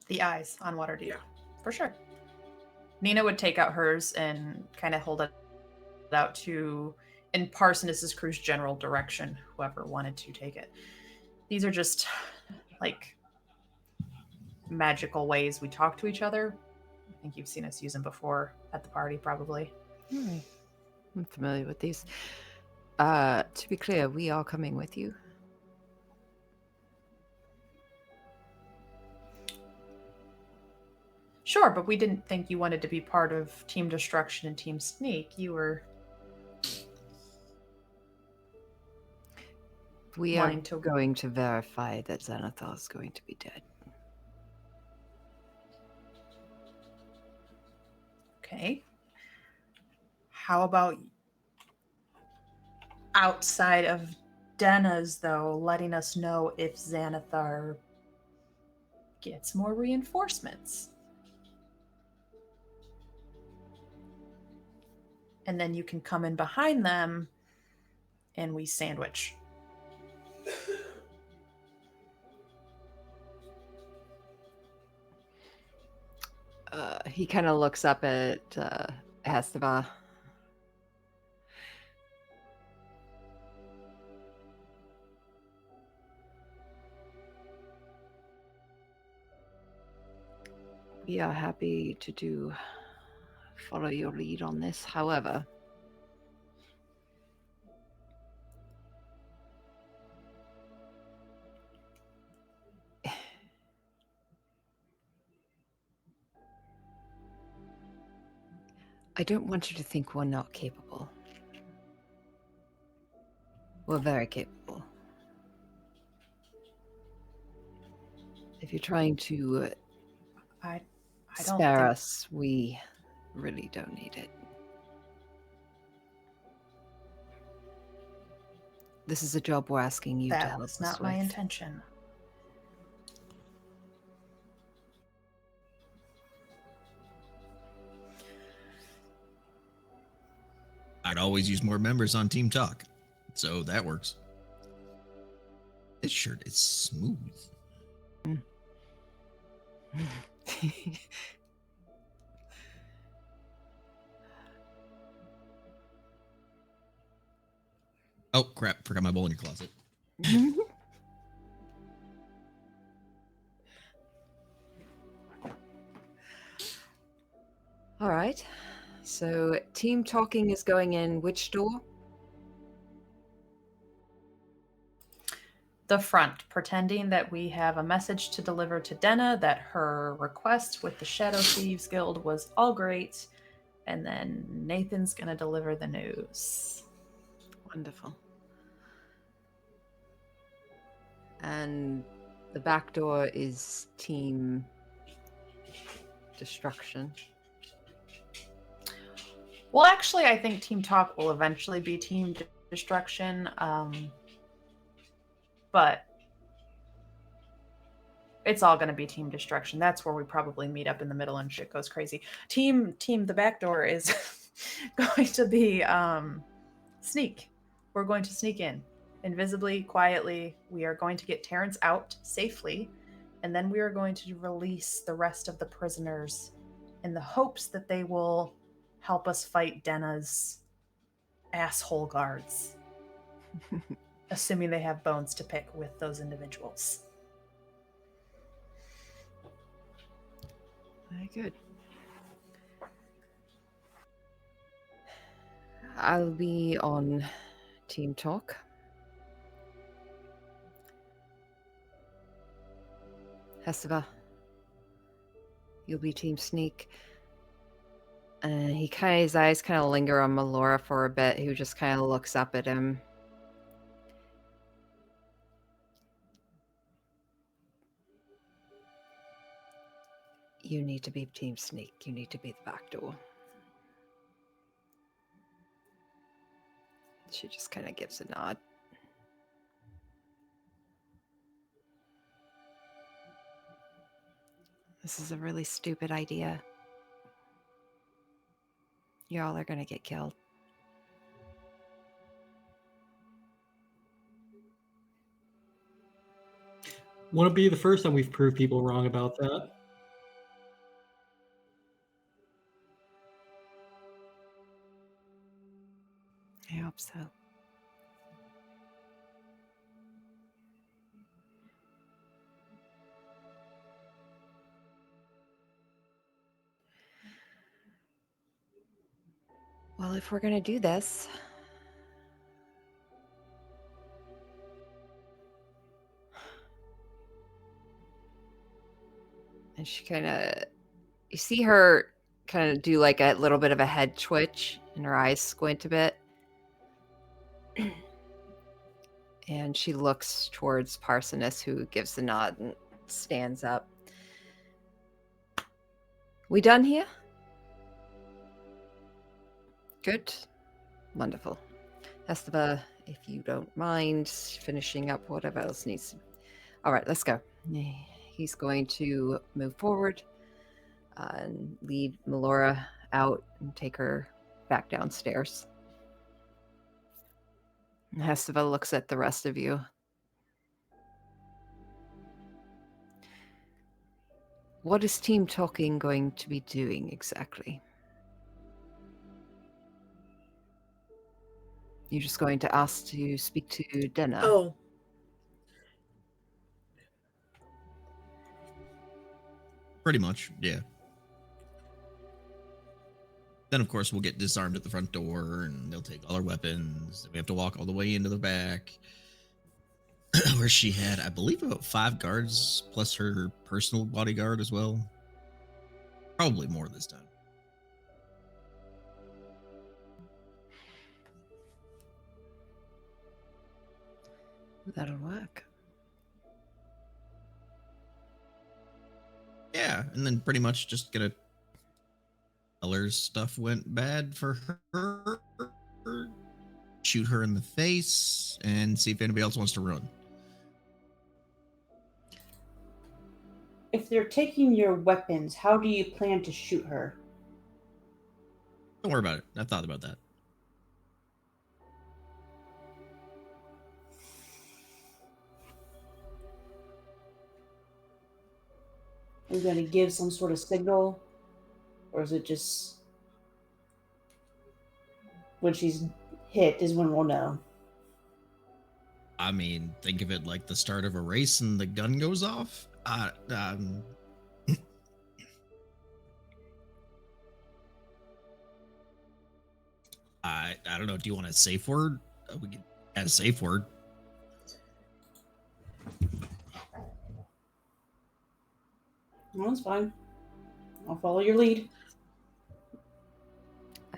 The eyes on Waterdeep. Yeah. For sure. Nina would take out hers and kind of hold it out to, in Parsoness's crew's general direction, whoever wanted to take it. These are just like magical ways we talk to each other. I think you've seen us use them before at the party, probably. Right. I'm familiar with these. To be clear, we are coming with you. Sure, but we didn't think you wanted to be part of Team Destruction and Team Sneak. You were We are wanting to going to verify that Xanathar is going to be dead. Okay. How about outside of Denna's, though, letting us know if Xanathar gets more reinforcements? And then you can come in behind them and we sandwich. He kind of looks up at Hastava. We are happy to follow your lead on this. However, I don't want you to think we're not capable. We're very capable. If you're trying to I don't spare think us, we really don't need it. This is a job we're asking you to that help was us not my with. intention. I'd always use more members on Team Talk, so that works. This shirt is smooth. Oh crap! Forgot my bowl in your closet. All right. So team talking is going in which door? The front, pretending that we have a message to deliver to Denna, that her request with the Shadow Thieves Guild was all great, and then Nathan's going to deliver the news. Wonderful. And the back door is team destruction. Well, actually, I think Team Talk will eventually be Team Destruction, but it's all going to be Team Destruction. That's where we probably meet up in the middle and shit goes crazy. Team the back door is going to be Sneak. We're going to sneak in invisibly, quietly. We are going to get Terrence out safely, and then we are going to release the rest of the prisoners in the hopes that they will help us fight Denna's asshole guards. Assuming they have bones to pick with those individuals. Very good. I'll be on team talk. Hastava, you'll be team sneak. And his eyes kind of linger on Melora for a bit, who just kind of looks up at him. You need to be team sneak. You need to be the back door. She just kind of gives a nod. This is a really stupid idea. Y'all are going to get killed. Won't it be the first time we've proved people wrong about that? I hope so. Well, if we're going to do this, and she kind of, you see her kind of do like a little bit of a head twitch and her eyes squint a bit. And she looks towards Parsoness, who gives a nod and stands up. We done here? Good. Wonderful. Esteban, if you don't mind finishing up whatever else needs to... All right, let's go. He's going to move forward and lead Melora out and take her back downstairs. Hesteva looks at the rest of you. What is Team Talking going to be doing exactly? You're just going to ask to speak to Denna? Oh. Pretty much, yeah. Then, of course, we'll get disarmed at the front door, and they'll take all our weapons. We have to walk all the way into the back, where she had, I believe, about 5 guards, plus her personal bodyguard as well. Probably more this time. That'll work. Yeah, and then pretty much just gonna tell her stuff went bad for her, shoot her in the face, and see if anybody else wants to run. If they're taking your weapons, how do you plan to shoot her? Don't worry about it. I thought about that. Are you going to give some sort of signal? Or is it just when she's hit is when we'll know? I mean, think of it like the start of a race and the gun goes off. I don't know. Do you want a safe word? We can add a safe word. No, that's fine. I'll follow your lead.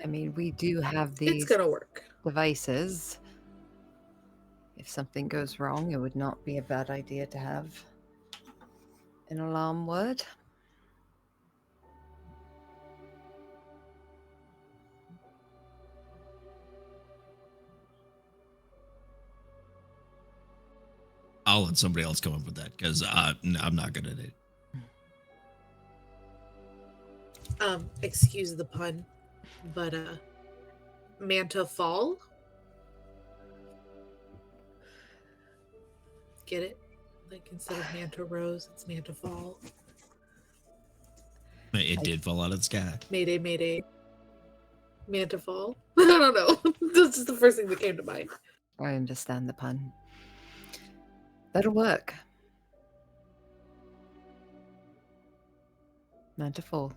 I mean, we do have It's these gonna work. devices. If something goes wrong, it would not be a bad idea to have an alarm word. I'll let somebody else come up with that because I'm not good at it. Excuse the pun, but Manta Fall. Get it? Like instead of Manta Rose, it's Manta Fall. It did fall out of the sky. Mayday, Mayday. Manta Fall. I don't know. This is the first thing that came to mind. I understand the pun. That'll work. Manta Fall.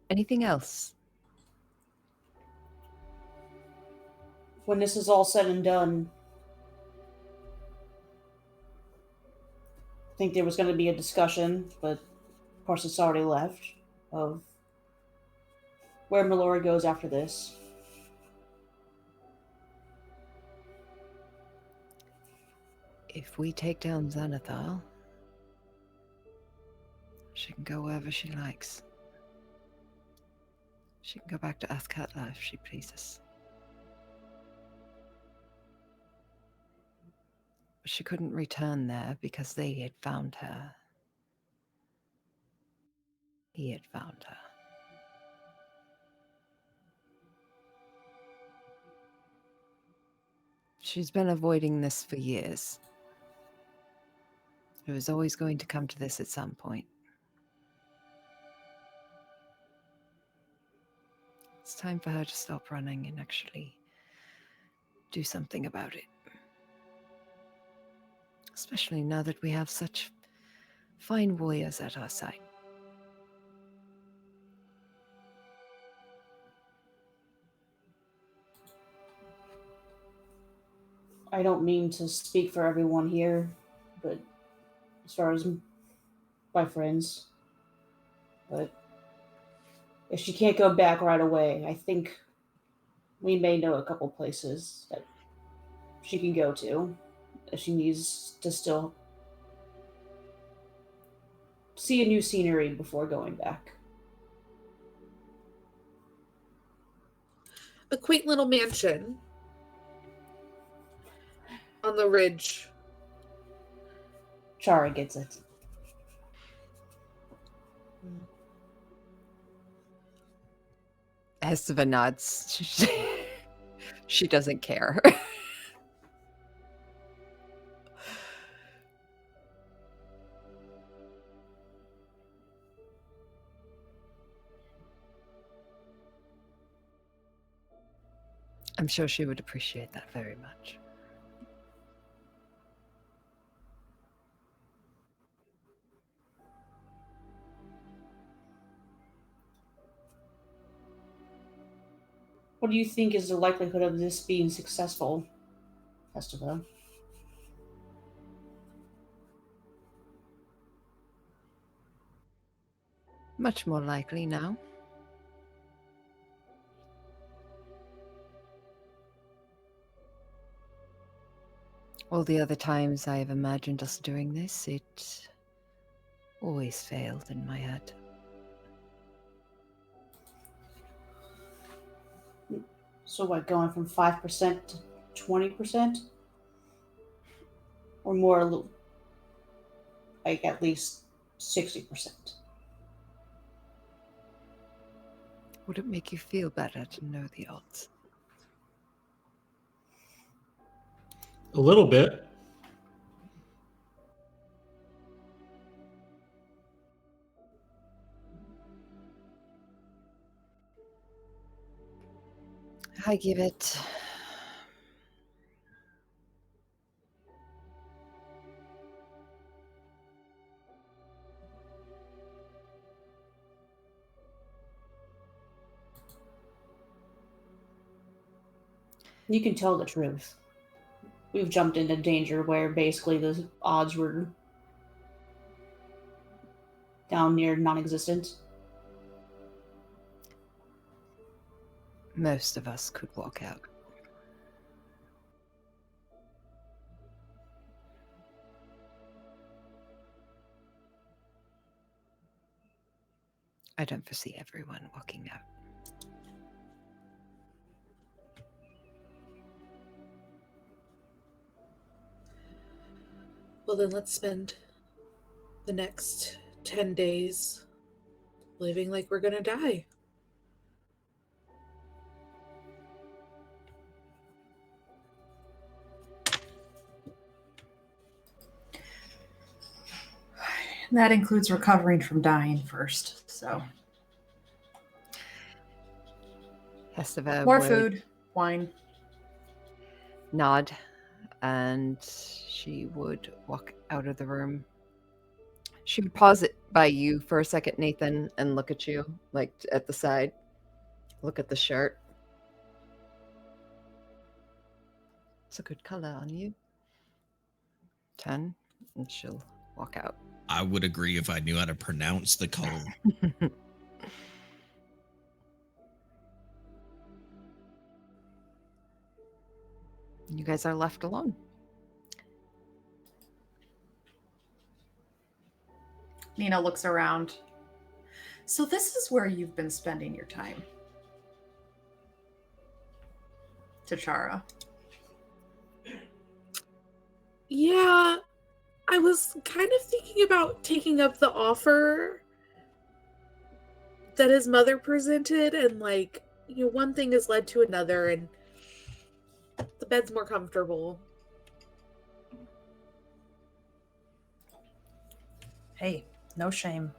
Anything else? When this is all said and done, I think there was going to be a discussion, but of course it's already left, of where Melora goes after this. If we take down Xanathar, she can go wherever she likes. She can go back to Athkatla if she pleases. She couldn't return there because they had found her. He had found her. She's been avoiding this for years. It was always going to come to this at some point. It's time for her to stop running and actually do something about it. Especially now that we have such fine warriors at our side. I don't mean to speak for everyone here, but as far as my friends, but if she can't go back right away, I think we may know a couple places that she can go to if she needs to still see a new scenery before going back. A quaint little mansion on the ridge. Chara gets it. Hestiva nods. She doesn't care. I'm sure she would appreciate that very much. What do you think is the likelihood of this being successful, Festival? Much more likely now. All the other times I have imagined us doing this, it always failed in my head. So what, going from 5% to 20%? Or more, like at least 60%? Would it make you feel better to know the odds? A little bit. I give it You can tell the truth. We've jumped into danger where basically the odds were down near non-existent. most of us could walk out. I don't foresee everyone walking out. Well, then let's spend the next 10 days living like we're gonna die. That includes recovering from dying first. So Hestiva more would food, wine. nod, and she would walk out of the room. She would pause it by you for a second, Nathan, and look at you, like at the side. Look at the shirt. It's a good color on you. 10, and she'll walk out. I would agree if I knew how to pronounce the color. You guys are left alone. Nina looks around. So this is where you've been spending your time. To Chara. Yeah, I was kind of thinking about taking up the offer that his mother presented, and like, one thing has led to another, and the bed's more comfortable. Hey, no shame.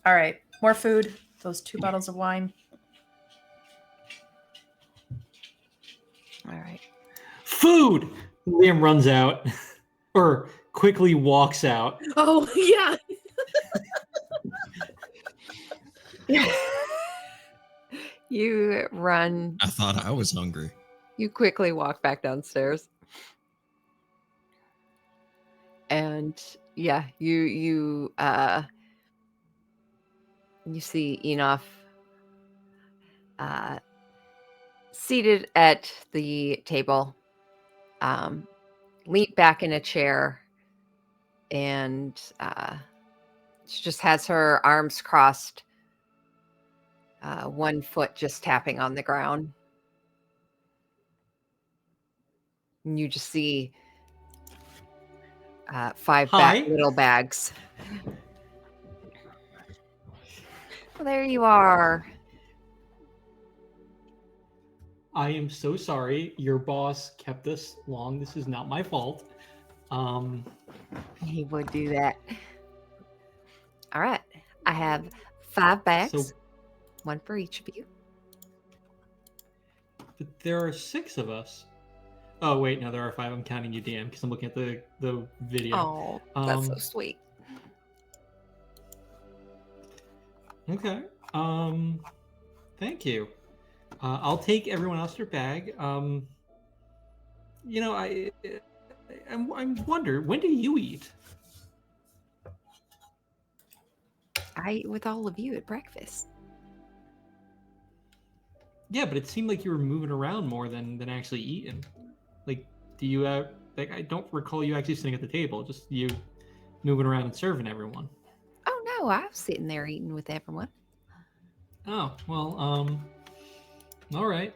All right, more food. Those 2 bottles of wine. All right. Food! Liam runs out, or quickly walks out. Oh, yeah. You run. I thought I was hungry. You quickly walk back downstairs. And yeah, you see Enough seated at the table, leaned back in a chair, and she just has her arms crossed, one foot just tapping on the ground. And you just see 5 Hi. little bags. Well, there you are. I am so sorry. Your boss kept us long. This is not my fault. He would do that. All right. I have 5 bags, So, 1 for each of you. but there are 6 of us. Oh wait, no, there are 5. I'm counting you, DM, because I'm looking at the video. Oh, that's so sweet. Okay. Thank you. I'll take everyone else their bag. I'm wonder, when do you eat? I eat with all of you at breakfast. Yeah, but it seemed like you were moving around more than actually eating. Like, do you like, I don't recall you actually sitting at the table, just you moving around and serving everyone. Oh no, I was sitting there eating with everyone. Oh, well, all right.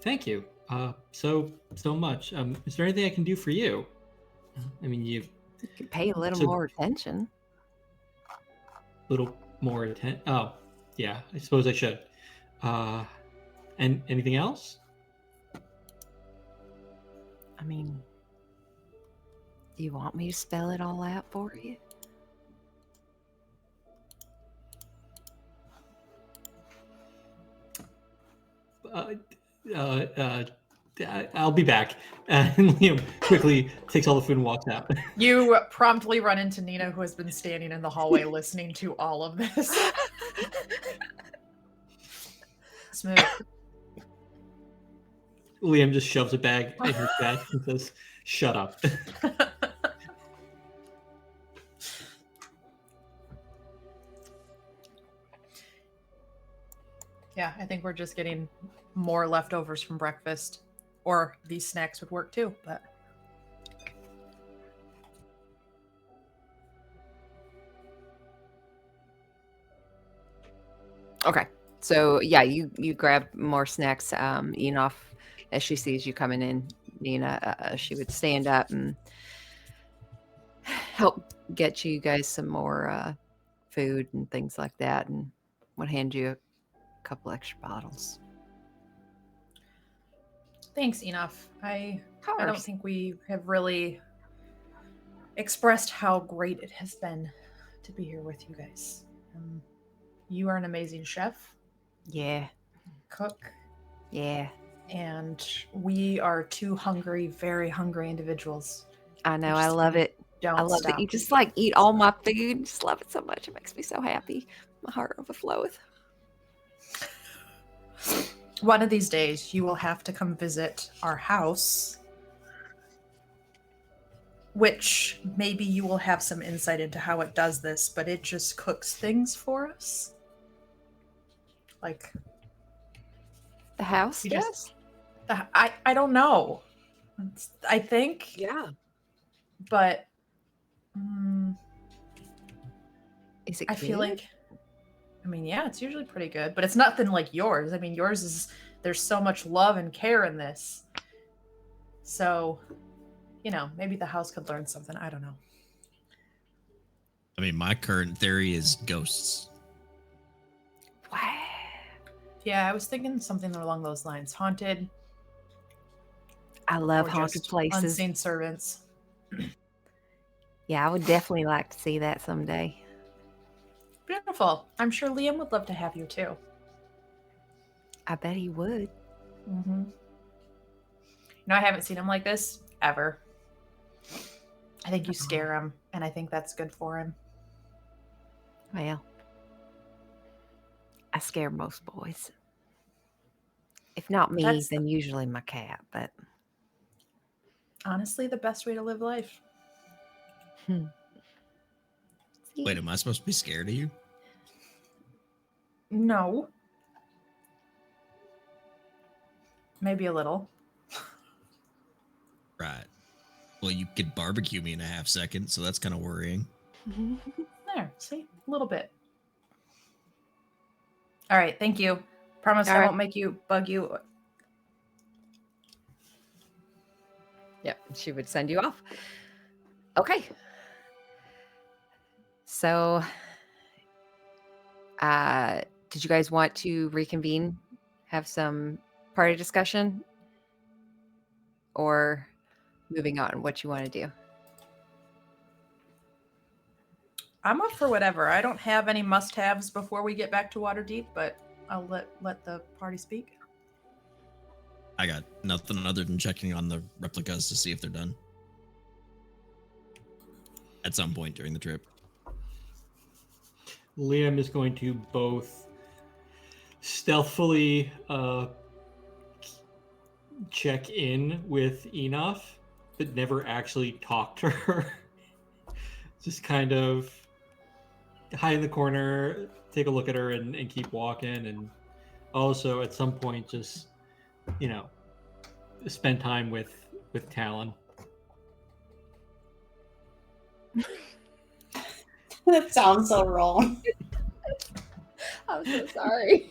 Thank you. So much. Is there anything I can do for you? I mean, You could pay a little So- more attention. little more attention. Oh, yeah. I suppose I should. And anything else? I mean, do you want me to spell it all out for you? I'll be back. And Liam quickly takes all the food and walks out. You promptly run into Nina, who has been standing in the hallway listening to all of this. Smooth. Liam just shoves a bag in her chest and says, "Shut up." Yeah, I think we're just getting more leftovers from breakfast. Or these snacks would work too, but Okay. So yeah, you grab more snacks. Enough, as she sees you coming in, Nina, she would stand up and help get you guys some more food and things like that, and would hand you a couple extra bottles. thanks, Enough. I don't Course. think we have really expressed how great it has been to be here with you guys. You are an amazing chef, Yeah, cook, yeah. and we are 2 hungry, very hungry individuals. I know. We I just love it. Don't I love stop. that you just like eat all my food. Just love it so much. It makes me so happy. My heart overfloweth. One of these days, you will have to come visit our house, which maybe you will have some insight into how it does this, but it just cooks things for us. Like, The house You does? just- I don't know. I think, Yeah. but Is it I feel good? like, I mean, yeah, it's usually pretty good, but it's nothing like yours. I mean, yours is there's so much love and care in this. So, maybe the house could learn something. I don't know. I mean, my current theory is ghosts. Yeah, I was thinking something along those lines. Haunted. I love or haunted just places. Unseen servants. Yeah, I would definitely like to see that someday. Beautiful. I'm sure Liam would love to have you too. I bet he would. Mm-hmm. I haven't seen him like this ever. I think you scare him, and I think that's good for him. Well, I scare most boys. If not me, That's then usually my cat, but honestly the best way to live life. Wait, am I supposed to be scared of you? No. Maybe a little. Right. Well, you could barbecue me in a half second, so that's kind of worrying. There, see? A little bit. All right, thank you. Promise All I right. won't make you bug you. Yep, she would send you off. Okay. So, did you guys want to reconvene, have some party discussion, or moving on? What you want to do? I'm up for whatever. I don't have any must-haves before we get back to Waterdeep, but I'll let the party speak. I got nothing other than checking on the replicas to see if they're done. At some point during the trip. Liam is going to both stealthily check in with Enof, but never actually talk to her. Just kind of hide in the corner, take a look at her, and keep walking. And also, at some point, just spend time with Talon. That sounds so wrong. I'm so sorry.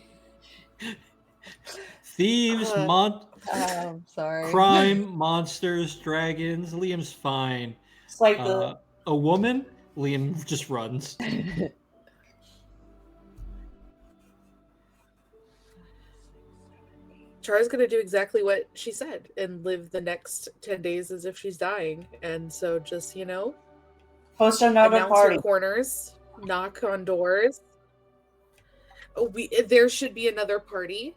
Thieves, I'm sorry. crime, monsters, dragons. Liam's fine. It's like A woman, Liam just runs. Chara's gonna do exactly what she said and live the next 10 days as if she's dying. And so just, post another announce party. your corners, knock on doors. There should be another party.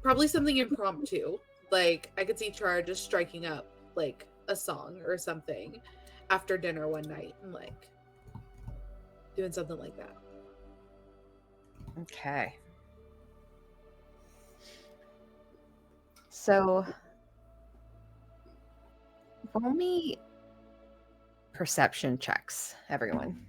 Probably something impromptu. Like, I could see Chara just striking up, like, a song or something after dinner one night and, like, doing something like that. Okay. So, roll me perception checks, everyone.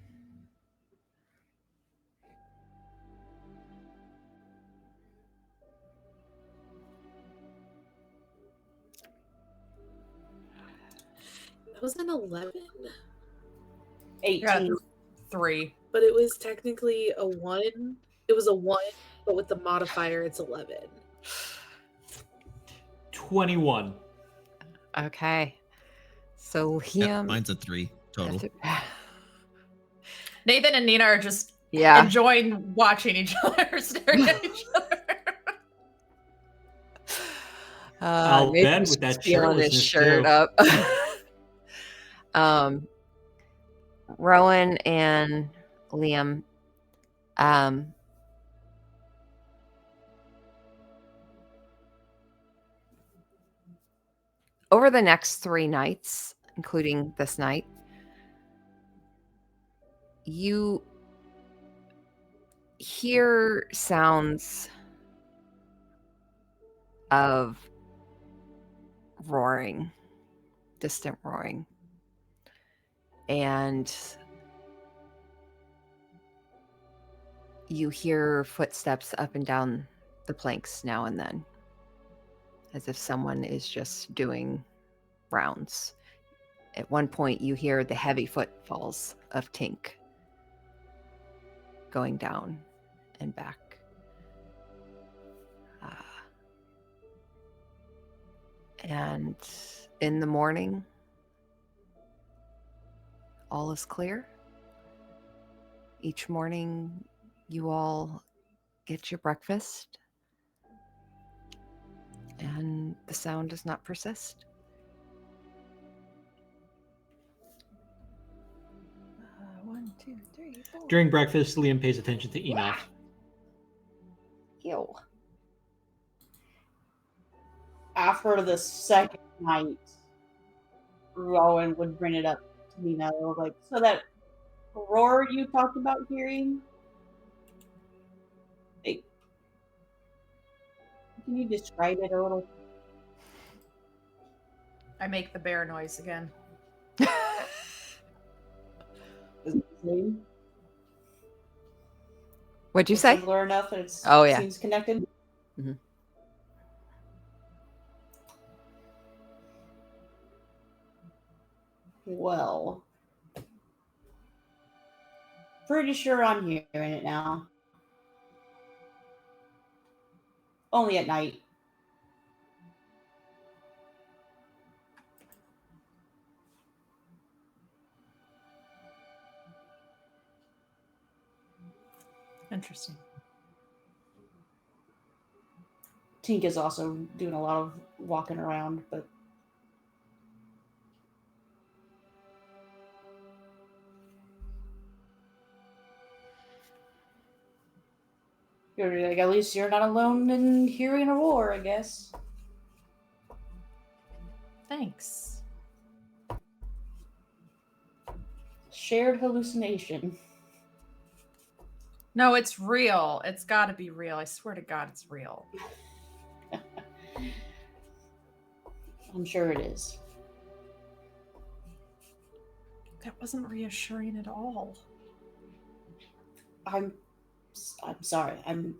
That was an 11. 18. 3. But it was technically a 1. It was a 1, but with the modifier, it's 11. 21. Okay. So Yeah, Liam, mine's a 3 total. Nathan and Nina are just yeah. enjoying watching each other, staring at each other. I'll bet Nathan's with that just feeling his shirtlessness, shirt too. up. Rowan and Liam, over the next 3 nights, including this night, you hear sounds of roaring, distant roaring. And you hear footsteps up and down the planks now and then, as if someone is just doing rounds. At one point, you hear the heavy footfalls of Tink going down and back. And in the morning, all is clear. Each morning, you all get your breakfast, and the sound does not persist. One, two, three, four. During breakfast, Liam pays attention to Enoch. Ew. After the second night, Rowan would bring it up to Nina. Like, so that roar you talked about hearing, like, can you describe it a little? I make the bear noise again. Is it the same? What'd you It's say? similar enough that it Oh, yeah. seems connected? Mhm. Well, pretty sure I'm hearing it now. Only at night. Interesting. Tink is also doing a lot of walking around, but you're like, at least you're not alone in hearing a roar, I guess. Thanks. Shared hallucination. No, it's real. It's got to be real. I swear to God, it's real. I'm sure it is. That wasn't reassuring at all. I'm sorry. I'm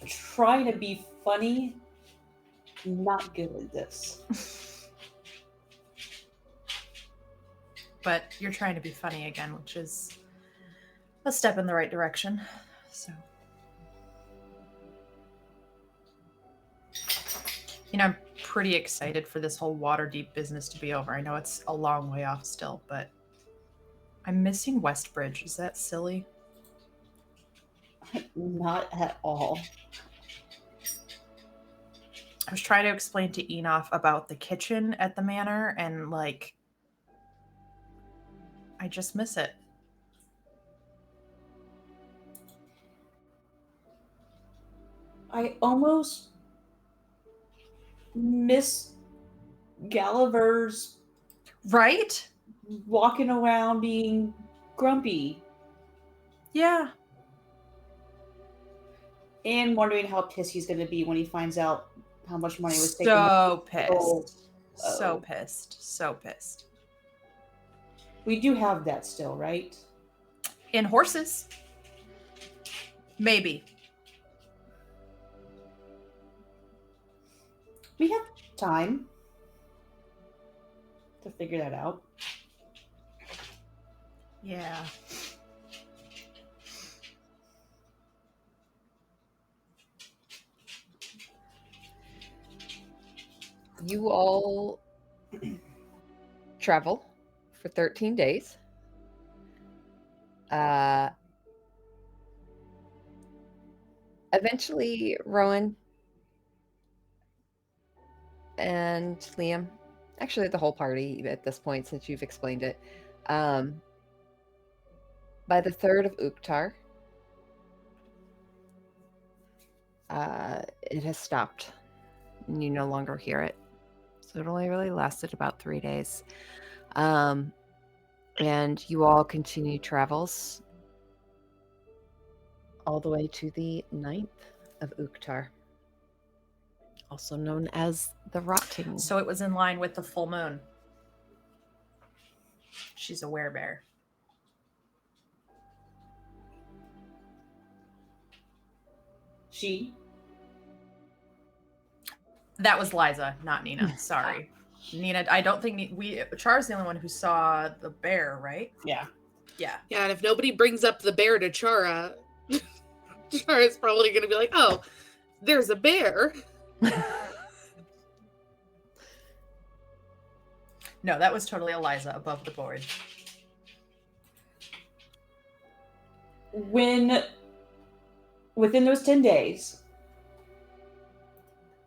trying to be funny. Not good at this. But you're trying to be funny again, which is a step in the right direction. So, I'm pretty excited for this whole Waterdeep business to be over. I know it's a long way off still, but I'm missing Westbridge. Is that silly? Not at all. I was trying to explain to Enoch about the kitchen at the manor, and like, I just miss it. I almost miss Gulliver's Right? walking around being grumpy Yeah. and wondering how pissed he's going to be when he finds out how much money was taken. So Oh. pissed. So pissed. So pissed. We do have that still, right? In horses. Maybe. We have time to figure that out. Yeah. You all travel for 13 days. Eventually, Rowan and Liam, actually the whole party at this point, since you've explained it, by the 3rd of Uktar, it has stopped, and you no longer hear it. So it only really lasted about 3 days. And you all continue travels all the way to the 9th of Uktar, also known as the Rotting. So it was in line with the full moon. She's a werebear. She? That was Liza, not Nina. Sorry. Nina, I don't think Char's the only one who saw the bear, right? Yeah. Yeah. Yeah, and if nobody brings up the bear to Chara, Chara's probably going to be like, oh, there's a bear. No, that was totally Eliza above the board. Within those 10 days,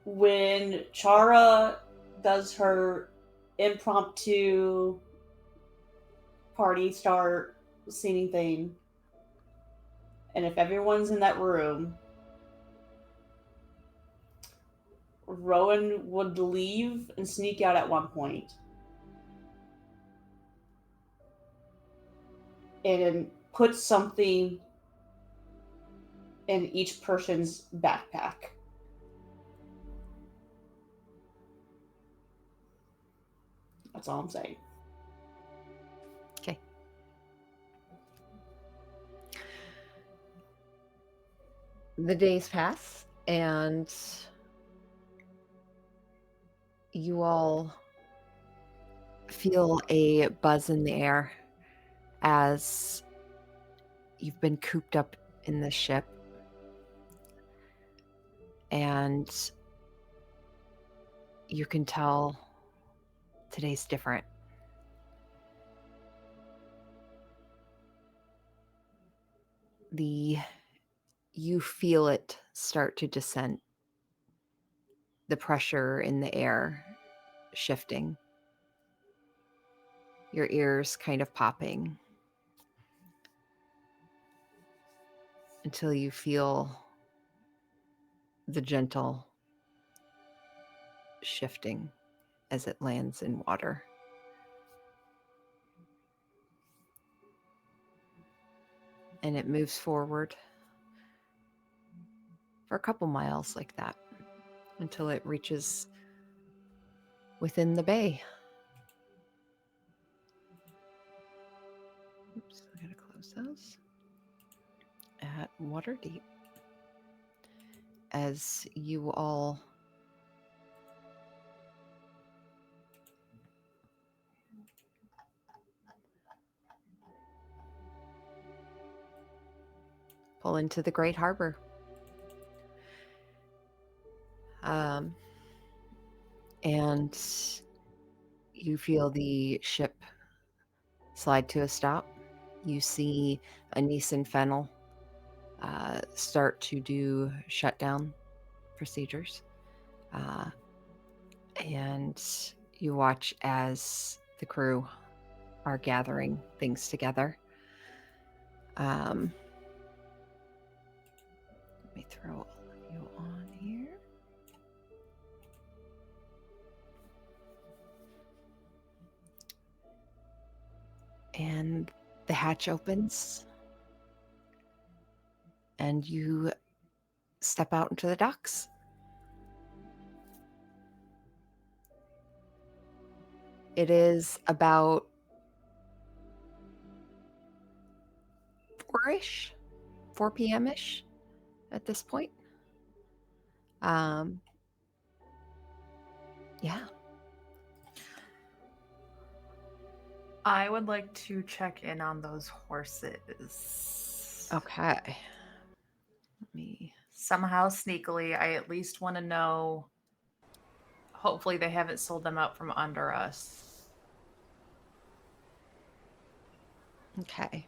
when Chara does her impromptu party start singing thing, and if everyone's in that room, Rowan would leave and sneak out at one point and put something in each person's backpack. That's all I'm saying. Okay. The days pass, and you all feel a buzz in the air as you've been cooped up in the ship. And you can tell today's different. You feel it start to descend. The pressure in the air shifting. Your ears kind of popping until you feel the gentle shifting as it lands in water. And it moves forward for a couple miles like that until it reaches within the bay. Oops, I gotta close those. At Waterdeep. As you all pull into the Great Harbor. And you feel the ship slide to a stop. You see Anise and Fennel start to do shutdown procedures. And you watch as the crew are gathering things together. Let me throw all of you on here. And the hatch opens, and you step out into the docks. It is about 4 p.m.-ish at this point. Yeah. I would like to check in on those horses. Okay. Let me. Somehow sneakily, I at least want to know. Hopefully, they haven't sold them out from under us. Okay.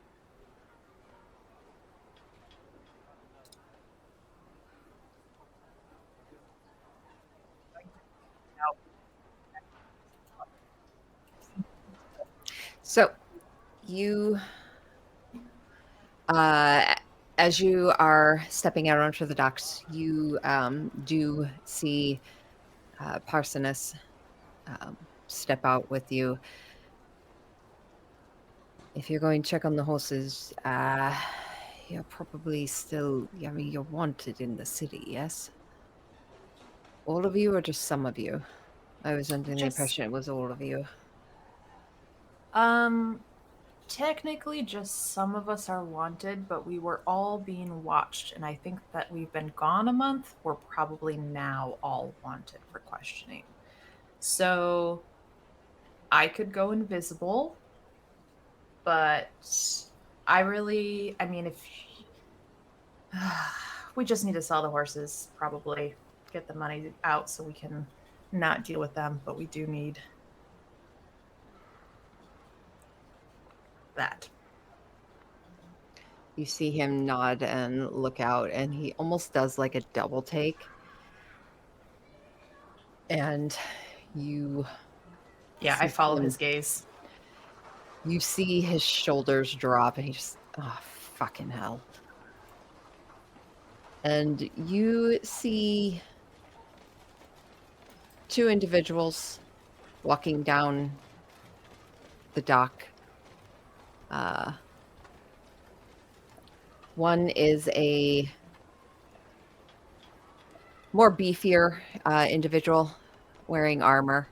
So, you, as you are stepping out onto the docks, you do see Parsoness step out with you. If you're going to check on the horses, you're probably still, I mean, you're wanted in the city, yes? All of you or just some of you? I was under the impression it was all of you. Technically just some of us are wanted, but we were all being watched, and I think that we've been gone a month. We're probably now all wanted for questioning. So I could go invisible, but I mean, if we just need to sell the horses, probably get the money out so we can not deal with them, but we do need that. You see him nod and look out, and he almost does like a double take. And you Yeah, I see follow him- his gaze. You see his shoulders drop, and he just, oh, fucking hell. And you see two individuals walking down the dock. One is a more beefier individual wearing armor,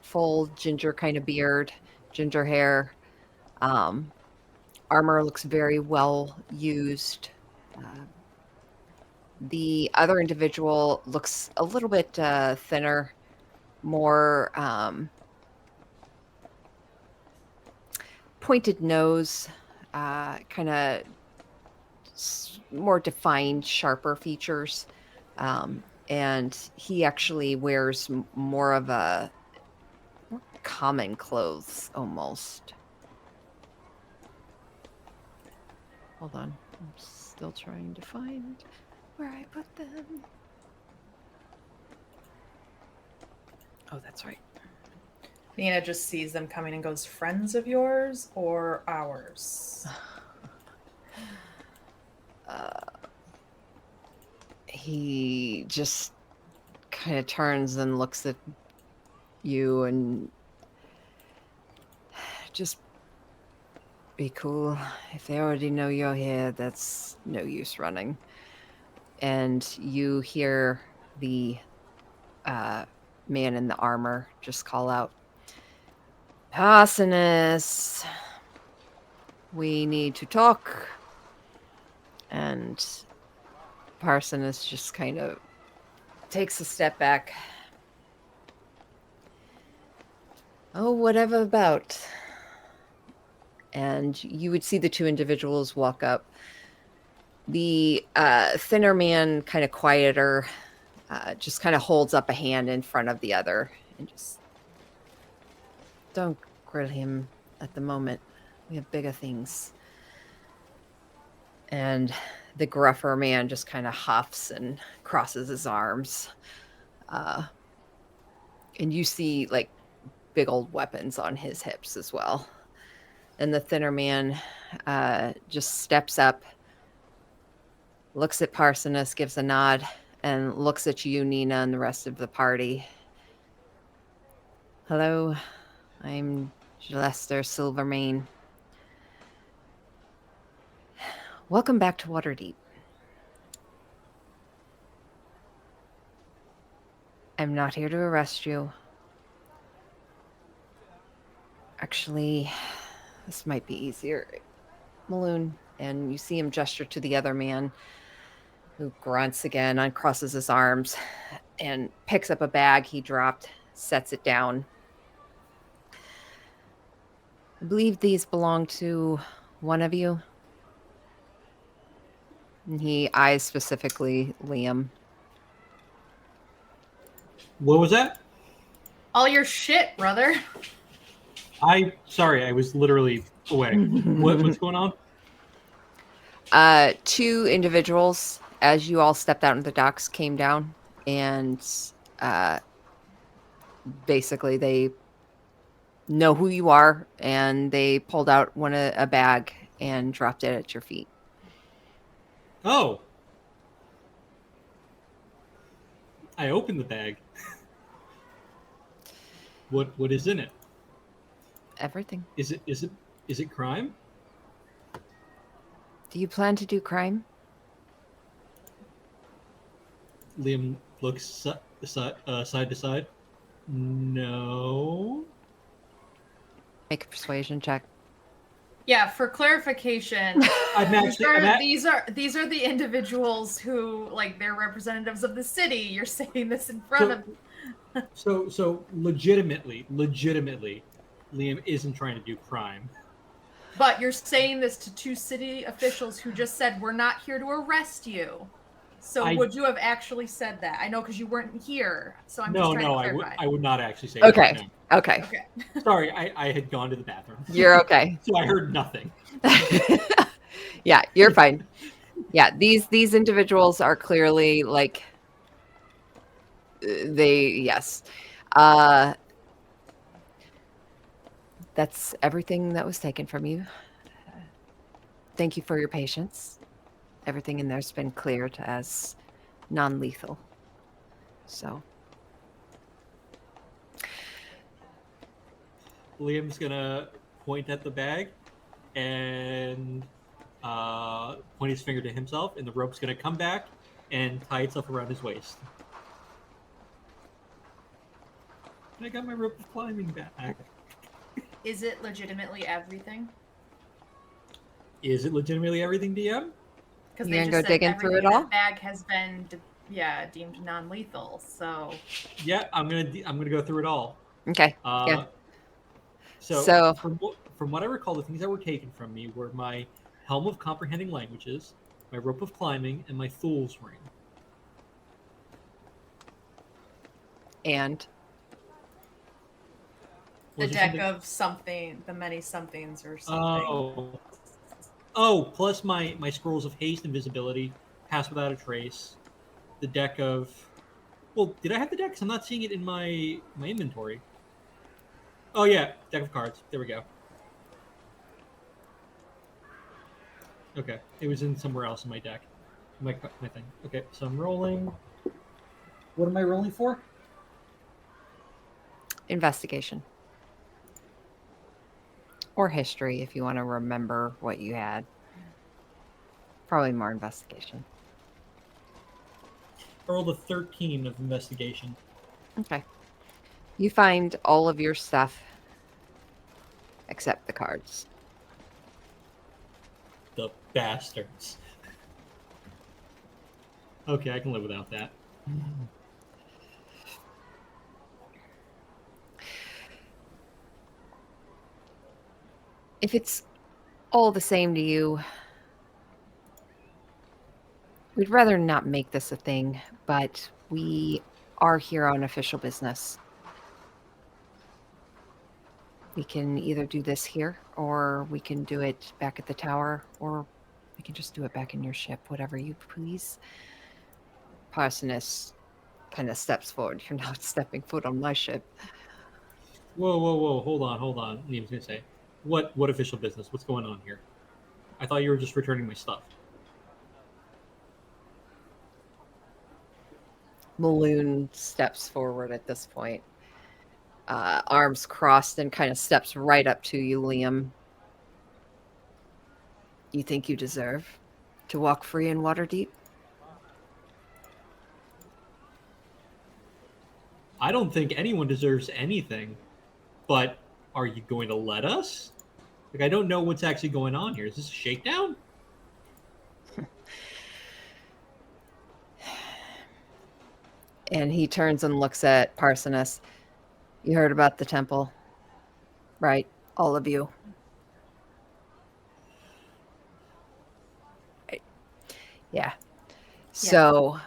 full ginger kind of beard, ginger hair. Armor looks very well used. Uh, the other individual looks a little bit thinner, more pointed nose, kind of more defined, sharper features. And he actually wears more of a more common clothes almost. Hold on. I'm still trying to find where I put them. Oh, that's right. Nina just sees them coming and goes, friends of yours or ours? He just kind of turns and looks at you and just be cool. If they already know you're here, that's no use running. And you hear the man in the armor just call out, Arsonist, we need to talk. And Parsonus just kind of takes a step back. Oh, whatever about. And you would see the two individuals walk up. The thinner man, kind of quieter, just kind of holds up a hand in front of the other and just, don't grill him at the moment. We have bigger things. And the gruffer man just kind of huffs and crosses his arms. And you see like big old weapons on his hips as well. And the thinner man just steps up, looks at Parsonus, gives a nod, and looks at you, Nina, and the rest of the party. Hello, I'm Lester Silvermane. Welcome back to Waterdeep. I'm not here to arrest you. Actually, this might be easier. Maloon, and you see him gesture to the other man, who grunts again, uncrosses his arms, and picks up a bag he dropped, sets it down. I believe these belong to one of you. And he eyes specifically Liam. What was that? All your shit, brother. Sorry, I was literally away. What's going on? Two individuals, as you all stepped out into the docks, came down, and basically they know who you are, and they pulled out a bag and dropped it at your feet. Oh. I opened the bag. What is in it? Everything. Is it crime? Do you plan to do crime? Liam looks side to side. No. Make a persuasion check. Yeah, for clarification, I'm actually. these are the individuals who, like, they're representatives of the city. You're saying this in front of. So legitimately, Liam isn't trying to do crime. But you're saying this to two city officials who just said, we're not here to arrest you. So would you have actually said that? I know, because you weren't here. So I'm just trying to clarify. I would not actually say okay. that. Okay. Okay. Sorry, I had gone to the bathroom. You're okay. So I heard nothing. Yeah, you're fine. Yeah, these individuals are clearly like yes. Uh that's everything that was taken from you. Thank you for your patience. Everything in there's been cleared as non-lethal. So, Liam's gonna point at the bag and point his finger to himself, and the rope's gonna come back and tie itself around his waist. And I got my rope of climbing back. Is it legitimately everything? Is it legitimately everything, DM? Because You they gonna just go said digging through everything it in all? that bag has been, deemed non-lethal. So Yeah, I'm gonna go through it all. okay. Yeah. So So, from what I recall, the things that were taken from me were my helm of comprehending languages, my rope of climbing, and my Thul's ring. and the Was there deck something? of something, the many somethings or something. Plus my scrolls of haste and visibility, pass without a trace. The deck of, well, did I have the deck? 'Cause I'm not seeing it in my inventory. Oh yeah, deck of cards. There we go. Okay, it was in somewhere else in my deck, my thing. Okay, so I'm rolling. What am I rolling for? investigation or history if you want to remember what you had. Probably more investigation. I rolled a 13 of investigation. Okay. You find all of your stuff except the cards. The bastards. Okay, I can live without that. If it's all the same to you, we'd rather not make this a thing, but we are here on official business. We can either do this here, or we can do it back at the tower, or we can just do it back in your ship, whatever you please. Parsoness kind of steps forward. You're not stepping foot on my ship. Whoa! Hold on. Liam's gonna say, what official business? What's going on here? I thought you were just returning my stuff. Maloon steps forward at this point, arms crossed, and kind of steps right up to you, Liam. You think you deserve to walk free in Waterdeep? I don't think anyone deserves anything, but are you going to let us? Like, I don't know what's actually going on here. Is this a shakedown? And he turns and looks at Parsoness. You heard about the temple, right? All of you. Right. Yeah. So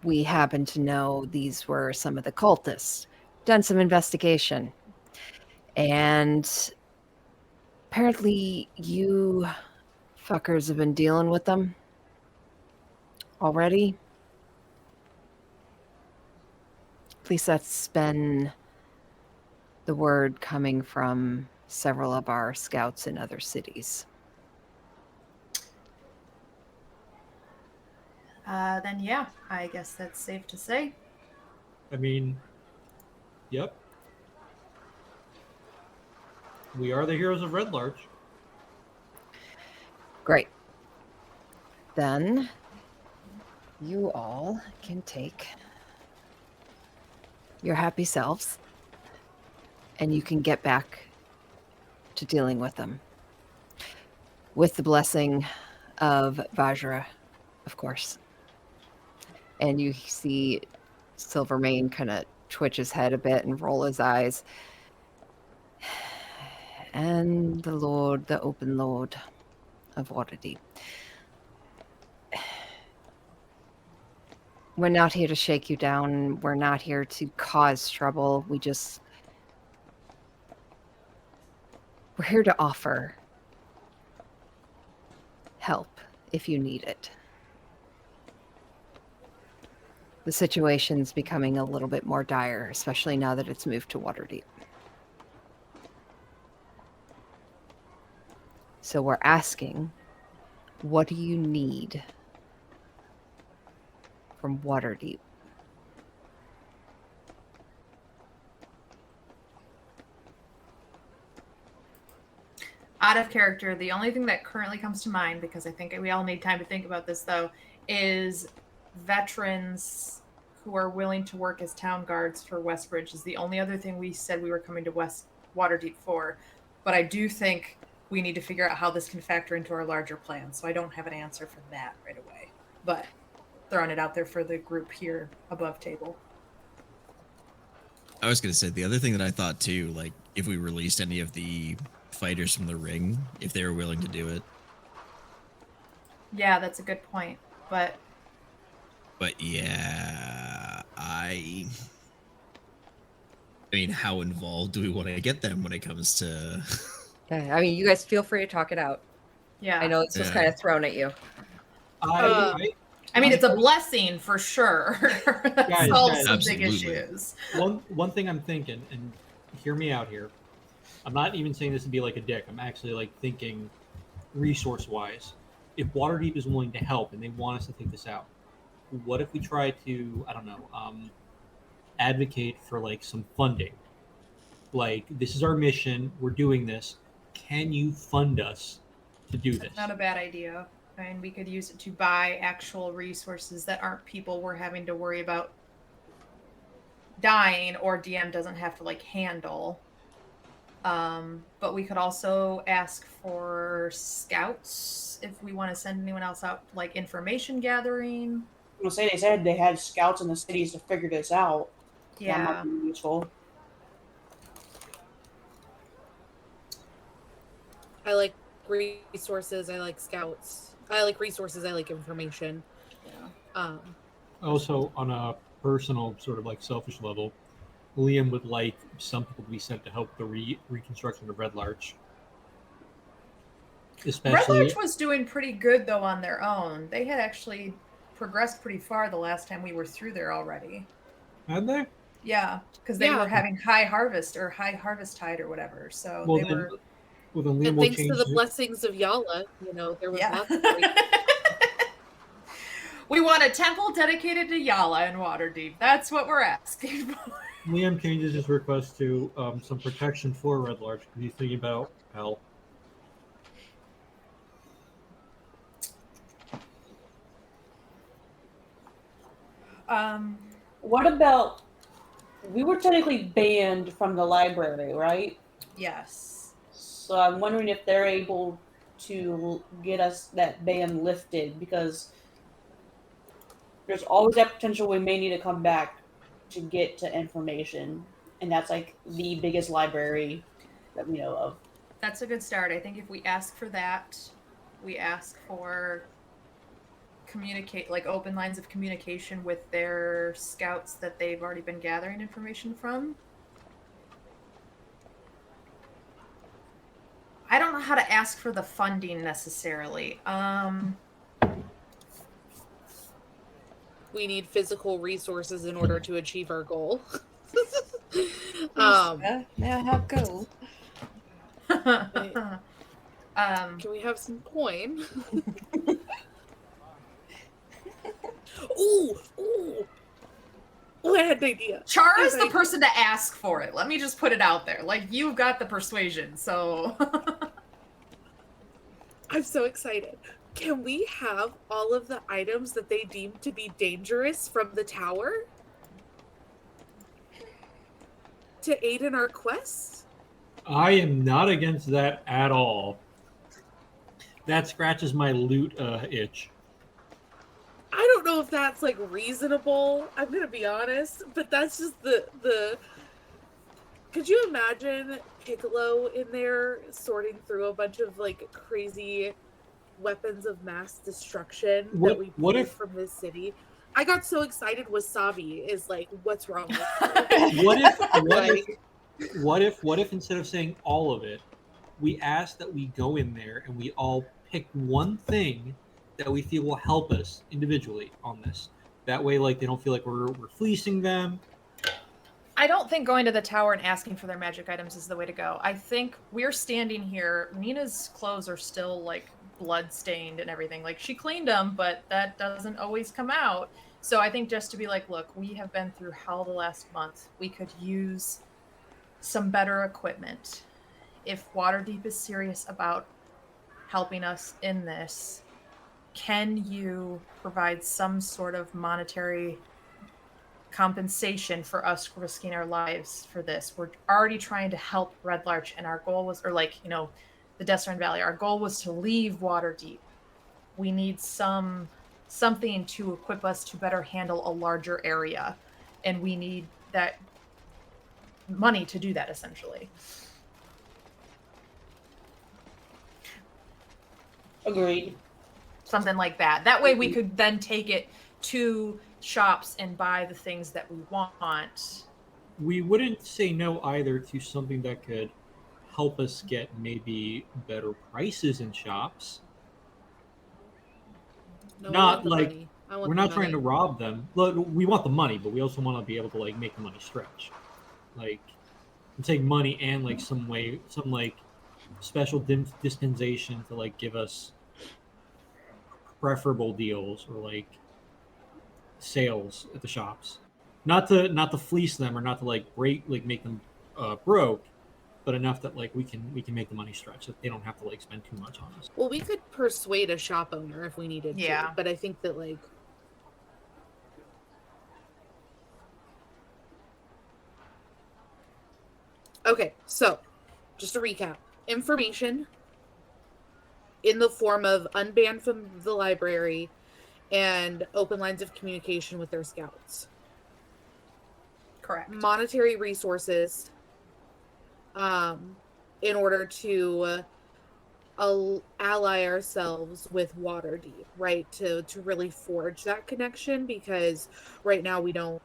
we happen to know these were some of the cultists. Done some investigation. And apparently you fuckers have been dealing with them already. At least that's been the word coming from several of our scouts in other cities. Then yeah, I guess that's safe to say. I mean, yep. We are the heroes of Red Larch. Great. Then you all can take your happy selves and you can get back to dealing with them. With the blessing of Vajra, of course. And you see Silvermane kind of twitch his head a bit and roll his eyes. And the Lord, the open Lord of Waterdeep. We're not here to shake you down. We're not here to cause trouble. We just We're here to offer help if you need it. The situation's becoming a little bit more dire, especially now that it's moved to Waterdeep. So we're asking, what do you need from Waterdeep? Out of character, the only thing that currently comes to mind, because I think we all need time to think about this though, is veterans who are willing to work as town guards for Westbridge is the only other thing we said we were coming to Waterdeep for. But I do think we need to figure out how this can factor into our larger plan. So I don't have an answer for that right away. But throwing it out there for the group here above table. I was going to say the other thing that I thought too, like if we released any of the fighters from the ring, if they were willing to do it. Yeah, that's a good point. But yeah, I mean, how involved do we want to get them when it comes to? I mean, you guys feel free to talk it out. Yeah, I know this was kind of thrown at you. I mean, it's a blessing for sure. Guys, Solve guys, some big absolutely. issues. One thing I'm thinking, and hear me out here. I'm not even saying this to be like a dick. I'm actually like thinking resource-wise. If Waterdeep is willing to help and they want us to take this out, what if we try to, I don't know, advocate for like some funding? Like, this is our mission. We're doing this. Can you fund us to do this? Not a bad idea. And we could use it to buy actual resources that aren't people we're having to worry about dying or DM doesn't have to like handle. But we could also ask for scouts if we want to send anyone else out, like information gathering. I'm gonna say they said they had scouts in the cities to figure this out. That Yeah. might be useful. I like resources. I like scouts. I like resources. I like information. Yeah. Also, on a personal, sort of like selfish level, Liam would like some people to be sent to help the reconstruction of Red Larch. Red Especially, Larch was doing pretty good though on their own. They had actually progressed pretty far the last time we were through there already. had they? Yeah, because they Yeah. were having high harvest tide or whatever. So Well, they then, were. well, then Liam And will thanks to change the it. blessings of Yala, there was Yeah. lots of great. We want a temple dedicated to Yala in Waterdeep. That's what we're asking for. Liam changes his request to some protection for Red Larch because he's thinking about hell. What about? We were technically banned from the library, right? Yes. So I'm wondering if they're able to get us that ban lifted, because there's always that potential we may need to come back to get to information, and that's like the biggest library that we know of. That's a good start. I think if we ask for that, we ask for open lines of communication with their scouts that they've already been gathering information from. I don't know how to ask for the funding necessarily. We need physical resources in order to achieve our goal. Yeah, how it goes. Can we have some coin? Ooh! Oh, I had an idea. Chara's the person to ask for it. Let me just put it out there. Like, you've got the persuasion, so... I'm so excited. Can we have all of the items that they deem to be dangerous from the tower to aid in our quest? I am not against that at all. That scratches my loot itch. I don't know if that's like reasonable. I'm gonna be honest, but that's just the. Could you imagine Piccolo in there sorting through a bunch of like crazy weapons of mass destruction that we pulled from this city? I got so excited. Wasabi is like, what's wrong with you? What if instead of saying all of it, we ask that we go in there and we all pick one thing that we feel will help us individually on this. That way, like, they don't feel like we're fleecing them. I don't think going to the tower and asking for their magic items is the way to go. I think we're standing here. Nina's clothes are still like blood stained and everything. Like she cleaned them, but that doesn't always come out. So I think just to be like, look, we have been through hell the last month. We could use some better equipment. If Waterdeep is serious about helping us in this, can you provide some sort of monetary compensation for us risking our lives for this? We're already trying to help Red Larch, and our goal was, or like, the Deathstrand Valley, our goal was to leave Waterdeep. We need something to equip us to better handle a larger area, and we need that money to do that, essentially. Agreed. Something like that. That way we could then take it to shops and buy the things that we want. We wouldn't say no either to something that could help us get maybe better prices in shops. No, I Not want the like money. I want we're the not trying to money. rob them. Look, we want the money, but we also want to be able to like make the money stretch. Like take money and like some like special dispensation to like give us preferable deals or like sales at the shops. Not to fleece them or not to like make them broke, but enough that like we can make the money stretch that they don't have to like spend too much on us. Well, we could persuade a shop owner if we needed Yeah. to, but I think that like okay, so just to recap, information in the form of unbanned from the library and open lines of communication with their scouts. Correct. Monetary resources in order to ally ourselves with Waterdeep, right? To really forge that connection, because right now we don't.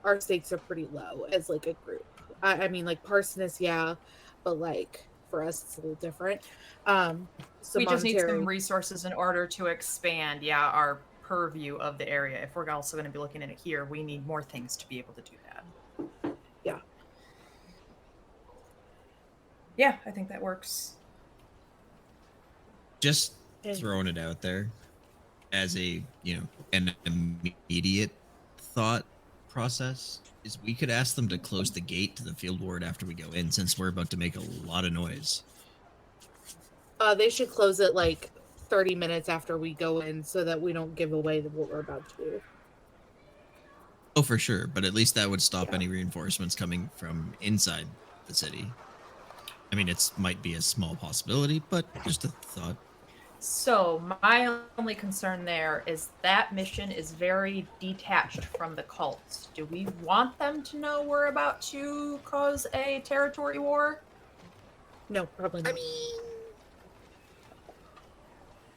Our stakes are pretty low as like a group. I mean, like Parsonus, yeah, but like for us, it's a little different. So we just need some monetary. resources in order to expand, our purview of the area. If we're also going to be looking at it here, we need more things to be able to do that. Yeah. Yeah, I think that works. Just throwing it out there as a, an immediate thought process is we could ask them to close the gate to the field ward after we go in, since we're about to make a lot of noise. They should close it like 30 minutes after we go in so that we don't give away what we're about to do. Oh, for sure. But at least that would stop any reinforcements coming from inside the city. I mean, it might be a small possibility, but just a thought. So my only concern there is that mission is very detached from the cults. Do we want them to know we're about to cause a territory war? No, probably not. I mean,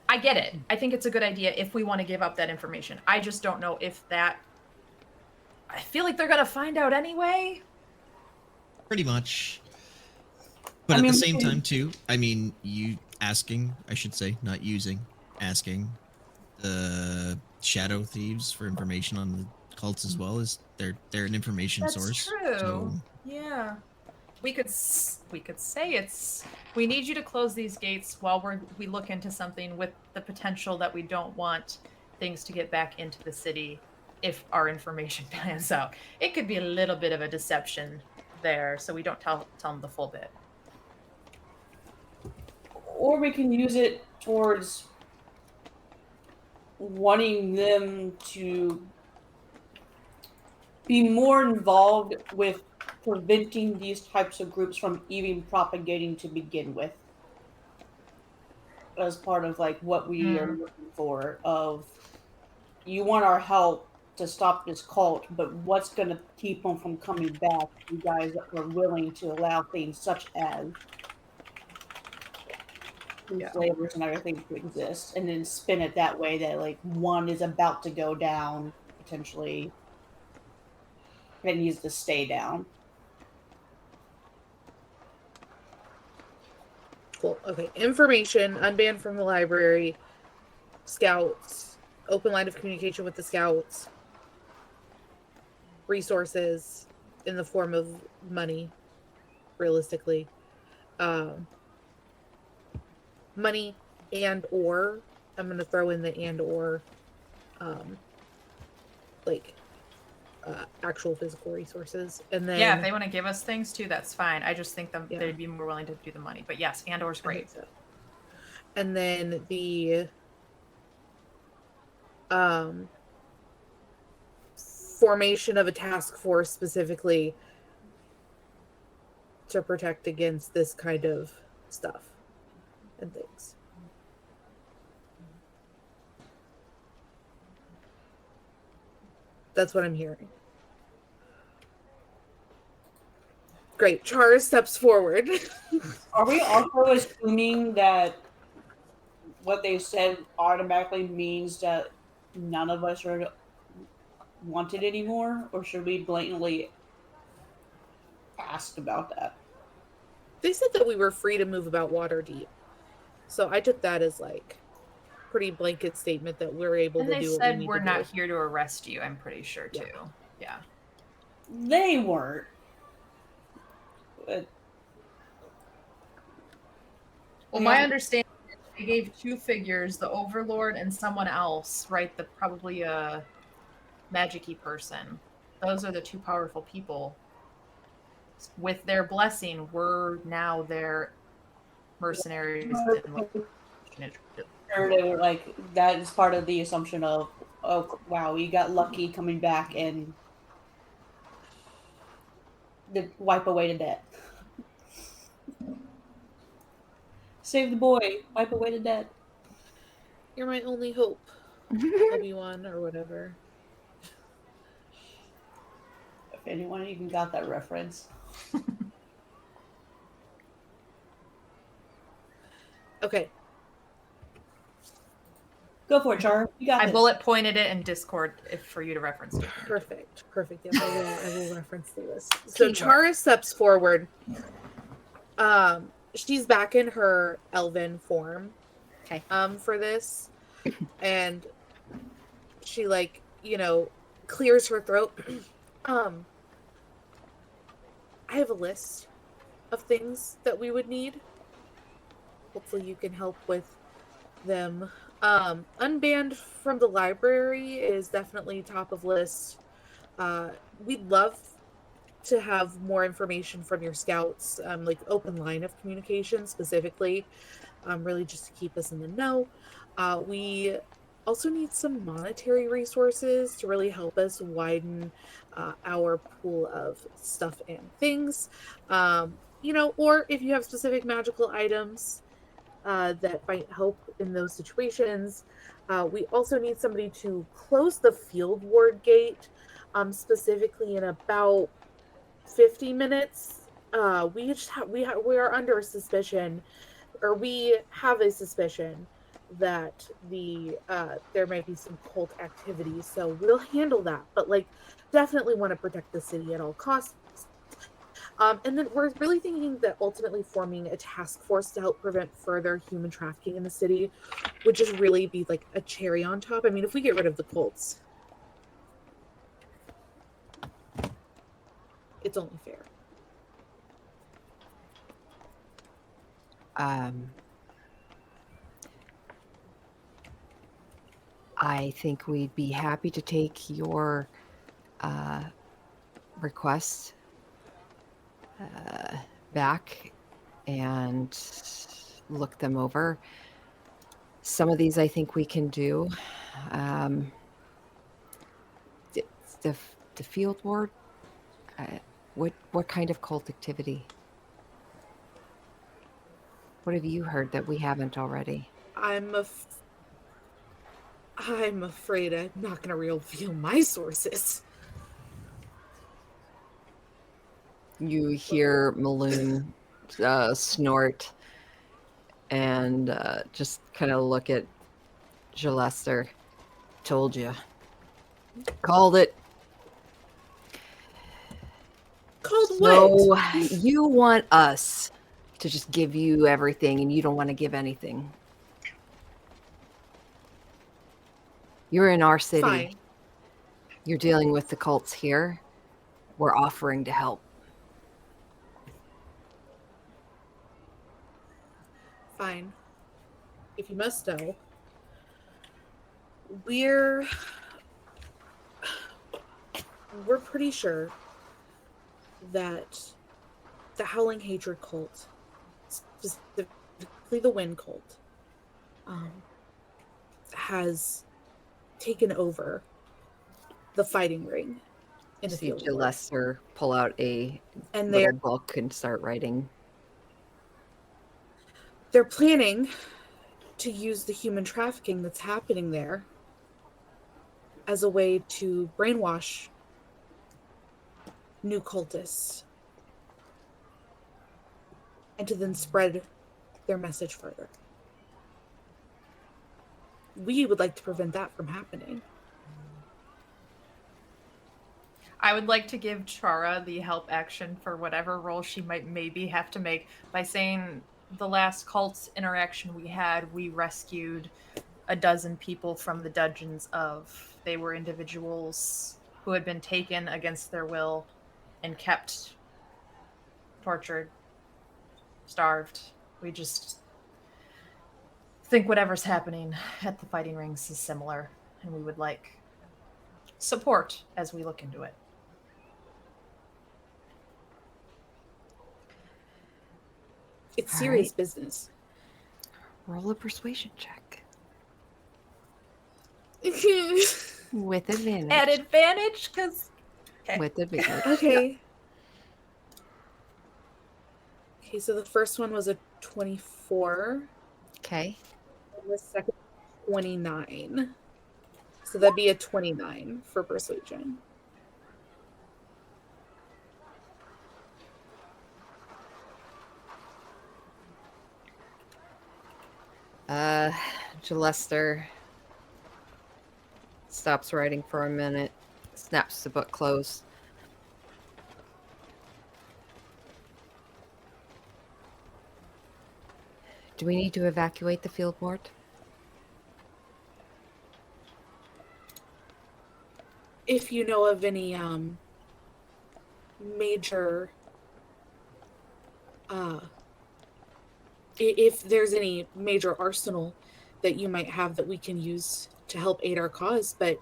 I get it. I think it's a good idea if we want to give up that information. I just don't know if that... I feel like they're going to find out anyway. Pretty much. But at the same time, too, I mean, asking the shadow thieves for information on the cults as well, is they're an information source. That's true. So... yeah. We could say we need you to close these gates while we look into something with the potential that we don't want things to get back into the city if our information pans out. It could be a little bit of a deception there, so we don't tell them the full bit. Or we can use it towards wanting them to be more involved with preventing these types of groups from even propagating to begin with, as part of like what we are looking for. Of, you want our help to stop this cult, but what's going to keep them from coming back? You guys are willing to allow things such as flavors and everything to exist, and then spin it that way that like one is about to go down potentially, and needs to stay down. Cool. Okay. Information unbanned from the library. Scouts. Open line of communication with the scouts. Resources in the form of money, realistically. Money and or. I'm going to throw in the and or. Like actual physical resources. And then Yeah, if they want to give us things too, that's fine. I just think Yeah. they'd be more willing to do the money. But yes, and or's I think great. so. And then the formation of a task force specifically to protect against this kind of stuff and things. That's what I'm hearing. Great. Char steps forward. Are we also assuming that what they said automatically means that none of us are wanted anymore, or should we blatantly ask about that? They said that we were free to move about Waterdeep. So I took that as like pretty blanket statement that we're able And to they do what we said need we're to not do. here to arrest you, I'm pretty sure Yeah. too. Yeah. They weren't. But Well, my understanding is they gave two figures, the Overlord and someone else, right? The probably a magic-y person. Those are the two powerful people. With their blessing, we're now their mercenaries and sure they were like, that is part of the assumption of, oh wow, we got lucky coming back and wipe away the debt. Save the boy, wipe away the debt. You're my only hope, Obi-Wan or whatever. If anyone even got that reference. Okay. Go for it, Char. You got I this. bullet pointed it in Discord for you to reference it. Perfect. Yes, I will reference the list. So Chara steps forward. She's back in her elven form. Okay. For this. And she clears her throat. I have a list of things that we would need. Hopefully you can help with them. Unbanned from the library is definitely top of list. We'd love to have more information from your scouts, like open line of communication specifically, really just to keep us in the know. We also need some monetary resources to really help us widen our pool of stuff and things. Or if you have specific magical items that might help in those situations. We also need somebody to close the field ward gate, specifically in about 50 minutes. We are under suspicion, or we have a suspicion that there might be some cult activity. So we'll handle that, but definitely want to protect the city at all costs. And then we're really thinking that ultimately forming a task force to help prevent further human trafficking in the city would just really be like a cherry on top. I mean, if we get rid of the cults, it's only fair. I think we'd be happy to take your requests back and look them over. Some of these I think we can do. The field ward, what kind of cult activity? What have you heard that we haven't already? I'm afraid I'm not going to reveal my sources. You hear Maloon snort and just kind of look at Gillester. Told you. Called it. Called So what? you want us to just give you everything and you don't want to give anything. You're in our city. Fine. You're dealing with the cults here. We're offering to help. Fine. If you must know, we're pretty sure that the Howling Hatred cult, specifically the Wind cult, has taken over the fighting ring in the See field. Gillester pull out a And little book and start writing. they're planning to use the human trafficking that's happening there as a way to brainwash new cultists and to then spread their message further. We would like to prevent that from happening. I would like to give Chara the help action for whatever role she might maybe have to make by saying the last cult interaction we had, we rescued a dozen people from the dungeons of. They were individuals who had been taken against their will and kept tortured, starved. We just think whatever's happening at the fighting rings is similar, and we would like support as we look into it. It's serious business. Roll a persuasion check. With advantage. At advantage, because... With advantage. Okay. Okay, so the first one was a 24. Okay. And the second 29. So that'd be a 29 for persuasion. Gillester stops writing for a minute, snaps the book closed. Do we need to evacuate the field ward? If you know of any major if there's any major arsenal that you might have that we can use to help aid our cause, but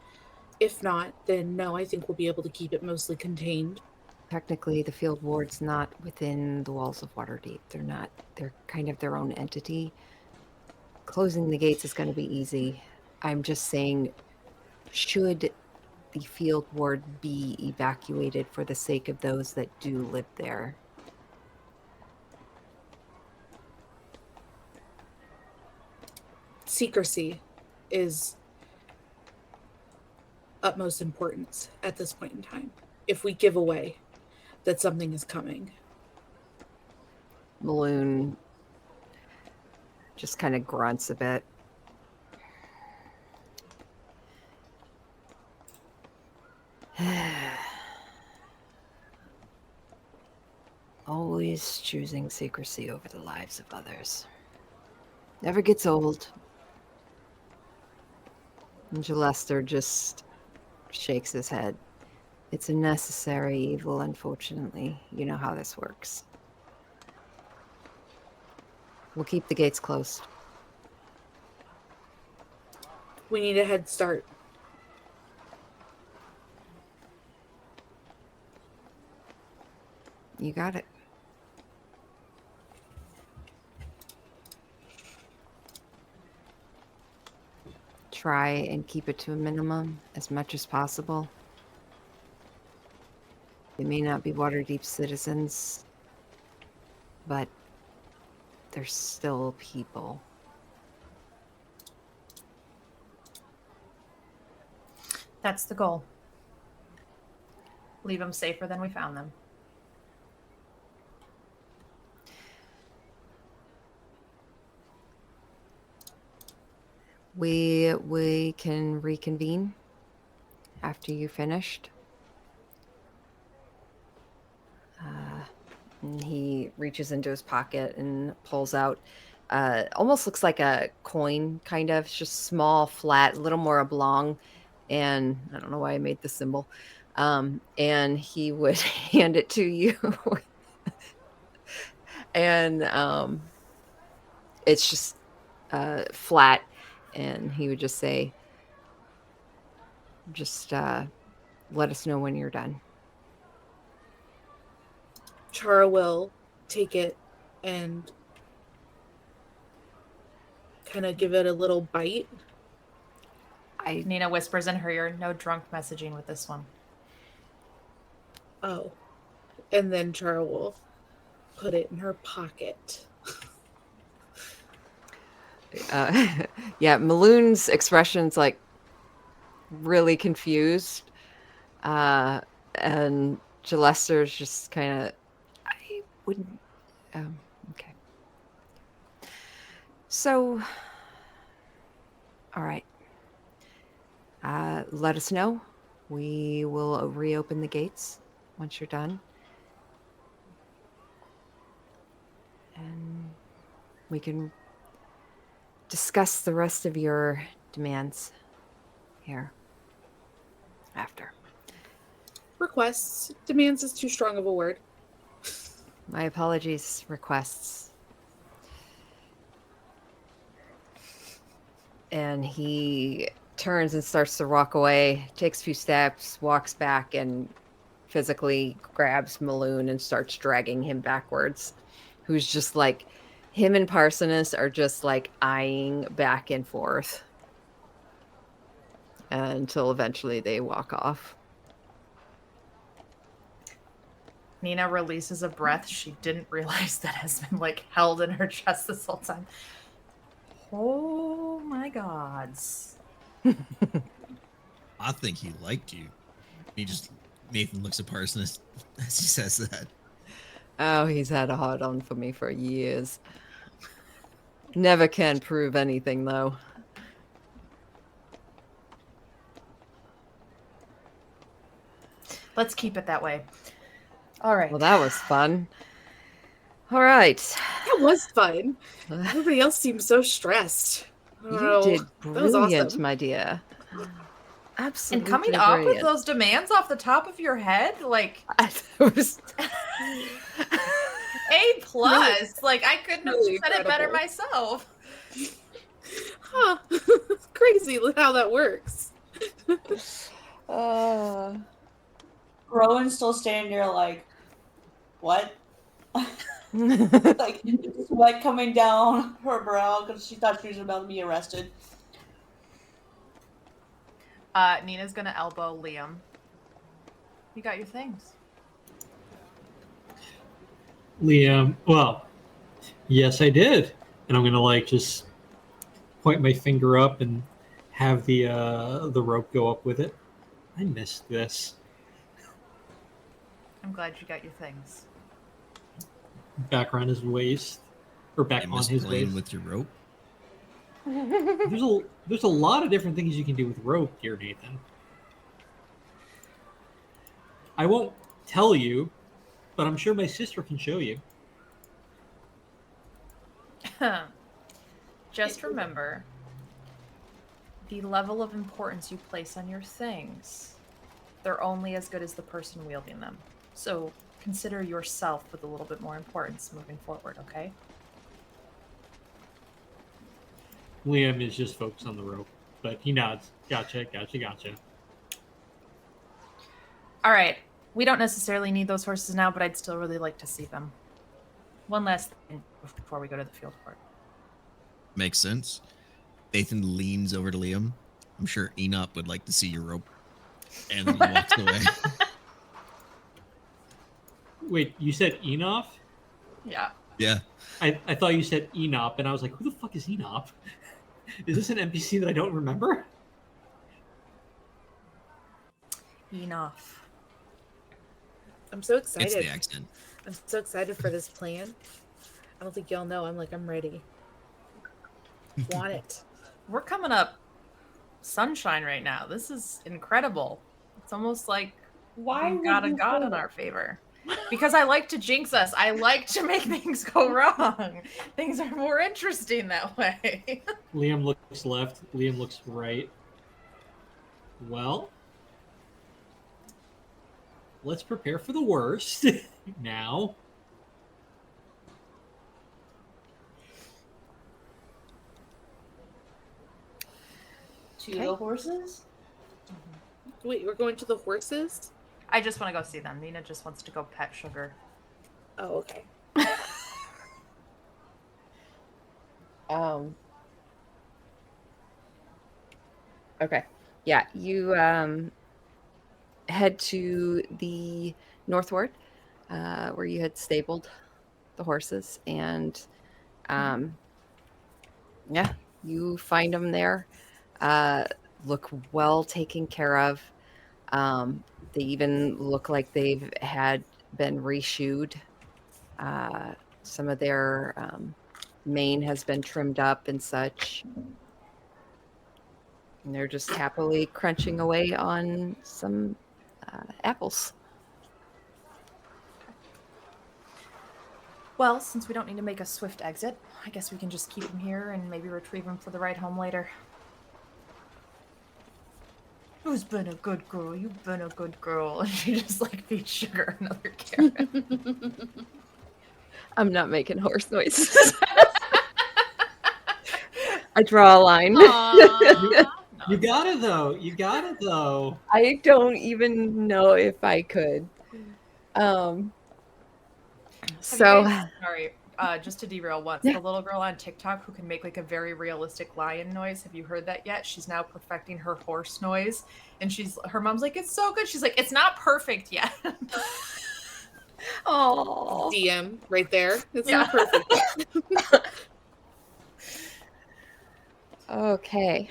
if not, then no, I think we'll be able to keep it mostly contained. Technically, the field ward's not within the walls of Waterdeep. They're kind of their own entity. Closing the gates is going to be easy. I'm just saying, should the field ward be evacuated for the sake of those that do live there? Secrecy is utmost importance at this point in time. If we give away that something is coming. Maloon just kind of grunts a bit. Always choosing secrecy over the lives of others. Never gets old. And Gillester just shakes his head. It's a necessary evil, unfortunately. You know how this works. We'll keep the gates closed. We need a head start. You got it. Try and keep it to a minimum as much as possible. They may not be Waterdeep citizens, but they're still people. That's the goal. Leave them safer than we found them. We can reconvene after you're finished. And he reaches into his pocket and pulls out almost looks like a coin, kind of. It's just small, flat, a little more oblong. And I don't know why I made the symbol. And he would hand it to you. And it's just flat. And he would just say, just let us know when you're done. Chara will take it and kind of give it a little bite. Nina whispers in her ear, no drunk messaging with this one. Oh. And then Chara will put it in her pocket. Yeah, Maloon's expression's like really confused. And Gillester's just kind of, I wouldn't, okay. So, all right. Let us know. We will reopen the gates once you're done. And we can discuss the rest of your demands here after. Requests. Demands is too strong of a word. My apologies, requests. And he turns and starts to walk away, takes a few steps, walks back, and physically grabs Maloon and starts dragging him backwards. Who's just like, him and Parsonus are just like eyeing back and forth until eventually they walk off. Nina releases a breath she didn't realize that has been like held in her chest this whole time. Oh my gods. I think he liked you. Nathan looks at Parsonus as he says that. Oh, he's had a hard on for me for years. Never can prove anything, though. Let's keep it that way. All right. Well, that was fun. All right. That was fun. Everybody else seems so stressed. You did That was brilliant, awesome. my dear. Absolutely. And coming up with those demands off the top of your head, like was A plus. Like I couldn't have Really said it better incredible. myself. Huh. Crazy how that works. Rowan's still standing there like, what? Like, sweat coming down her brow because she thought she was about to be arrested. Nina's gonna elbow Liam. You got your things. Liam, well, yes, I did. And I'm gonna like just point my finger up and have the rope go up with it. I missed this. I'm glad you got your things. Back around his waist, or back You on missed his playing waist. with your rope. There's a lot of different things you can do with rope, dear Nathan. I won't tell you, but I'm sure my sister can show you. Just remember the level of importance you place on your things. They're only as good as the person wielding them. So consider yourself with a little bit more importance moving forward, okay? Liam is just focused on the rope, but he nods. Gotcha. All right. We don't necessarily need those horses now, but I'd still really like to see them. One last thing before we go to the field court. Makes sense. Nathan leans over to Liam. I'm sure Enoch would like to see your rope. And then he walks away. Wait, you said Enoch? Yeah. Yeah. I thought you said Enoch, and I was like, who the fuck is Enoch? Is this an NPC that I don't remember? Enough. I'm so It's excited. the accent. I'm so excited for this plan. I don't think y'all know. I'm ready. Want it. We're coming up sunshine right now. This is incredible. It's almost like Why we got would a you god say in that? our favor. Because I like to jinx us. I like to make things go wrong. Things are more interesting that way. Liam looks left. Liam looks right. Well, let's prepare for the worst now. To Okay. the horses? Wait, we're going to the horses? I just want to go see them. Nina just wants to go pet Sugar. Oh, okay. Okay. Yeah, you head to the northward, where you had stabled the horses, and yeah, you find them there. Look well taken care of. They even look like they've had been reshoed. Uh, some of their mane has been trimmed up and such. And they're just happily crunching away on some apples. Well, since we don't need to make a swift exit, I guess we can just keep him here and maybe retrieve him for the ride home later. Who's been a good girl? You've been a good girl. And she just like feeds Sugar another carrot. I'm not making horse noises. I draw a line. You got it though. You got it though. I don't even know if I could. So Sorry, just to derail once, Yeah. the little girl on TikTok who can make like a very realistic lion noise. Have you heard that yet? She's now perfecting her horse noise, and her mom's like, "It's so good." She's like, "It's not perfect yet." Oh, DM right there. It's Yeah. not perfect. okay.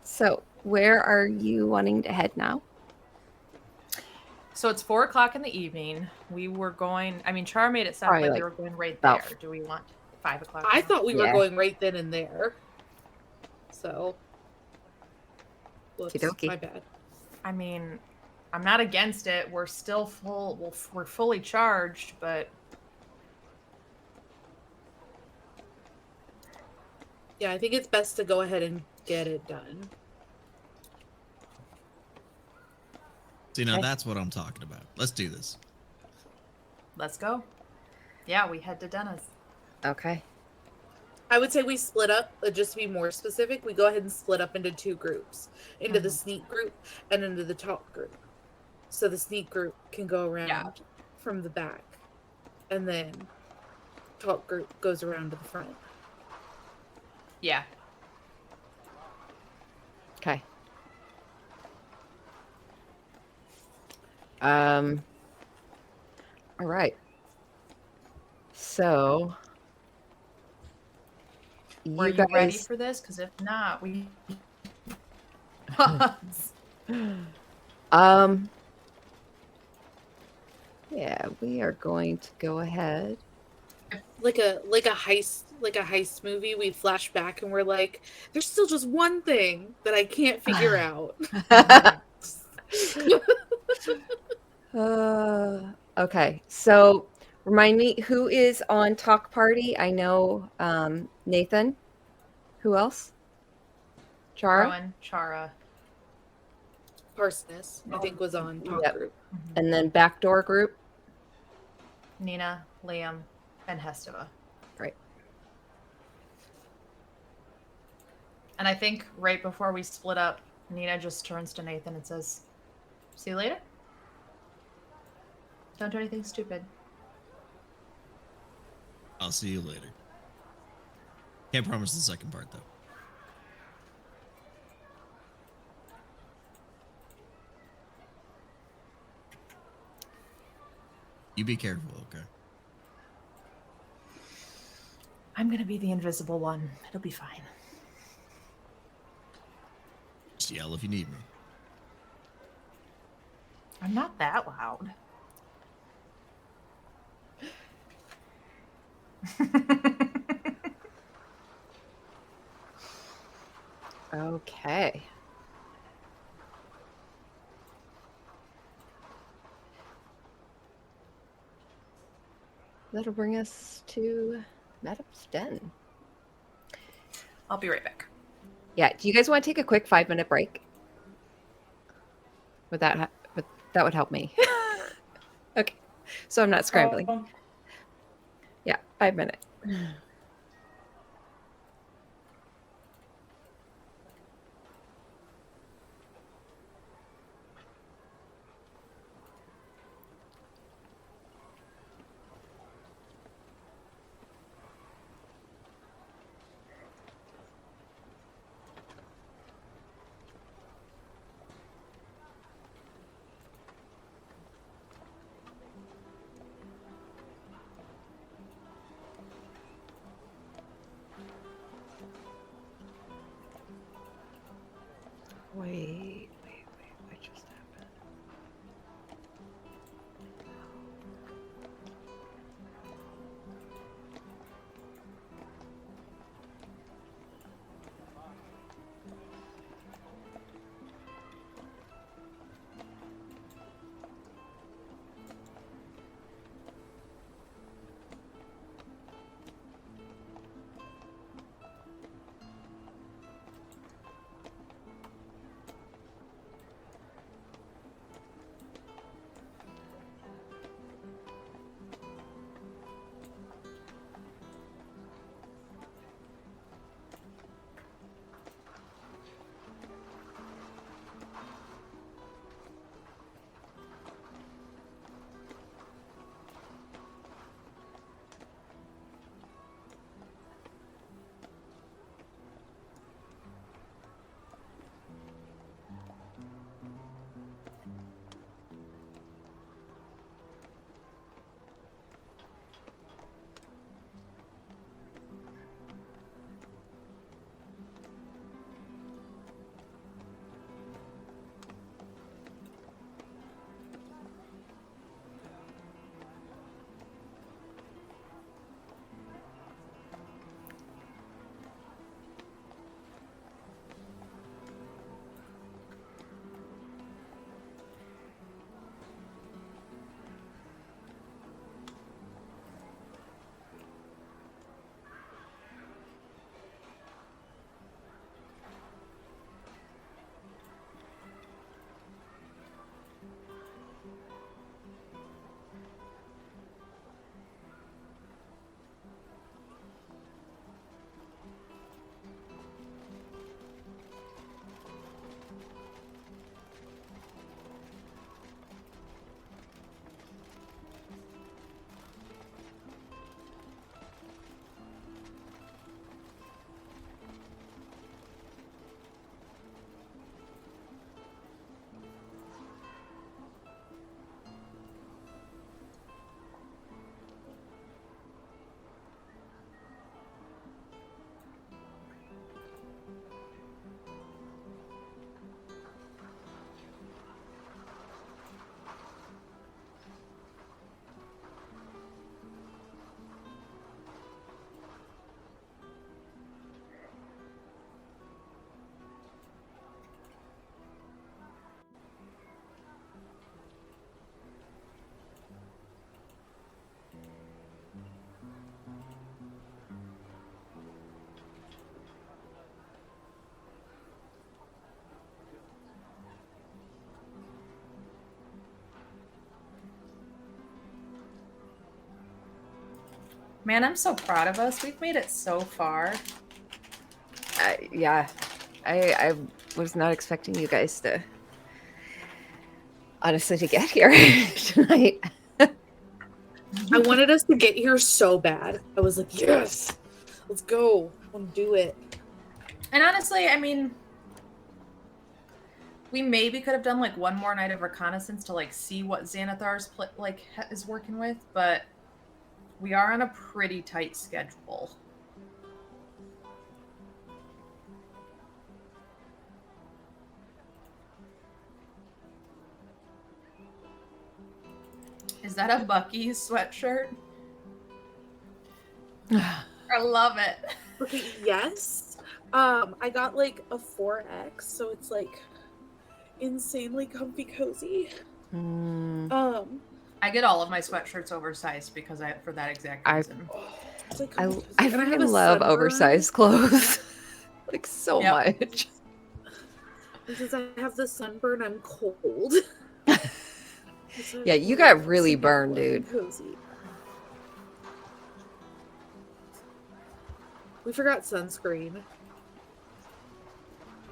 So where are you wanting to head now? So it's 4 o'clock in the evening. We were going. I mean, Char made it sound Probably like we like were going right about- there. Do we want 5 o'clock? I now? thought we were Yeah. going right then and there. So. Whoops, Okey-dokey. my bad. I mean, I'm not against it. We're still full. We're fully charged, but Yeah, I think it's best to go ahead and get it done. See, now Okay. that's what I'm talking about. Let's do this. let's go. Yeah, we head to Dennis. Okay. I would say we split up, just to be more specific, we go ahead and split up into 2 groups. Into the sneak group and into the talk group. So the sneak group can go around from the back. And then talk group goes around to the front. Yeah. Okay. All right. So Were you ready for this? Because if not, we. Yeah, we are going to go ahead. Like a heist movie, we flash back and we're like, there's still just one thing that I can't figure out. Okay, so remind me who is on Talk Party. I know Nathan. Who else? Chara, Rowan, Chara. Parsoness, I think, was on talk Yep. group. and then Backdoor Group. Nina, Liam, and Hestiva. Right. And I think right before we split up, Nina just turns to Nathan and says, "See you later. Don't do anything stupid." I'll see you later. Can't promise the second part, though. You be careful, okay? I'm gonna be the invisible one. It'll be fine. Just yell if you need me. I'm not that loud. Okay. that'll bring us to Madame's den. I'll be right back. Yeah. Do you guys want to take a quick 5-minute break? That would help me. Okay. So I'm not scrambling. Yeah, 5 minutes. Wait, what just happened? Man, I'm so proud of us. We've made it so far. Yeah, I was not expecting you guys to honestly to get here tonight. I wanted us to get here so bad. I was like, yes, let's go. I want to do it. And honestly, I mean, we maybe could have done like one more night of reconnaissance to like see what Xanathar's is working with, but we are on a pretty tight schedule. Is that a Bucky's sweatshirt? I love it. Okay, yes. I got like a 4X, so it's like insanely comfy cozy. I get all of my sweatshirts oversized because for that exact reason. It's like, I oh, I and have freaking a love sunburn. oversized clothes. Like so Yep. much. And since I have the sunburn, I'm cold. So Yeah, you I got like really super burned, warm dude. and cozy. We forgot sunscreen. And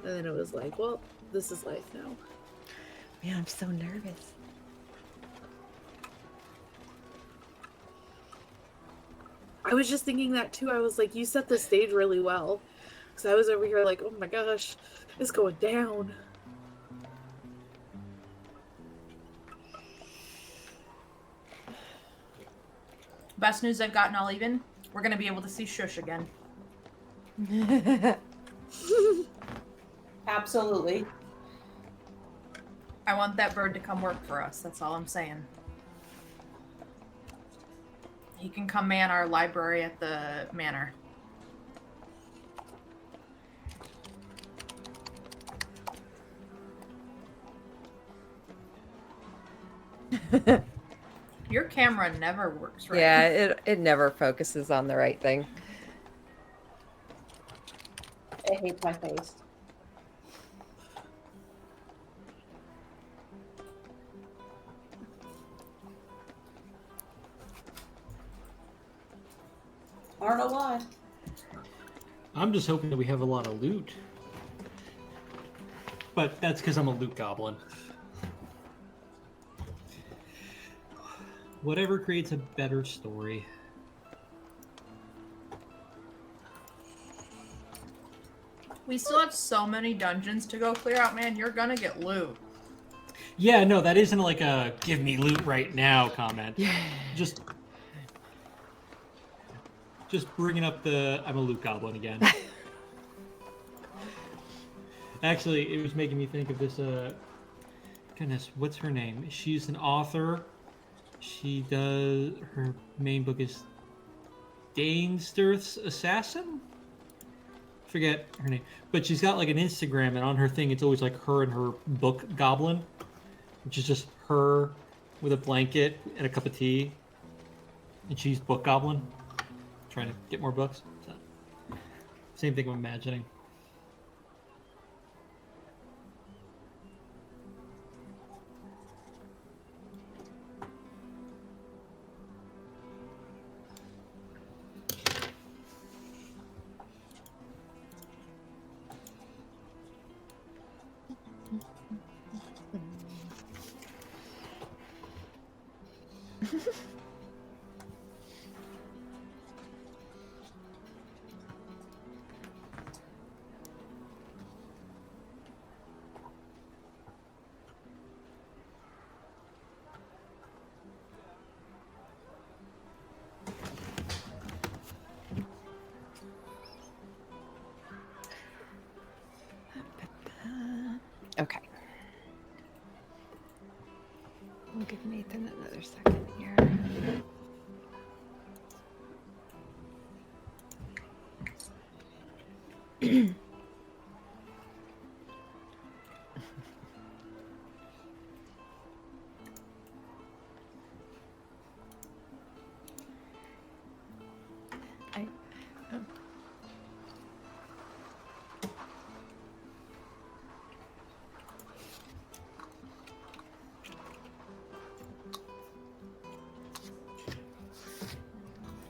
then it was like, well, this is life now. Man, I'm so nervous. I was just thinking that too. I was like, you set the stage really well. Because I was over here like, oh my gosh, it's going down. Best news I've gotten all even. We're gonna be able to see Shush again. Absolutely. I want that bird to come work for us. That's all I'm saying. He can come man our library at the manor. Your camera never works right. Yeah, it never focuses on the right thing. It hates my face. I don't know why. I'm just hoping that we have a lot of loot. But that's because I'm a loot goblin. Whatever creates a better story. We still have so many dungeons to go clear out, man. You're gonna get loot. Yeah, no, that isn't like a give me loot right now comment. Yeah. Just bringing up the I'm a loot goblin again. Actually, it was making me think of this goodness, what's her name? She's an author. She does her main book is Danestirth's Assassin? Forget her name. But she's got like an Instagram, and on her thing it's always like her and her book goblin, which is just her with a blanket and a cup of tea. And she's book goblin. Trying to get more books. So, same thing I'm imagining. Okay. We'll give Nathan another second here.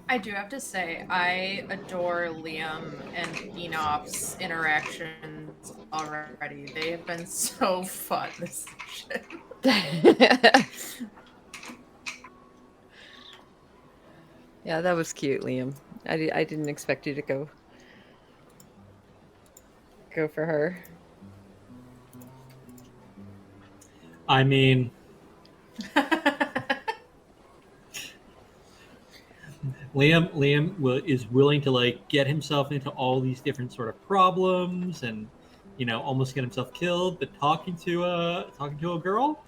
I do have to say, I adore Liam and Enop's interactions already. They have been so fun this shit. Yeah, that was cute, Liam. I didn't expect you to go for her. I mean, Liam is willing to like get himself into all these different sort of problems and almost get himself killed, but talking to a girl,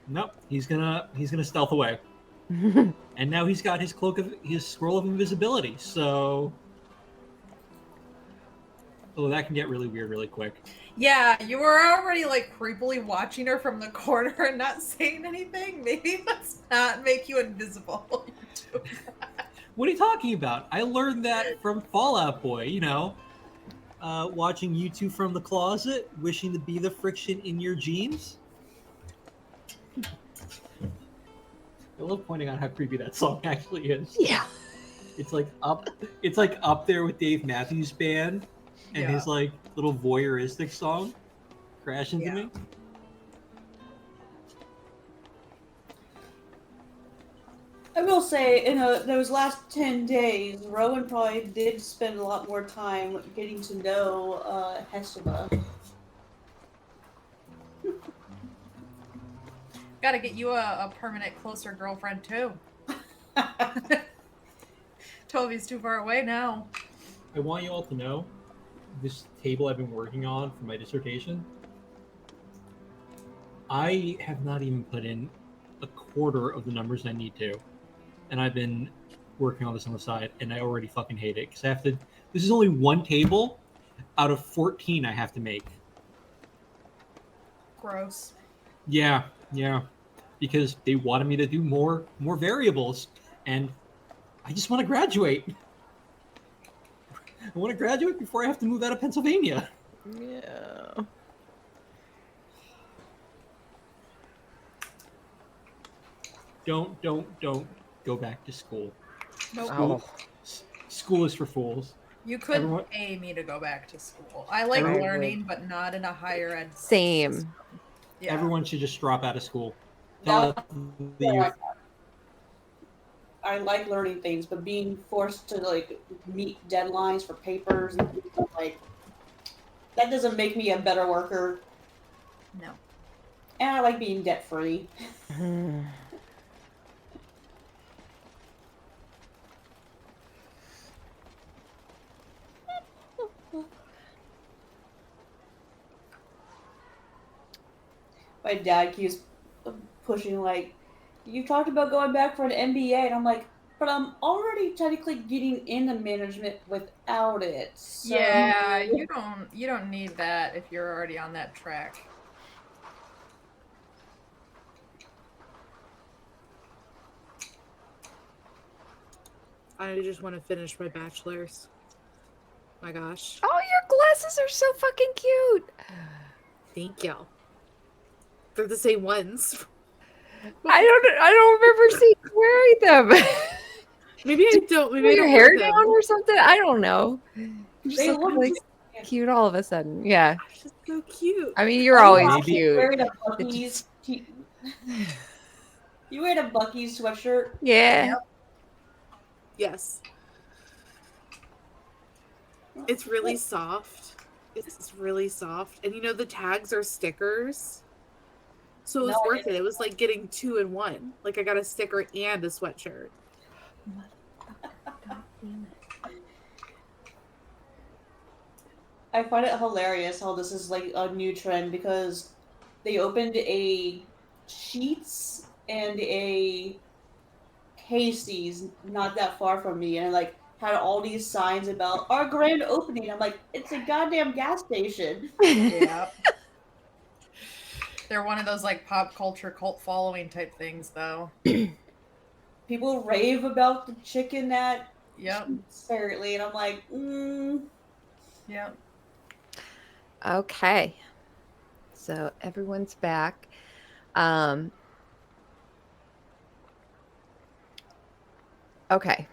nope, he's gonna stealth away. And now he's got his scroll of invisibility, so Oh, that can get really weird really quick. Yeah, you were already like creepily watching her from the corner and not saying anything. Maybe let's not make you invisible. What are you talking about? I learned that from Fallout Boy, watching you two from the closet, wishing to be the friction in your jeans. I love pointing out how creepy that song actually is. Yeah. It's like up there with Dave Matthews Band and Yeah. his like little voyeuristic song, Crash Into Yeah. Me. I will say, in those last 10 days, Rowan probably did spend a lot more time getting to know Hestima. Gotta get you a permanent closer girlfriend too. Toby's too far away now. I want you all to know this table I've been working on for my dissertation. I have not even put in a quarter of the numbers I need to. And I've been working on this on the side, and I already fucking hate it because I have to. This is only one table out of 14 I have to make. Gross. Yeah, because they wanted me to do more variables, and I just want to graduate. I want to graduate before I have to move out of Pennsylvania. Yeah. Don't go back to school. Nope. Oh. School is for fools. You could Everyone- pay me to go back to school. I like Everyone- learning, but not in a higher ed. Same. system. Yeah. Everyone should just drop out of school. Now, The youth. I like learning things, but being forced to like meet deadlines for papers and things like that doesn't make me a better worker. No. And I like being debt free. My dad keeps pushing like, you talked about going back for an MBA, and I'm like, but I'm already technically getting into management without it. So... Yeah, you don't need that if you're already on that track. I just want to finish my bachelor's. My gosh. Oh, your glasses are so fucking cute. Thank you. They're the same ones. I don't remember seeing you wearing them. Maybe I don't. Maybe I Put your don't hair wear them. down or something? I don't know. You just They look look like just- cute all of a sudden. Yeah. It's just so cute. I mean, you're Oh, always maybe- cute. Wearing a Bucky's. You wearing a Bucky's sweatshirt? Yeah. Yes. It's really soft. It's really soft. And the tags are stickers. So it was No, I worth it. It was like getting 2 in 1. Like I got a sticker and a sweatshirt. I find it hilarious how this is like a new trend because they opened a Sheets and a Casey's not that far from me, and like had all these signs about our grand opening. I'm like, it's a goddamn gas station. Yeah. They're one of those like pop culture cult following type things, though. People rave about the chicken at Yep. apparently, and I'm like, Yep. Okay. So everyone's back. Okay.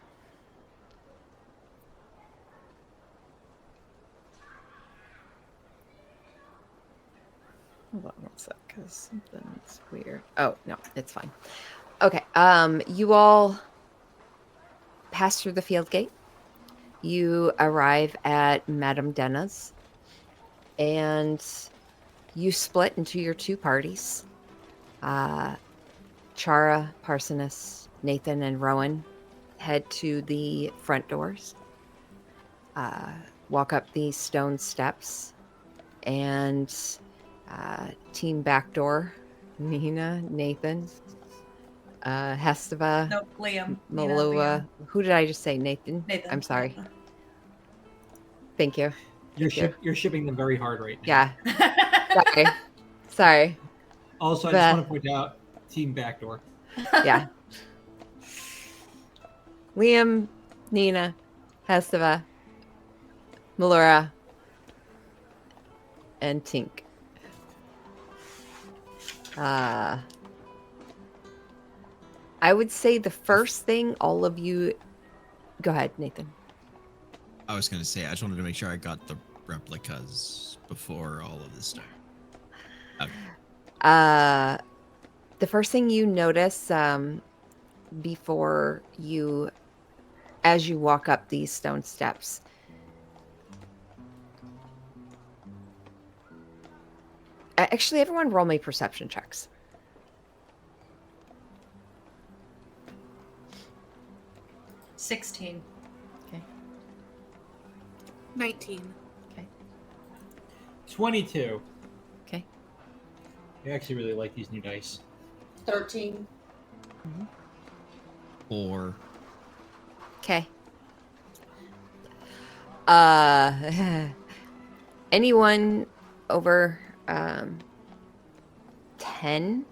Hold on one sec, because something's weird. Oh, no, it's fine. Okay. You all pass through the field gate. You arrive at Madame Denna's, and you split into your two parties. Chara, Parsonus, Nathan, and Rowan head to the front doors, walk up these stone steps, and team back door, Nina, Nathan, Hestava, Nope, Liam. Nina, Malua. Liam. Who did I just say? Nathan? Nathan. I'm sorry. Thank you. You're shipping them very hard right now. Yeah. Sorry. Also, I But- just want to point out team backdoor. Yeah. Liam, Nina, Hestava, Melora, and Tink. I would say the first thing all of you. Go ahead, Nathan. I was going to say, I just wanted to make sure I got the replicas before all of this started. Okay. The first thing you notice before you, as you walk up these stone steps, actually, everyone roll me perception checks. 16. 19. 22. Okay. I actually really like these new dice. 13. 4. Okay. Anyone over 10?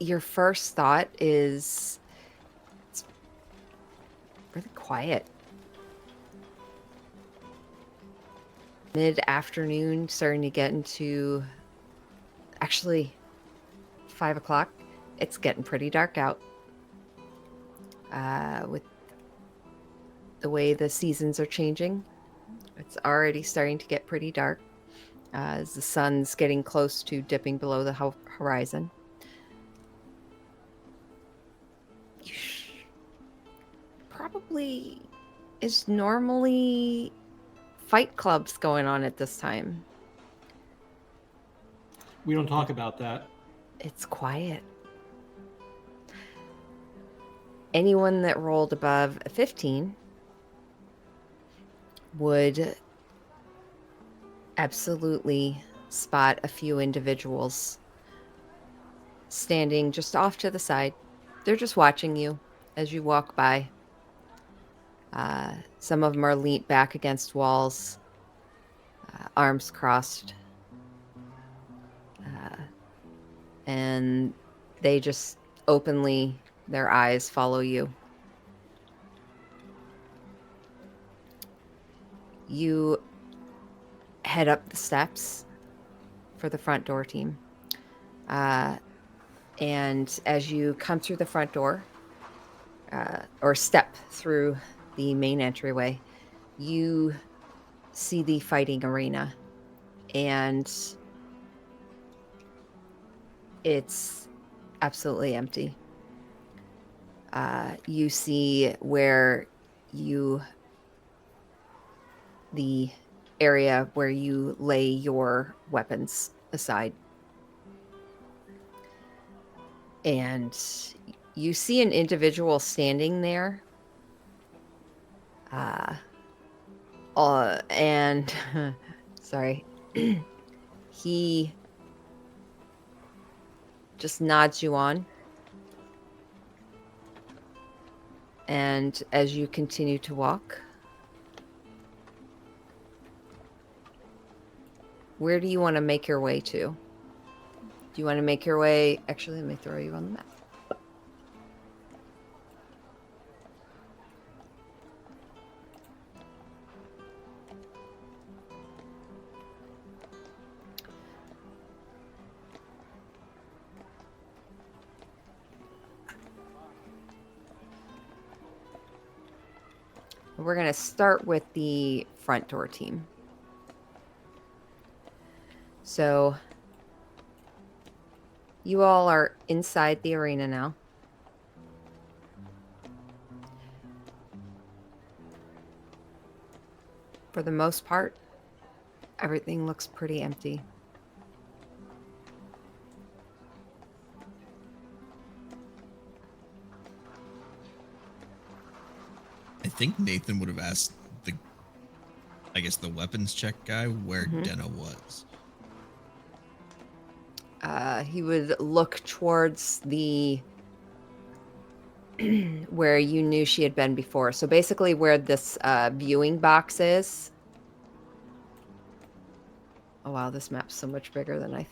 Your first thought is it's really quiet. Mid-afternoon, starting to get into actually 5 o'clock. It's getting pretty dark out. With the way the seasons are changing, it's already starting to get pretty dark as the sun's getting close to dipping below the horizon. Probably is normally fight clubs going on at this time. We don't talk about that. It's quiet. Anyone that rolled above a 15 would absolutely spot a few individuals standing just off to the side. They're just watching you as you walk by. Some of them are leaned back against walls, arms crossed. And they just openly, their eyes follow you. You head up the steps for the front door team. And as you come through the front door, or step through the main entryway, you see the fighting arena. And it's absolutely empty. You see where the area where you lay your weapons aside. And you see an individual standing there. And sorry, he just nods you on. And as you continue to walk, where do you want to make your way to? Do you want to make your way? Actually, let me throw you on the map. We're going to start with the front door team. So you all are inside the arena now. For the most part, everything looks pretty empty. I think Nathan would have asked the weapons check guy where Denna was. He would look towards the where you knew she had been before. So basically where this viewing box is. Oh, wow, this map's so much bigger than I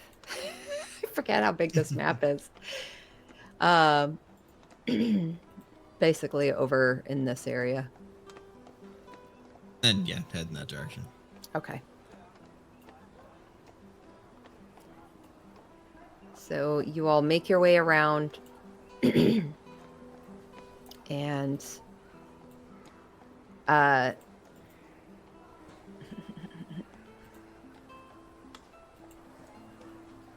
forget how big this map is. Basically over in this area. And yeah, head in that direction. Okay. So you all make your way around and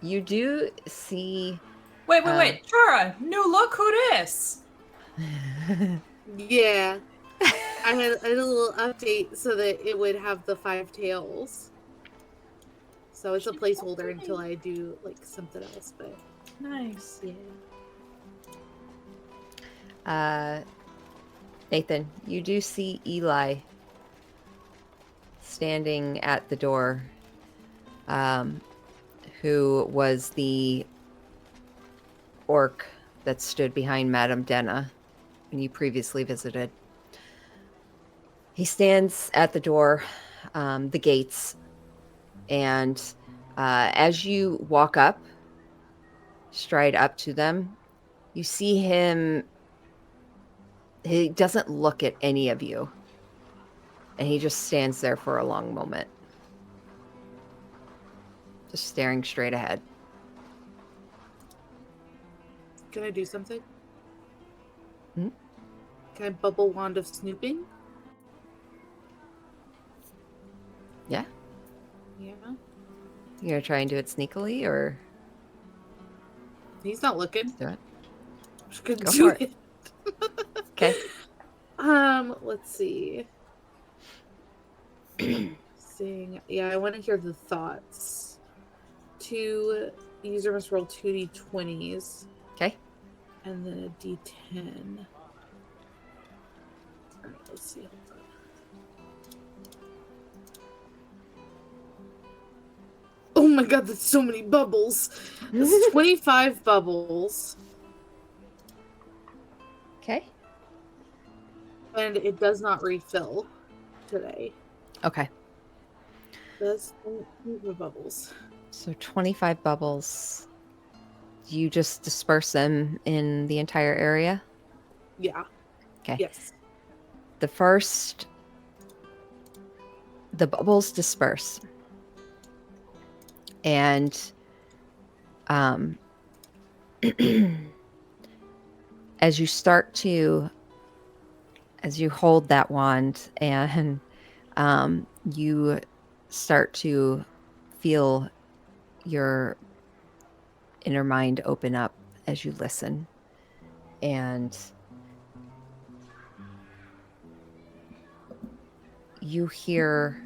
you do see Wait. Chara, new look, who dis? Yeah. I had a little update so that it would have the 5 tails. So it's a placeholder until I do like something else, but Nice. yeah. Nathan, you do see Eli standing at the door, who was the orc that stood behind Madame Denna when you previously visited. He stands at the door, the gates, and as you walk up, stride up to them, you see him. He doesn't look at any of you, and he just stands there for a long moment, just staring straight ahead. Can I do something? Hmm? Can I bubble wand of snooping? Yeah? Yeah. You gonna try and do it sneakily, or He's not looking. do it? I'm just gonna Go do for it. it. Okay. Let's see. Seeing, yeah, I want to hear the thoughts. 2 user must roll 2d20s. Okay. And then a d10. Alright, let's see. Hold on. Oh my god, that's so many bubbles. That's 25 bubbles. Okay. And it does not refill today. Okay. That's the bubbles. So 25 bubbles. Do you just disperse them in the entire area? Yeah. Okay. Yes. The bubbles disperse. And as you hold that wand and you start to feel your inner mind open up as you listen, and you hear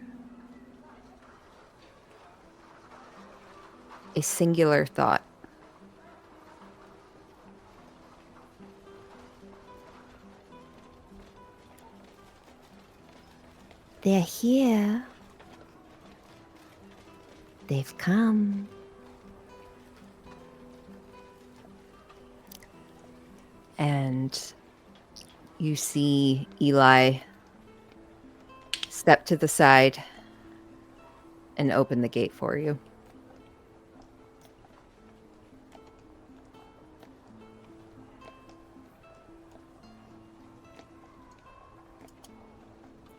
a singular thought. They're here. They've come. And you see Eli step to the side and open the gate for you.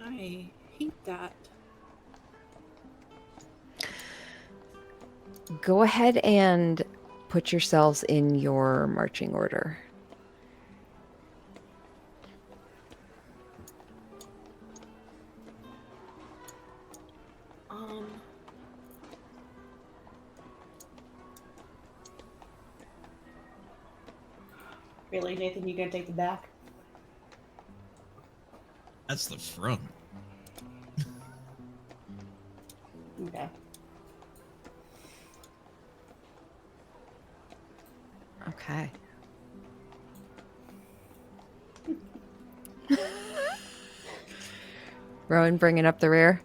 I hate that. Go ahead and put yourselves in your marching order. Really, Nathan, you gonna take the back? That's the front. Okay. Okay. Rowan bringing up the rear.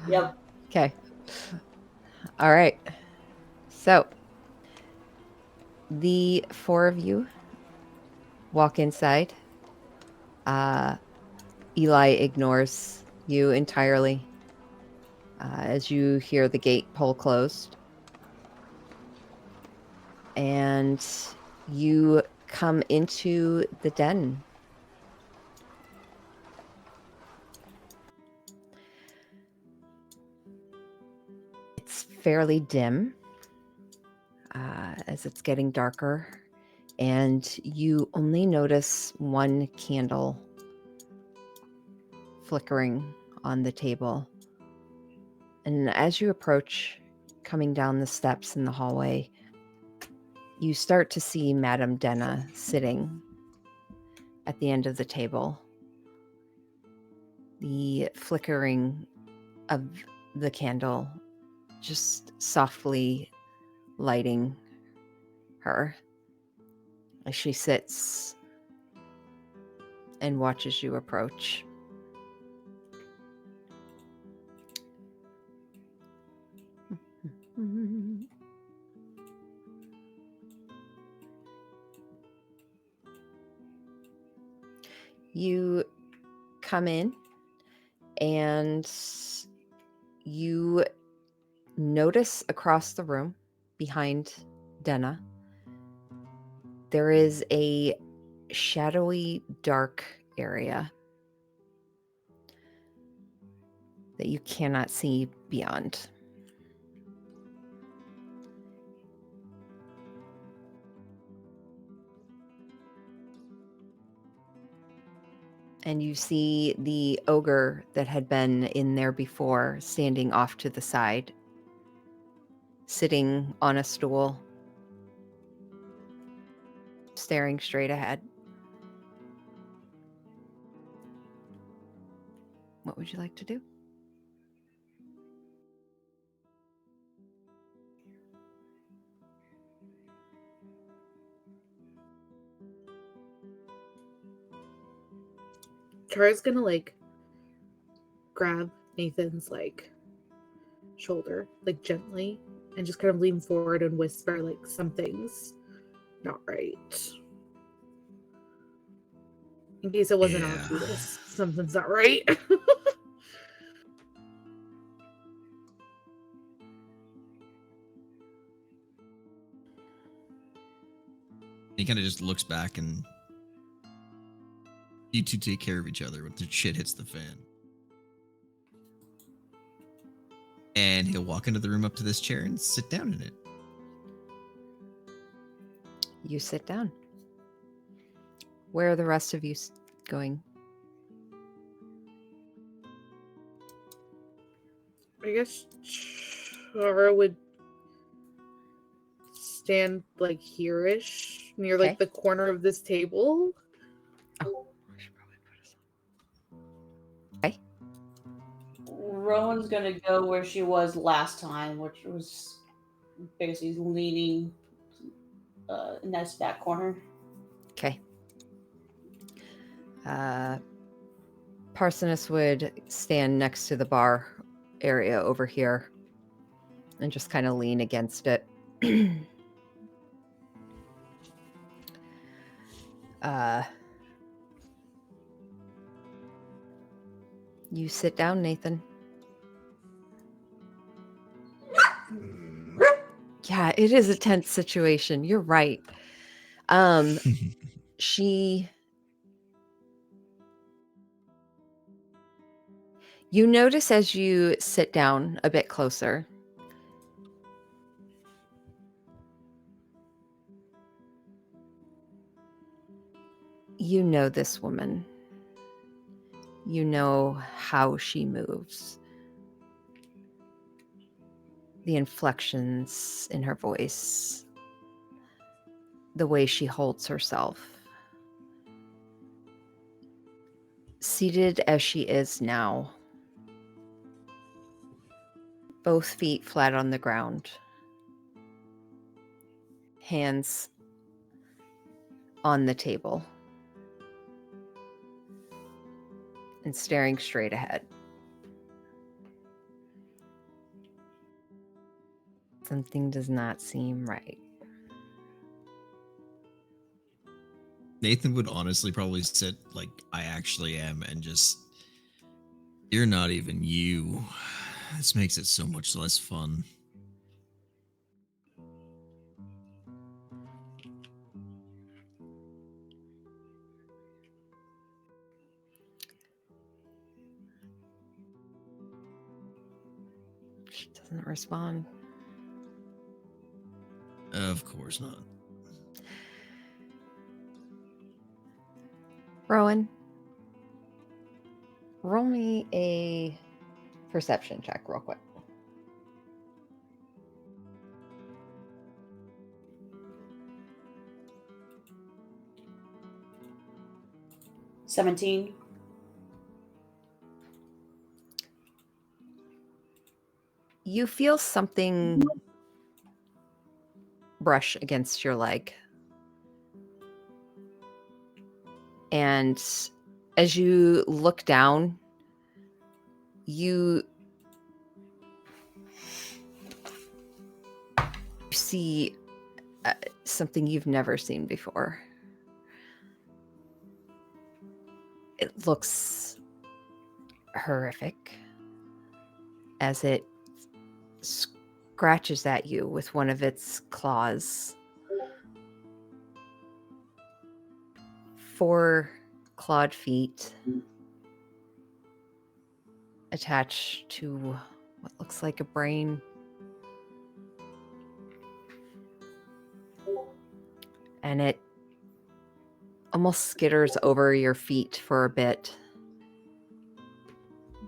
Yep. Okay. All right. So the 4 of you walk inside Eli ignores you entirely as you hear the gate pull closed. And you come into the den. It's fairly dim as it's getting darker, and you only notice one candle flickering on the table. And as you approach, coming down the steps in the hallway, you start to see Madame Denna sitting at the end of the table. The flickering of the candle just softly lighting her as she sits and watches you approach. You come in and you notice across the room behind Denna, there is a shadowy, dark area that you cannot see beyond. And you see the ogre that had been in there before standing off to the side, sitting on a stool, staring straight ahead. What would you like to do? Kara's gonna like grab Nathan's like shoulder, like gently, and just kind of lean forward and whisper like something's not right. In case it wasn't Yeah. obvious, something's not right. He kind of just looks back, and you two take care of each other when the shit hits the fan. And he'll walk into the room up to this chair and sit down in it. You sit down. Where are the rest of you going? I guess Chara would stand like here-ish near like the corner of this table. Oh, I should probably put us on. Okay. Rowan's gonna go where she was last time, which was basically leaning in that back corner. Okay. Parsonus would stand next to the bar area over here and just kind of lean against it. You sit down, Nathan. Yeah, it is a tense situation. You're right. You notice as you sit down a bit closer, you know this woman. You know how she moves. The inflections in her voice, the way she holds herself. Seated as she is now, both feet flat on the ground, hands on the table, and staring straight ahead. Something does not seem right. Nathan would honestly probably sit like I actually am and just, you're not even you. This makes it so much less fun. She doesn't respond. Of course not. Rowan, roll me a perception check real quick. $17. You feel something brush against your leg. And as you look down, you see something you've never seen before. It looks horrific as it scratches at you with one of its claws. 4 clawed feet attached to what looks like a brain. And it almost skitters over your feet for a bit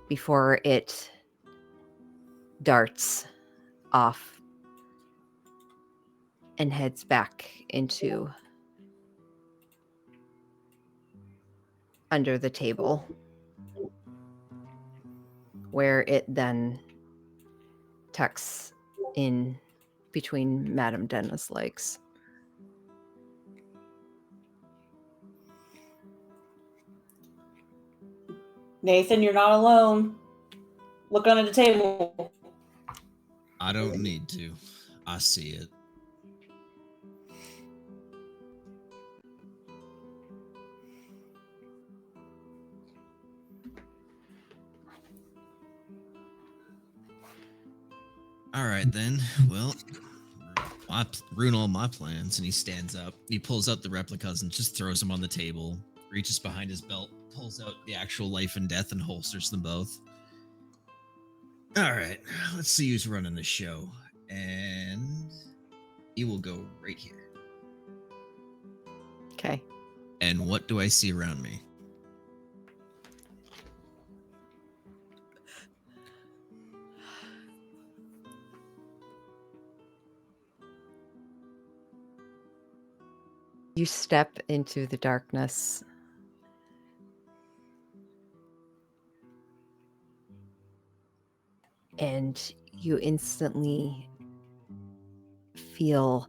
before it darts off and heads back into under the table, where it then tucks in between Madame Denna's legs. Nathan, you're not alone. Look under the table. I don't need to. I see it. All right, then. Well, ruin all my plans. And he stands up. He pulls out the replicas and just throws them on the table, reaches behind his belt, pulls out the actual life and death and holsters them both. All right, let's see who's running the show. And he will go right here. Okay. And what do I see around me? You step into the darkness. And you instantly feel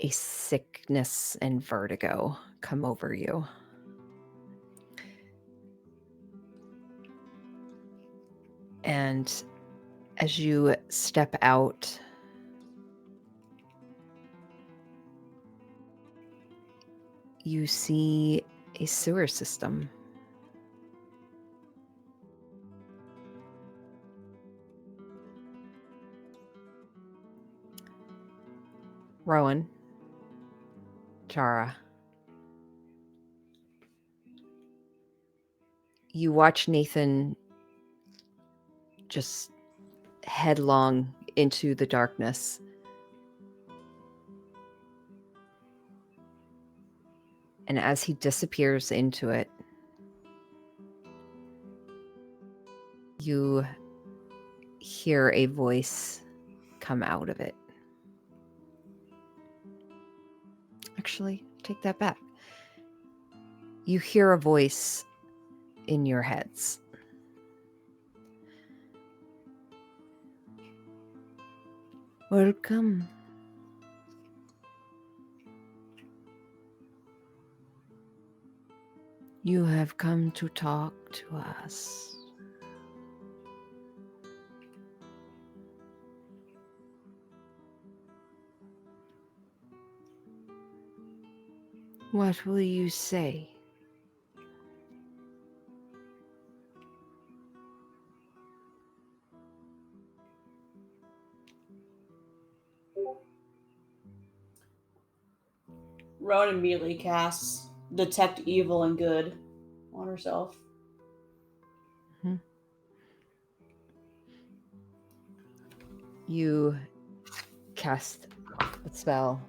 a sickness and vertigo come over you. And as you step out, you see a sewer system. Rowan, Chara, you watch Nathan just headlong into the darkness. And as he disappears into it, you hear a voice come out of it. Actually, take that back. You hear a voice in your heads. Welcome. You have come to talk to us. What will you say? Rowan immediately casts Detect Evil and Good on herself. You cast a spell.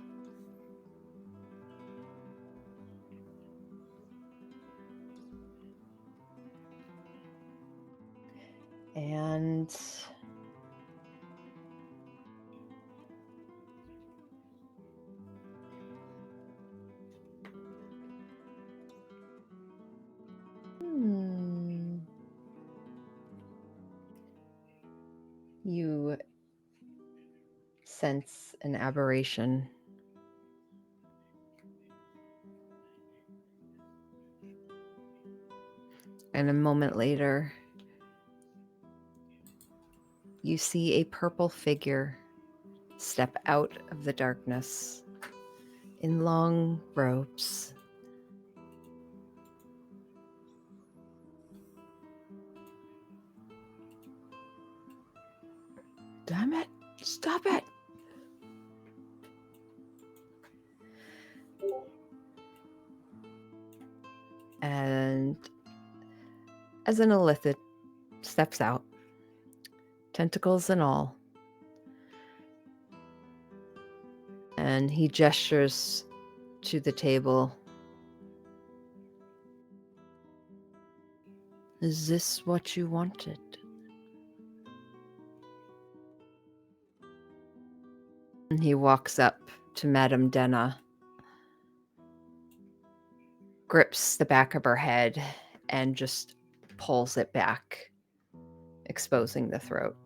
And you sense an aberration. And a moment later, you see a purple figure step out of the darkness in long robes. Damn it! Stop it! And as an illithid steps out, tentacles and all, and he gestures to the table. Is this what you wanted? And he walks up to Madame Denna, grips the back of her head, and just pulls it back, exposing the throat.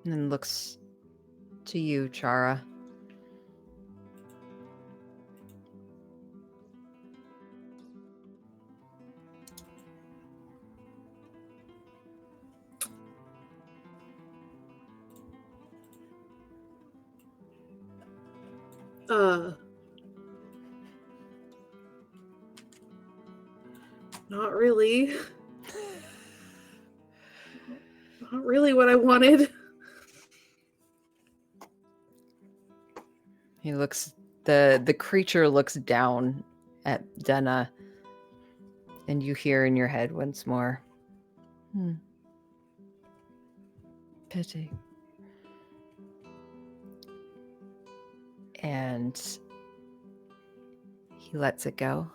And then looks to you, Chara. Not really. Not really what I wanted. He looks, the creature looks down at Denna, and you hear in your head once more, pity. And he lets it go.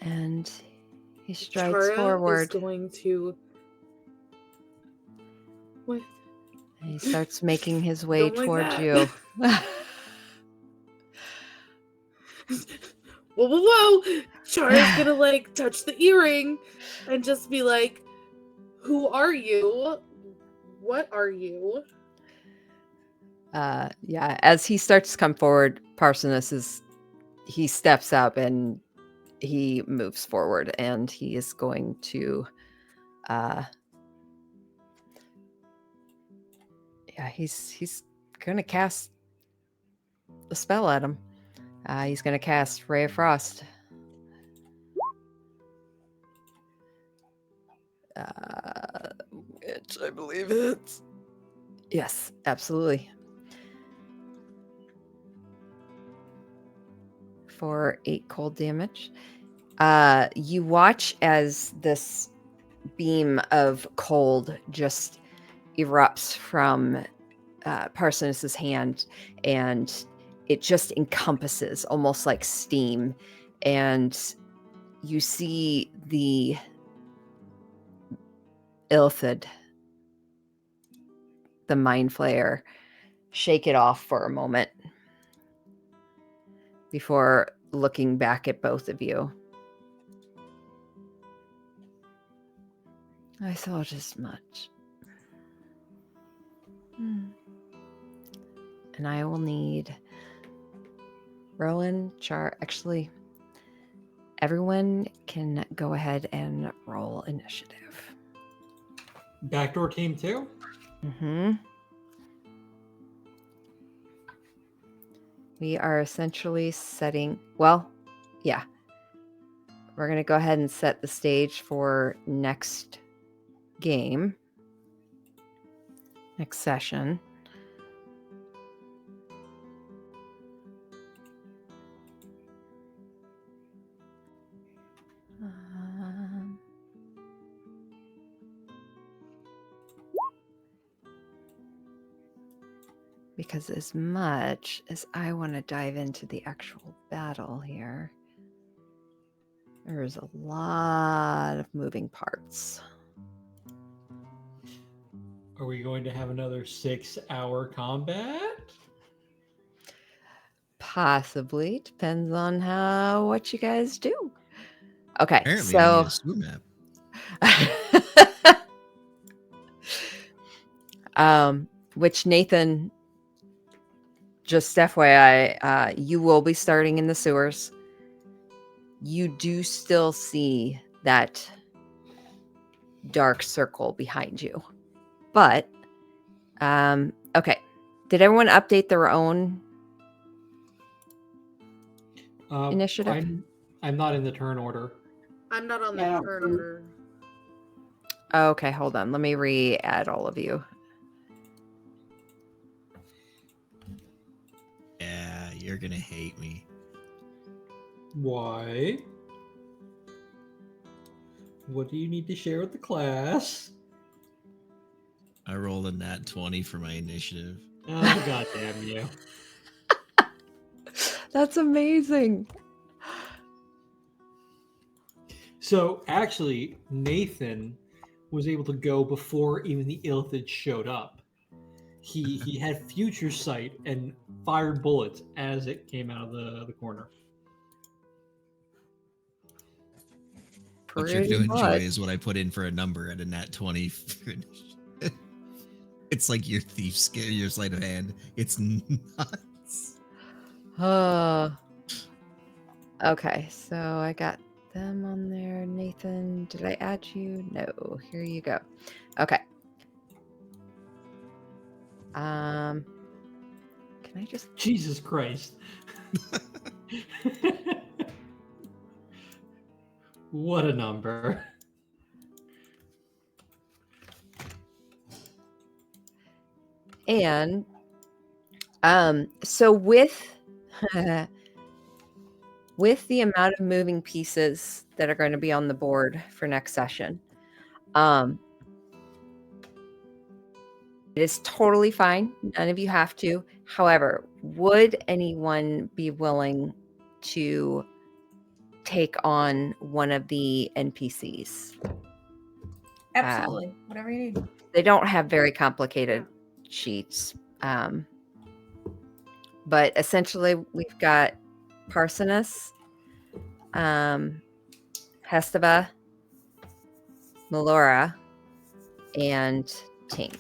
And he strides Chara forward. is going to. What? And he starts making his way Don't like towards that. you. Whoa, whoa, whoa! Chara's gonna like touch the earring and just be like, "Who are you? What are you?" Yeah, as he starts to come forward, he steps up and he moves forward, and he is going to he's gonna cast a spell at him. He's gonna cast Ray of Frost. Which I believe it's... Yes, absolutely. For 8 cold damage. You watch as this beam of cold just erupts from Parsonus's hand, and it just encompasses almost like steam, and you see the Illithid, the Mind Flayer, shake it off for a moment before looking back at both of you. I thought as much. And I will need Rowan, Char, actually, everyone can go ahead and roll initiative. Backdoor team too? Mm-hmm. We are essentially setting, well, yeah. We're going to go ahead and set the stage for next game, next session. Because as much as I want to dive into the actual battle here, there's a lot of moving parts. Are we going to have another 6-hour combat? Possibly. Depends on what you guys do. Okay, Apparently, we need a sewer map. which Nathan, just FYI, you will be starting in the sewers. You do still see that dark circle behind you. But, okay. Did everyone update their own initiative? I'm not in the turn order. I'm not on the Yeah, I don't turn think- order. Okay, hold on. Let me re-add all of you. Yeah, you're gonna hate me. Why? What do you need to share with the class? I rolled a nat 20 for my initiative. Oh, God damn you. That's amazing. So, actually, Nathan was able to go before even the Illithid showed up. He had future sight and fired bullets as it came out of the corner. What you're Pretty gonna enjoy much. is what I put in for a number at a nat 20. It's like your thief skill, your sleight of hand. It's nuts. Okay, so I got them on there. Nathan, did I add you? No. Here you go. Okay. Can I just Jesus Christ. What a number. and so with with the amount of moving pieces that are going to be on the board for next session, it is totally fine. None of you have to. However, would anyone be willing to take on one of the NPCs? Absolutely. Whatever you need. They don't have very complicated sheets. But essentially, we've got Parsinus, Hestava, Melora, and Tink.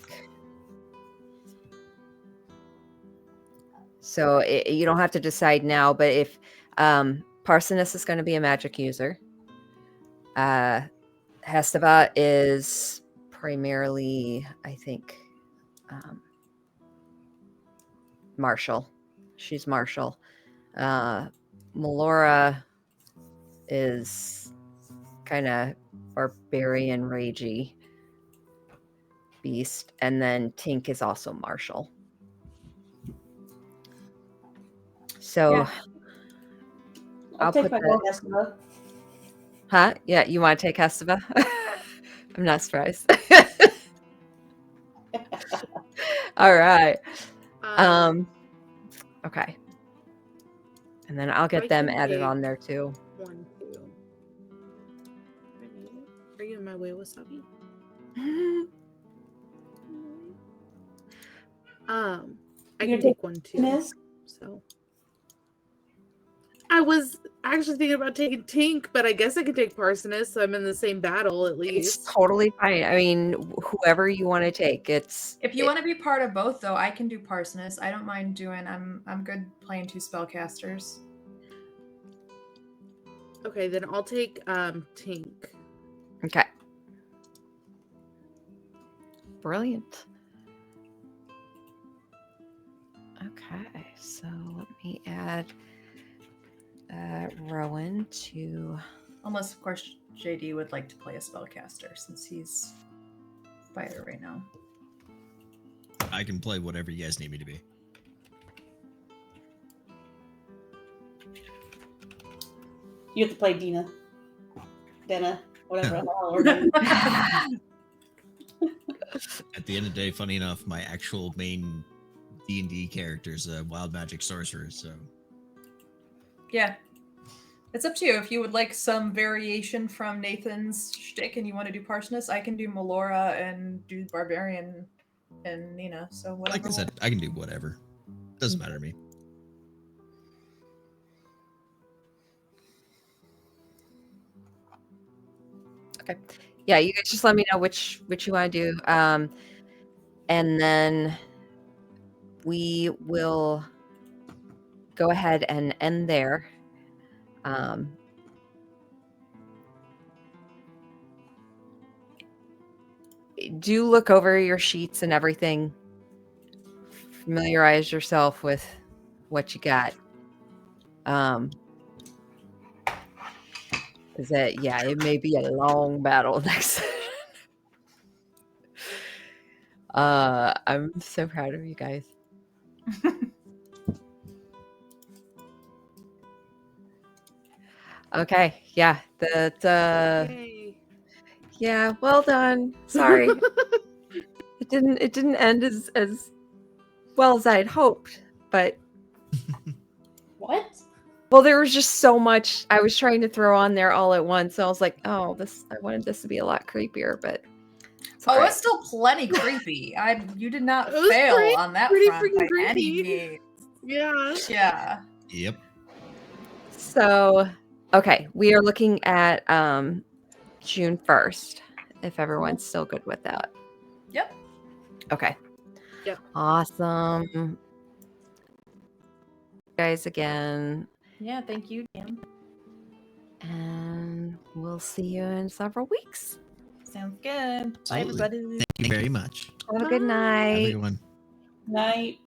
So you don't have to decide now, but if Parsinus is going to be a magic user, Hestava is primarily, I think, martial. She's martial. Melora is kind of barbarian ragey beast, and then Tink is also martial. So Yeah. I'll take my gold estimate. Huh? Yeah, you want to take Hestava? I'm not surprised. All right. Okay. And then I'll get I them can added take on there too. 1, 2. Are you in my way, Wasabi? I You're can take 1, 2. Miss? So I was actually thinking about taking Tink, but I guess I could take Parsonus, so I'm in the same battle at It's least. totally fine. I mean, whoever you want to take, If you want to be part of both, though, I can do Parsonus. I don't mind doing. I'm good playing 2 spellcasters. Okay, then I'll take Tink. Okay. Brilliant. Okay, so let me add Rowan to. Unless, of course, JD would like to play a spellcaster since he's fighter right now. I can play whatever you guys need me to be. You have to play Dina. Whatever the hell her name is. At the end of the day, funny enough, my actual main D&D character is a wild magic sorcerer, so Yeah. It's up to you. If you would like some variation from Nathan's shtick and you want to do Parsonus, I can do Melora and do Barbarian and Nina. So whatever. like I said, I can do whatever. Doesn't matter to me. Okay. Yeah, you guys just let me know which you want to do. And then we will go ahead and end there. Do look over your sheets and everything. Familiarize yourself with what you got. Is that it may be a long battle next. I'm so proud of you guys. Okay, yeah, Yay. yeah, well done. Sorry. It didn't end as well as I had hoped, but What? well, there was just so much I was trying to throw on there all at once. So I was like, oh, I wanted this to be a lot creepier, but it's all right. it's still plenty creepy. You did not It was fail on that pretty front freaking by any creepy. means. Yeah. Yeah. Yep. So, okay, we are looking at June 1st, if everyone's still good with that. Yep. Okay. Yep. Awesome. Guys again. Yeah, thank you, Dan. And we'll see you in several weeks. Sounds good. Bye, Absolutely. everybody. Thank you very much. Have a good Bye. night. Have a good one. Night.